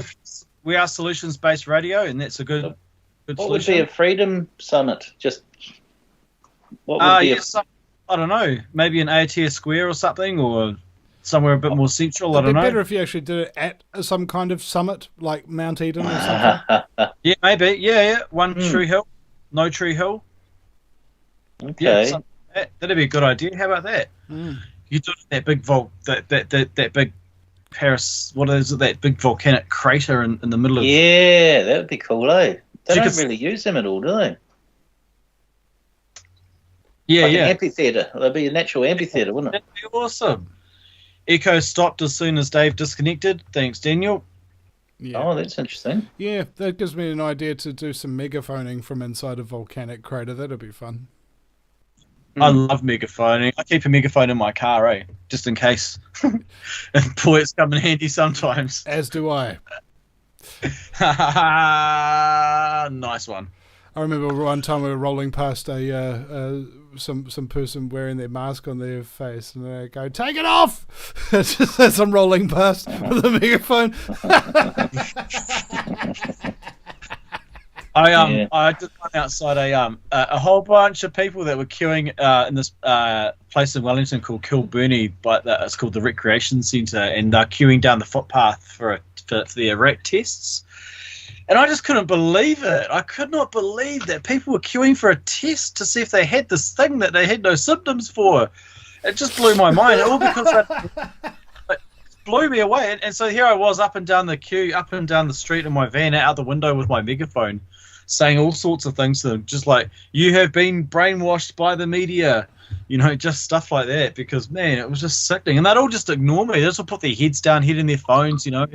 solutions-based radio, and that's a good What solution. would be a freedom summit? Just what would be? I don't know. Maybe an Aotea Square or something, or somewhere a bit more central. I don't know. It'd be better if you actually did it at some kind of summit, like Mount Eden or something. Yeah, maybe. Yeah. One Tree Hill, no Tree Hill. Okay. Yeah, that'd be a good idea. How about that? You do that big that big Paris. What is it? That big volcanic crater in the middle of. Yeah, that would be cool, eh? They don't really use them at all, do they? Yeah, An amphitheatre. That'd be a natural amphitheatre, wouldn't it? That'd be awesome. Echo stopped as soon as Dave disconnected. Thanks, Daniel. Yeah. Oh, that's interesting. Yeah, that gives me an idea to do some megaphoning from inside a volcanic crater. That'd be fun. I love megaphoning. I keep a megaphone in my car, just in case. And boy, it's come in handy sometimes. As do I. Nice one. I remember one time we were rolling past some person wearing their mask on their face, and they go, "Take it off!" Just as I'm rolling past with a megaphone. I did one outside a whole bunch of people that were queuing in this place in Wellington called Kilburnie, it's called the Recreation Centre, and they're queuing down the footpath for their rat tests. And I just couldn't believe it. I could not believe that people were queuing for a test to see if they had this thing that they had no symptoms for. It just blew my mind. All because it blew me away. And so here I was up and down the queue, up and down the street in my van, out the window with my megaphone, saying all sorts of things to them, just like, you have been brainwashed by the media. Just stuff like that, because, man, it was just sickening. And they'd all just ignore me. They'd just put their heads down, head in their phones, Yeah,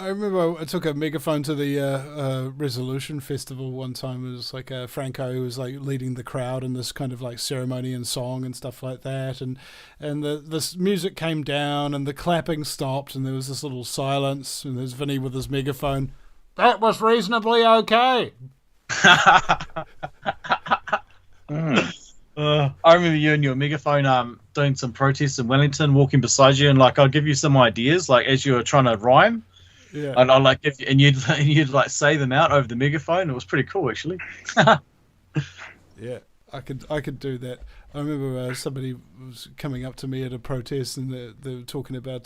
I remember I took a megaphone to the Resolution Festival one time. It was like Franco who was like leading the crowd in this kind of like ceremony and song and stuff like that. And this music came down and the clapping stopped and there was this little silence. And there's Vinny with his megaphone. That was reasonably okay. I remember you and your megaphone doing some protests in Wellington, walking beside you, and like I'd give you some ideas, like as you were trying to rhyme. Yeah. And I'd like give you, and you'd like say them out over the megaphone. It was pretty cool, actually. Yeah, I could do that. I remember somebody was coming up to me at a protest, and they were talking about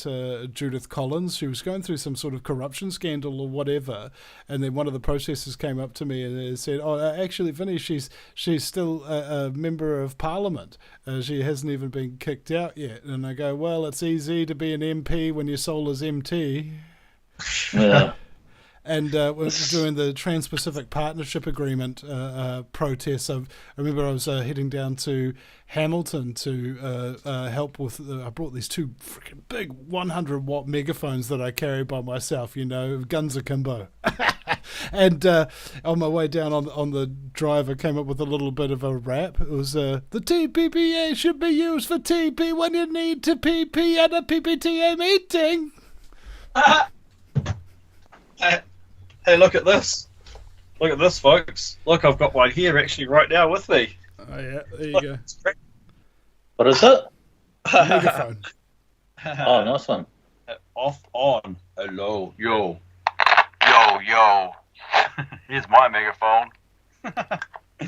Judith Collins. She was going through some sort of corruption scandal or whatever, and then one of the protesters came up to me and they said, "Oh, actually, Vinny, she's still a member of Parliament. She hasn't even been kicked out yet." And I go, "Well, it's easy to be an MP when your soul is empty." Yeah. And we're doing the Trans-Pacific Partnership Agreement protests. I remember I was heading down to Hamilton to help with. I brought these two freaking big 100-watt megaphones that I carry by myself. Guns akimbo. And on my way down on the drive, I came up with a little bit of a rap. It was the TPPA should be used for TP when you need to PP at a PPTA meeting. Hey, look at this. Look at this, folks. Look, I've got one here actually right now with me. Oh, yeah, there you go. What is it? Megaphone. Oh, nice one. Off, on. Hello, yo. Yo. Here's my megaphone.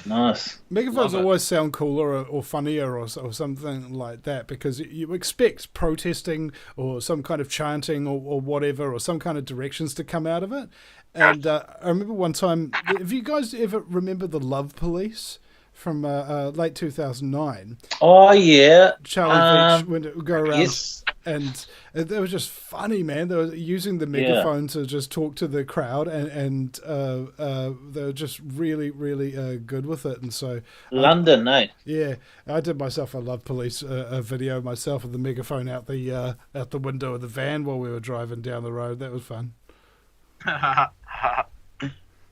Nice. Megaphones always sound cooler or funnier or something like that, because you expect protesting or some kind of chanting or whatever, or some kind of directions to come out of it. And I remember one time, if you guys ever remember the Love Police from late 2009. Oh, yeah. Charlie Beach would go around. Yes. And they were just funny, man. They were using the megaphone to just talk to the crowd, and they were just really, really good with it. And so London, eh? Yeah, I did myself a Love Police a video myself with the megaphone out the window of the van while we were driving down the road. That was fun.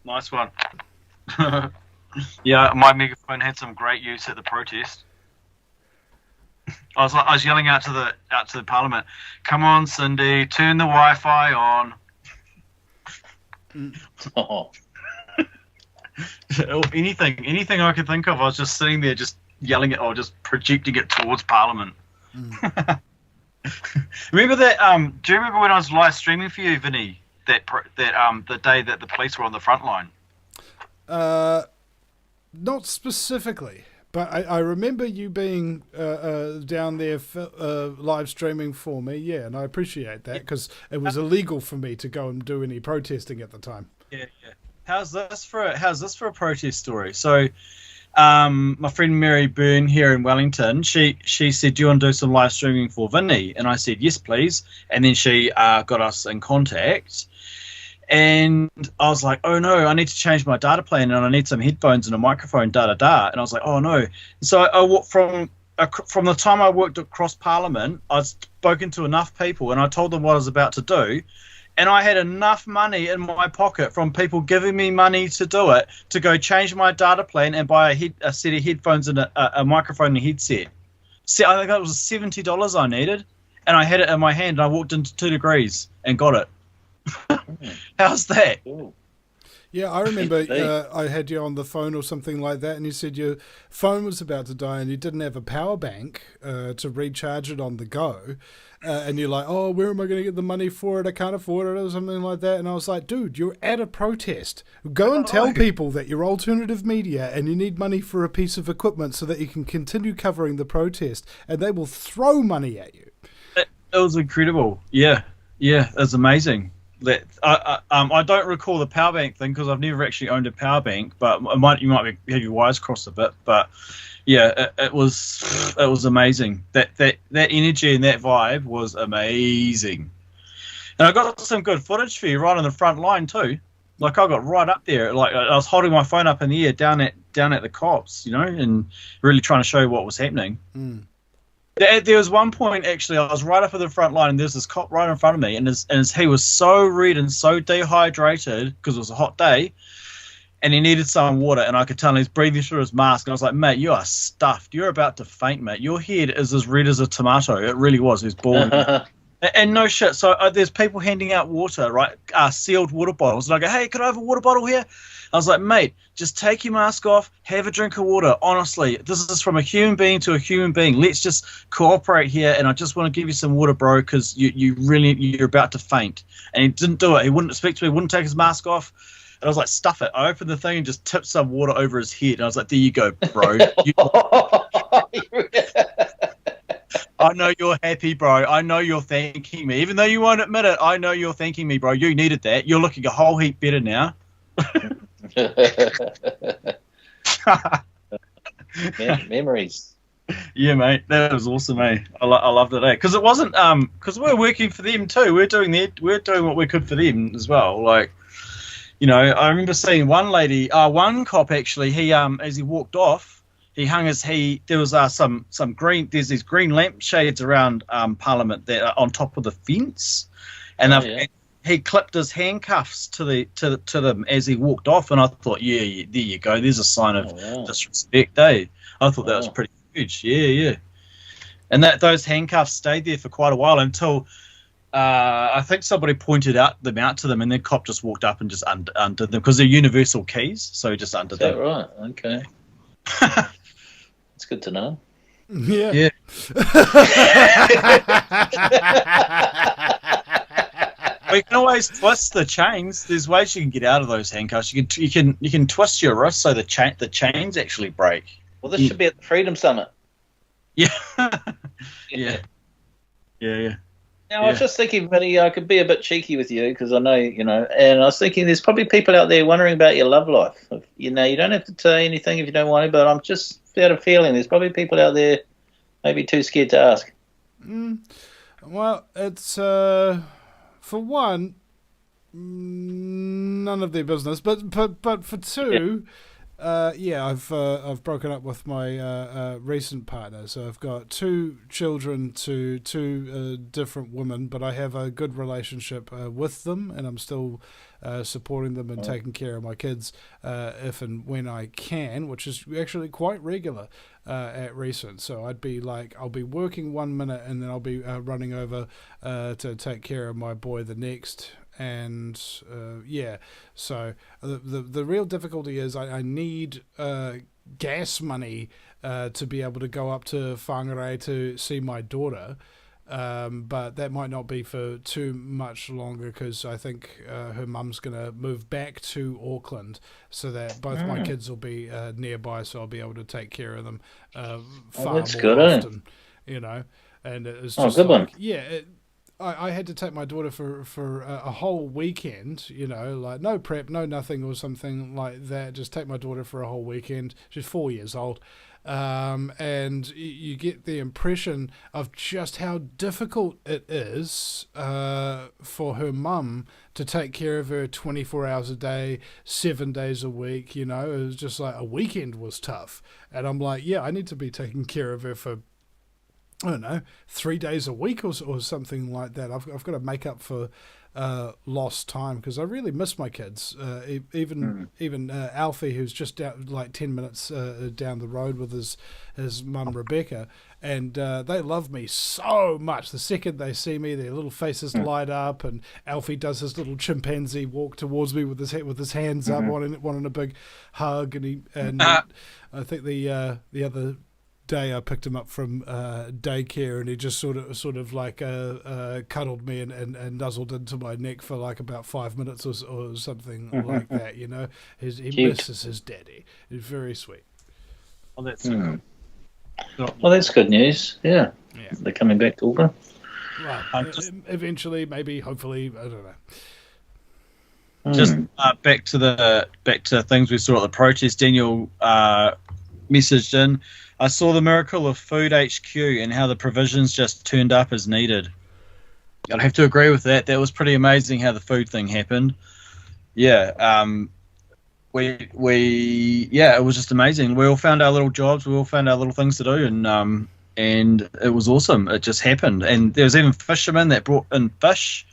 Nice one. Yeah, my megaphone had some great use at the protest. I was yelling out to the Parliament, "Come on, Cindy, turn the Wi-Fi on." Oh. anything I could think of. I was just sitting there, just yelling it, or just projecting it towards Parliament. Remember that? Do you remember when I was live streaming for you, Vinny? The day that the police were on the front line. Not specifically. But I remember you being down there live streaming for me, yeah, and I appreciate that, because it was illegal for me to go and do any protesting at the time. Yeah. How's this for a protest story? So, my friend Mary Byrne here in Wellington, she said, "Do you want to do some live streaming for Vinny?" And I said, "Yes, please." And then she got us in contact. And I was like, "Oh no, I need to change my data plan, and I need some headphones and a microphone, And I was like, "Oh no." So from the time I worked across Parliament, I'd spoken to enough people, and I told them what I was about to do, and I had enough money in my pocket from people giving me money to do it, to go change my data plan and buy a set of headphones and a microphone and a headset. So I think that was $70 I needed, and I had it in my hand, and I walked into 2 Degrees and got it. How's that? Yeah, I remember I had you on the phone or something like that, and you said your phone was about to die and you didn't have a power bank to recharge it on the go. And you're like, "Oh, where am I going to get the money for it? I can't afford it," or something like that. And I was like, "Dude, you're at a protest. Go and tell people that you're alternative media and you need money for a piece of equipment so that you can continue covering the protest, and they will throw money at you." It was incredible. Yeah, it's amazing. I don't recall the power bank thing, because I've never actually owned a power bank, but you might have your wires crossed a bit. But yeah, it was amazing. That energy and that vibe was amazing. And I got some good footage for you right on the front line too. Like, I got right up there, like I was holding my phone up in the air down at the cops, and really trying to show you what was happening. There was one point, actually, I was right up at the front line, and there's this cop right in front of me, and he was so red and so dehydrated, because it was a hot day, and he needed some water, and I could tell he's breathing through his mask, and I was like, "Mate, you are stuffed. You're about to faint, mate. Your head is as red as a tomato." It really was. He was bald. And no shit. So there's people handing out water, right? Sealed water bottles. And I go, "Hey, could I have a water bottle here?" I was like, "Mate, just take your mask off, have a drink of water. Honestly, this is from a human being to a human being. Let's just cooperate here, and I just want to give you some water, bro, because you're about to faint." And he didn't do it. He wouldn't speak to me, wouldn't take his mask off. And I was like, "Stuff it." I opened the thing and just tipped some water over his head. And I was like, "There you go, bro." I know you're happy, bro. I know you're thanking me. Even though you won't admit it, I know you're thanking me, bro. You needed that. You're looking a whole heap better now. Memories. Yeah, mate. That was awesome, eh? I loved it, eh? Because it wasn't because we're working for them too. We're doing what we could for them as well. Like, I remember seeing one cop actually. He as he walked off, he hung there was there's these green lampshades around Parliament that are on top of the fence, and he clipped his handcuffs to them as he walked off, and I thought, yeah, there you go. There's a sign of disrespect, eh? I thought that was pretty huge. Yeah. And those handcuffs stayed there for quite a while until I think somebody pointed them out to them, and then cop just walked up and just undid them because they're universal keys, so he just undid them. Is that right? Okay. It's good to know. Yeah. Well, you can always twist the chains. There's ways you can get out of those handcuffs. You can twist your wrist so the chains actually break. Well, this should be at the Freedom Summit. Yeah. Yeah. Now, I was just thinking, Vinny, I could be a bit cheeky with you because I know, and I was thinking there's probably people out there wondering about your love life. You don't have to say anything if you don't want to, but I'm just got a feeling there's probably people out there maybe too scared to ask. Well, it's, for one, none of their business, but for two... I've broken up with my recent partner, so I've got 2 children to 2 different women, but I have a good relationship with them, and I'm still supporting them and taking care of my kids if and when I can, which is actually quite regular at recent. So I'll be working 1 minute, and then I'll be running over to take care of my boy the next. And so the real difficulty is I need gas money to be able to go up to Whangarei to see my daughter, but that might not be for too much longer because I think her mum's going to move back to Auckland so that both my kids will be nearby, so I'll be able to take care of them far that's more good, often, and it's just good one. I had to take my daughter for a whole weekend, like no prep, no nothing or something like that. Just take my daughter for a whole weekend. She's 4 years old. And you get the impression of just how difficult it is for her mum to take care of her 24 hours a day, 7 days a week. It was just like a weekend was tough. And I'm like, I need to be taking care of her for, I don't know, 3 days a week or something like that. I've got to make up for lost time because I really miss my kids. Even Alfie, who's just down, like 10 minutes down the road with his mum Rebecca, and they love me so much. The second they see me, their little faces light up, and Alfie does his little chimpanzee walk towards me with his hands up, wanting a big hug, and I think the other day I picked him up from daycare, and he just sort of like cuddled me and nuzzled into my neck for like about 5 minutes or something like that. He misses his daddy. It's very sweet. Oh, that's good. Well, that's good news. Yeah. They're coming back to Auckland. Well, eventually, maybe, hopefully, I don't know. Just back to things we saw at the protest. Daniel messaged in. I saw the miracle of Food HQ and how the provisions just turned up as needed. I'd have to agree with that. That was pretty amazing how the food thing happened. Yeah, it was just amazing. We all found our little jobs. We all found our little things to do, and it was awesome. It just happened. And there was even fishermen that brought in fish.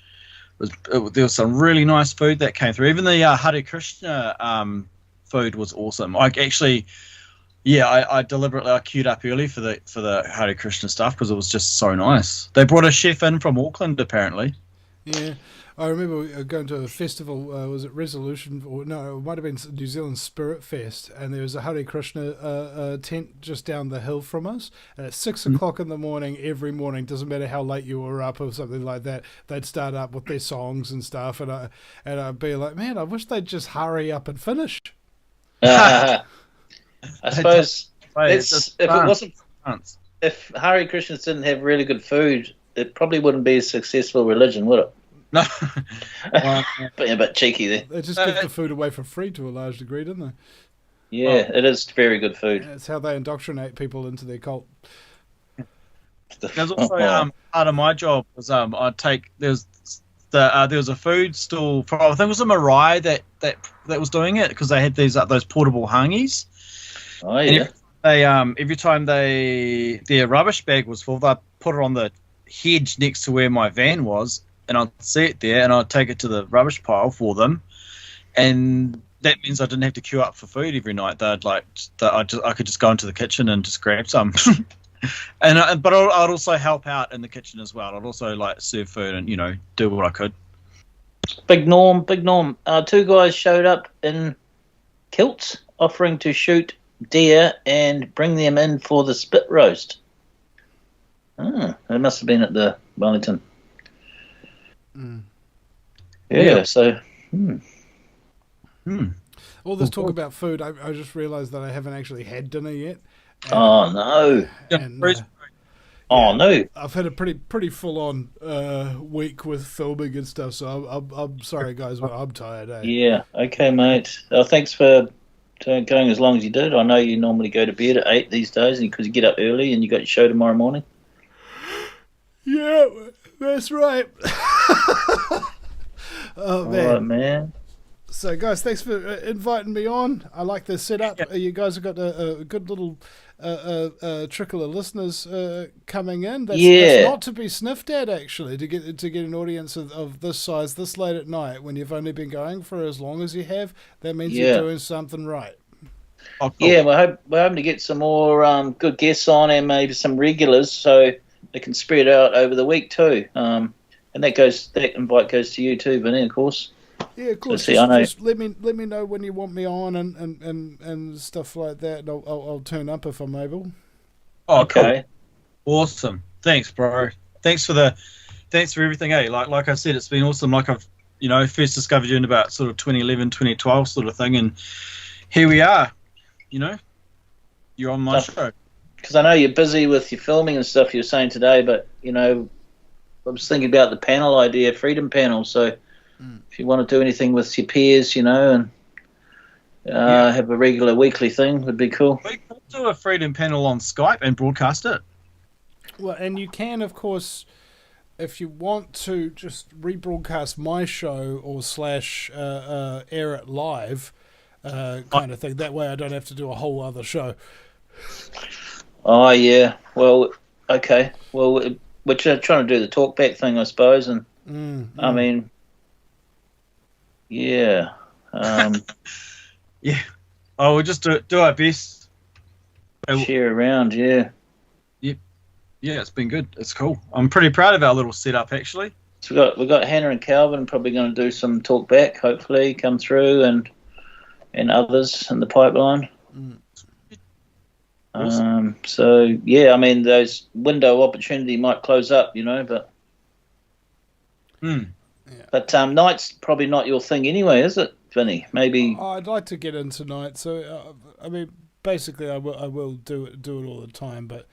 There was some really nice food that came through. Even the Hare Krishna food was awesome. I deliberately queued up early for the Hare Krishna stuff because it was just so nice. They brought a chef in from Auckland apparently. Yeah, I remember going to a festival. Was it Resolution? Or no, it might have been New Zealand Spirit Fest, and there was a Hare Krishna tent just down the hill from us. And at 6 o'clock in the morning, every morning, doesn't matter how late you were up or something like that, they'd start up with their songs and stuff, and I'd be like, man, I wish they'd just hurry up and finish. I suppose if Hare Krishnas didn't have really good food, it probably wouldn't be a successful religion, would it? No. But a bit cheeky there. They just give the food away for free to a large degree, don't they? Yeah, it is very good food. That's how they indoctrinate people into their cult. There's also part of my job was there was a food stall from, I think it was a Marae that was doing it because they had those portable hangis. Oh yeah. And every time their rubbish bag was full, they put it on the hedge next to where my van was, and I'd see it there, and I'd take it to the rubbish pile for them, and that means I didn't have to queue up for food every night. I could just go into the kitchen and just grab some. But I'd also help out in the kitchen as well. I'd also like serve food and do what I could. Big Norm. Two guys showed up in kilts offering to shoot deer and bring them in for the spit roast. It must have been at the Wellington. Yeah. So. All this talk about food, I just realised that I haven't actually had dinner yet. Oh no! And, no! I've had a pretty full on week with filming and stuff, so I'm sorry guys, but I'm tired. Yeah. Okay, mate. Thanks for going as long as you did. I know you normally go to bed at 8 these days because you get up early and you got your show tomorrow morning. Yeah, that's right. Oh man. All right, man. So, guys, thanks for inviting me on. I like the setup. You guys have got a good little trickle of listeners coming in. That's not to be sniffed at, actually, to get an audience of this size this late at night when you've only been going for as long as you have. That means you're doing something right. Oh, cool. Yeah, we're hoping to get some more good guests on and maybe some regulars so they can spread out over the week too. And that invite goes to you too, Vinny, of course. Yeah, of course. So, just let me know when you want me on and stuff like that. And I'll turn up if I'm able. Oh, okay. Cool. Awesome. Thanks, bro. Thanks for everything. Like I said, it's been awesome. Like I've first discovered you in about sort of 2011, 2012 sort of thing, and here we are. You're on my show. Because I know you're busy with your filming and stuff. You were saying today, but I was thinking about the panel idea, Freedom Panel. So. If you want to do anything with your peers, and have a regular weekly thing, would be cool. We could do a Freedom Panel on Skype and broadcast it. Well, and you can, of course, if you want to just rebroadcast my show or / air it live kind of thing. That way I don't have to do a whole other show. Oh, yeah. Well, okay. Well, we're trying to do the talkback thing, I suppose, and I mean... Yeah. Yeah. Oh, we'll just do our best. Share around, yeah. Yep. Yeah, it's been good. It's cool. I'm pretty proud of our little setup, actually. So we've got Hannah and Calvin probably going to do some talk back, hopefully, come through, and others in the pipeline. Awesome. So, yeah, I mean, those window opportunity might close up, but... Yeah. But night's probably not your thing anyway, is it, Vinny? Maybe. I'd like to get into night. So I mean, basically, I will do it all the time. But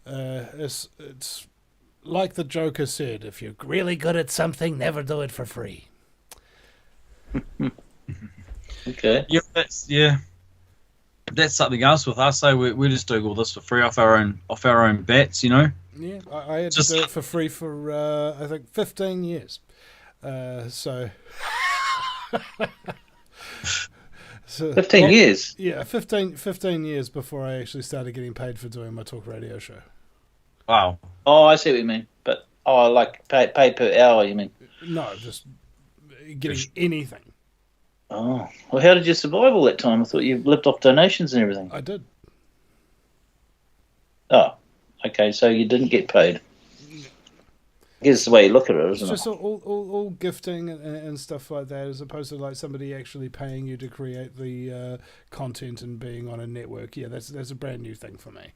it's like the Joker said: if you're really good at something, never do it for free. Okay. Yeah, that's something else with us. So we just do all this for free off our own bats, Yeah, I had to do it for free for I think 15 years. So 15 years? Yeah, 15 years before I actually started getting paid for doing my talk radio show. Wow. Oh, I see what you mean. But, like pay per hour, you mean? No, just getting anything. Oh. Well, how did you survive all that time? I thought you lived off donations and everything. I did. Oh, okay, so you didn't get paid. I guess it's the way you look at it, isn't it? It's just all gifting and stuff like that, as opposed to like somebody actually paying you to create the content and being on a network. Yeah, that's a brand new thing for me.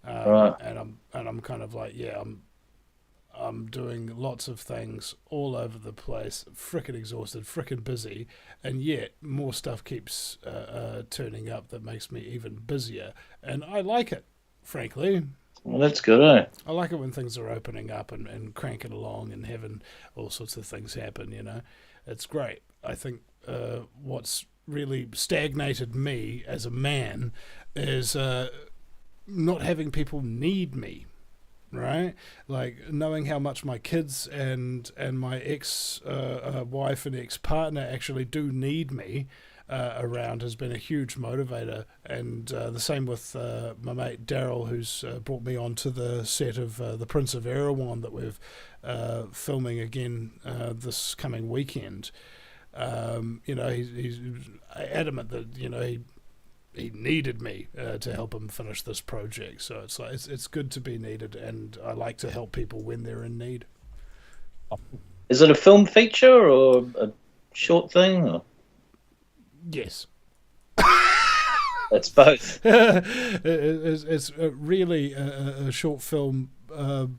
Right. And I'm kind of like, yeah, I'm doing lots of things all over the place, frickin' exhausted, frickin' busy, and yet more stuff keeps turning up that makes me even busier, and I like it, frankly. Well, that's good, eh? I like it when things are opening up and cranking along and having all sorts of things happen, It's great. I think what's really stagnated me as a man is not having people need me, right? Like knowing how much my kids and my ex-wife and ex-partner actually do need me. around has been a huge motivator, and the same with my mate Daryl, who's brought me onto the set of the Prince of Erewhon that we're filming again this coming weekend. He's adamant that he needed me to help him finish this project. So it's like it's good to be needed, and I like to help people when they're in need. Is it a film feature or a short thing? Or? Yes. It's both. It's really a short film,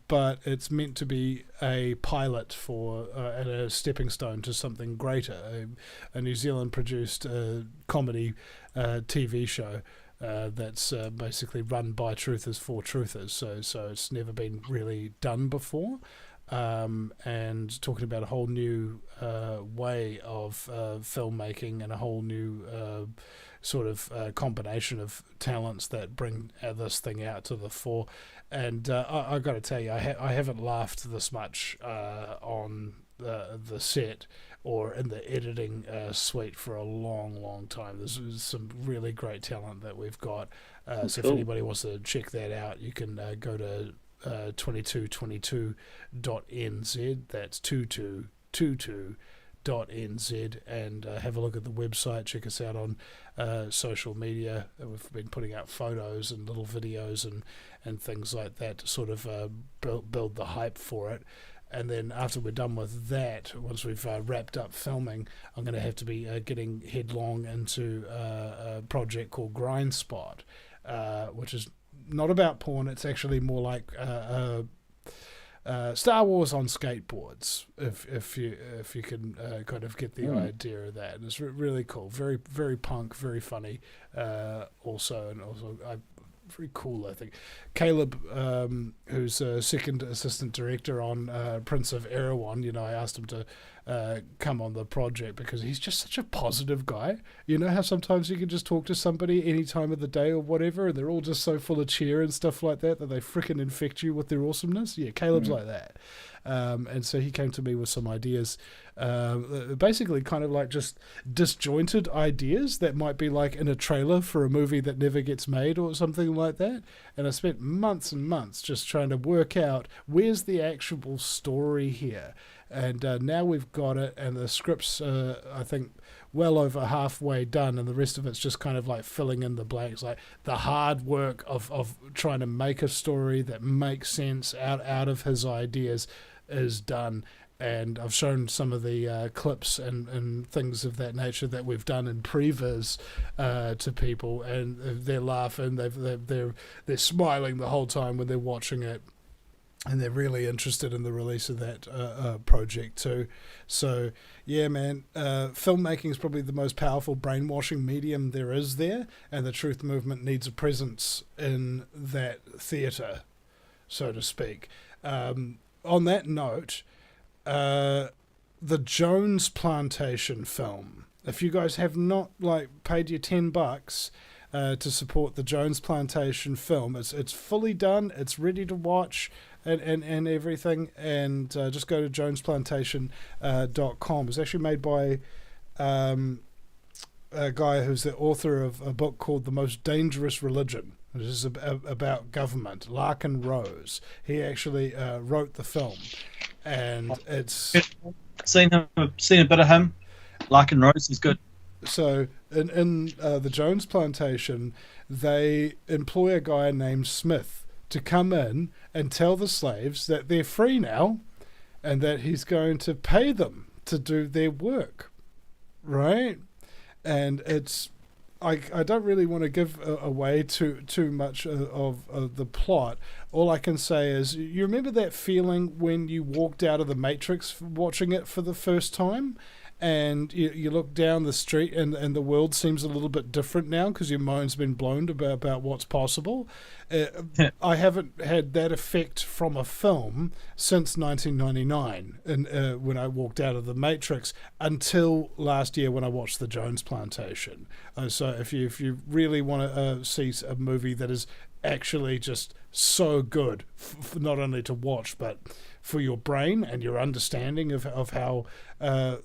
but it's meant to be a pilot for and a stepping stone to something greater. A New Zealand produced comedy TV show that's basically run by truthers for truthers. So it's never been really done before. And talking about a whole new way of filmmaking and a whole new sort of combination of talents that bring this thing out to the fore. And I got to tell you, I haven't laughed this much on the set or in the editing suite for a long time. There's some really great talent that we've got. So cool. If anybody wants to check that out, you can go to 2222.nz. That's 2222.nz, and have a look at the website. Check us out on social media. We've been putting out photos and little videos and things like that to sort of build the hype for it. And then after we're done with that, once we've wrapped up filming, I'm going to have to be getting headlong into a project called Grindspot, which is not about porn. It's actually more like Star Wars on skateboards, if you can kind of get the idea of that. And it's really cool, very very punk, very funny, also very cool, I think. Caleb, who's a second assistant director on Prince of Erewhon, I asked him to come on the project because he's just such a positive guy. You know how sometimes you can just talk to somebody any time of the day or whatever, and they're all just so full of cheer and stuff like that they freaking infect you with their awesomeness? Yeah, Caleb's like that. And so he came to me with some ideas, basically kind of like just disjointed ideas that might be like in a trailer for a movie that never gets made or something like that. And I spent months and months just trying to work out where's the actual story here. And now we've got it, and the script's, I think, well over halfway done, and the rest of it's just kind of like filling in the blanks, like the hard work of trying to make a story that makes sense out of his ideas is done. And I've shown some of the clips and things of that nature that we've done in previs to people, and they're laughing, they're smiling the whole time when they're watching it. And they're really interested in the release of that project too. So, yeah, man, filmmaking is probably the most powerful brainwashing medium there is there, and the truth movement needs a presence in that theatre, so to speak. On that note, the Jones Plantation film. If you guys have not paid your $10 to support the Jones Plantation film, it's fully done. It's ready to watch. And everything, and just go to jonesplantation.com. It's actually made by a guy who's the author of a book called The Most Dangerous Religion, which is about government, Larkin Rose. He actually wrote the film, and it's... Seen a bit of him. Larkin Rose is good. So in the Jones Plantation, they employ a guy named Smith to come in and tell the slaves that they're free now and that he's going to pay them to do their work, right? And it's... I don't really want to give away too much of the plot. All I can say is, you remember that feeling when you walked out of the Matrix watching it for the first time, and you look down the street and the world seems a little bit different now because your mind's been blown about what's possible? I haven't had that effect from a film since 1999, and when I walked out of the Matrix, until last year when I watched the Jones Plantation. So if you really want to see a movie that is actually just so good, for not only to watch, but for your brain and your understanding of how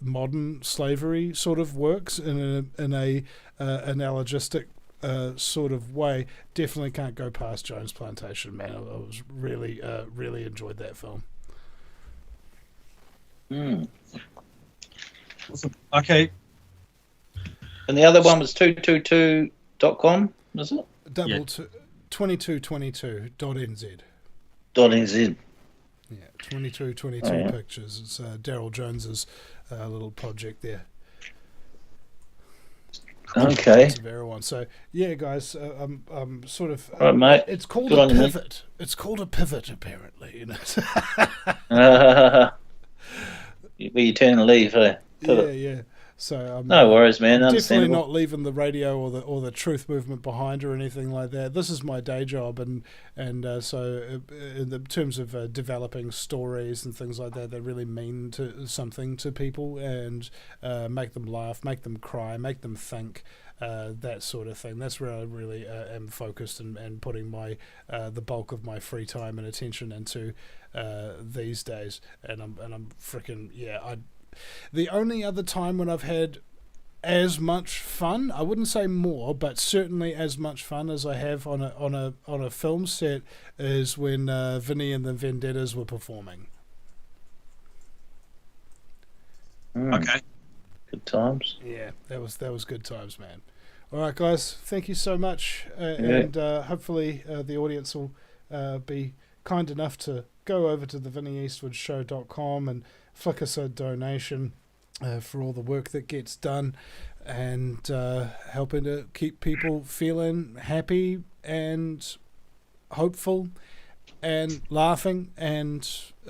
modern slavery sort of works in a analogistic sort of way. Definitely can't go past Jones Plantation, man. I was really enjoyed that film. Okay. And the other one was 222.com, was it? 2222.nz. .nz. Yeah, 2222 Pictures. It's Daryl Jones's little project there. Okay. It's a very one. So yeah, guys, I'm sort of. Right, mate. It's called Good a on you, mate. pivot. It's called a pivot, apparently. You know. Where you turn and leave, eh? Yeah. So no worries, man. I'm definitely Understandable. not leaving the radio or the truth movement behind or anything like that. This is my day job, and so in the terms of developing stories and things like that, they really mean something to people and make them laugh, make them cry, make them think. That sort of thing. That's where I really am focused and putting my the bulk of my free time and attention into these days. And I'm freaking the only other time when I've had as much fun, I wouldn't say more, but certainly as much fun as I have on a film set is when Vinny and the Vendettas were performing. Okay. Good times. Yeah, that was good times, man. All right, guys, thank you so much, and hopefully the audience will be kind enough to go over to the VinnyEastwoodShow.com and flick us a donation for all the work that gets done and helping to keep people feeling happy and hopeful and laughing and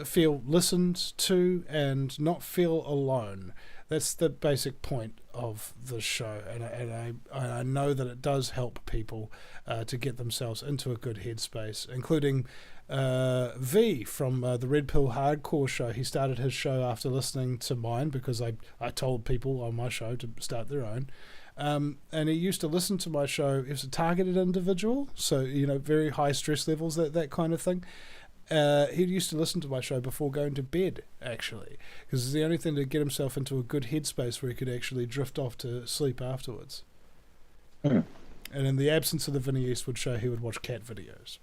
feel listened to and not feel alone. That's the basic point of the show, and I know that it does help people to get themselves into a good headspace, including V from the Red Pill Hardcore show. He started his show after listening to mine because I told people on my show to start their own. And he used to listen to my show. He was a targeted individual, so very high stress levels, that kind of thing. He used to listen to my show before going to bed, actually, because it's the only thing to get himself into a good headspace where he could actually drift off to sleep afterwards. And in the absence of the Vinny Eastwood show, he would watch cat videos.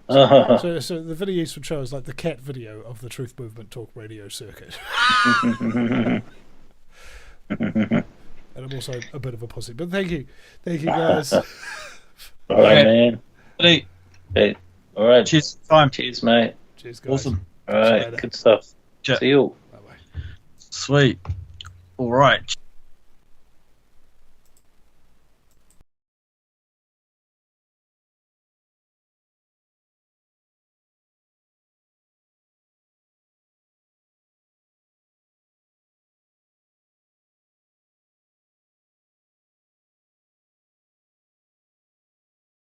So the Vinny Eastwood show is like the cat video of the Truth Movement talk radio circuit. And I'm also a bit of a pussy, but thank you guys. All right, man. Hey. All right. Cheers. Cheers, mate. Cheers, guys. Awesome. All right. Good stuff. Ciao. See you. Bye-bye. Sweet. All right.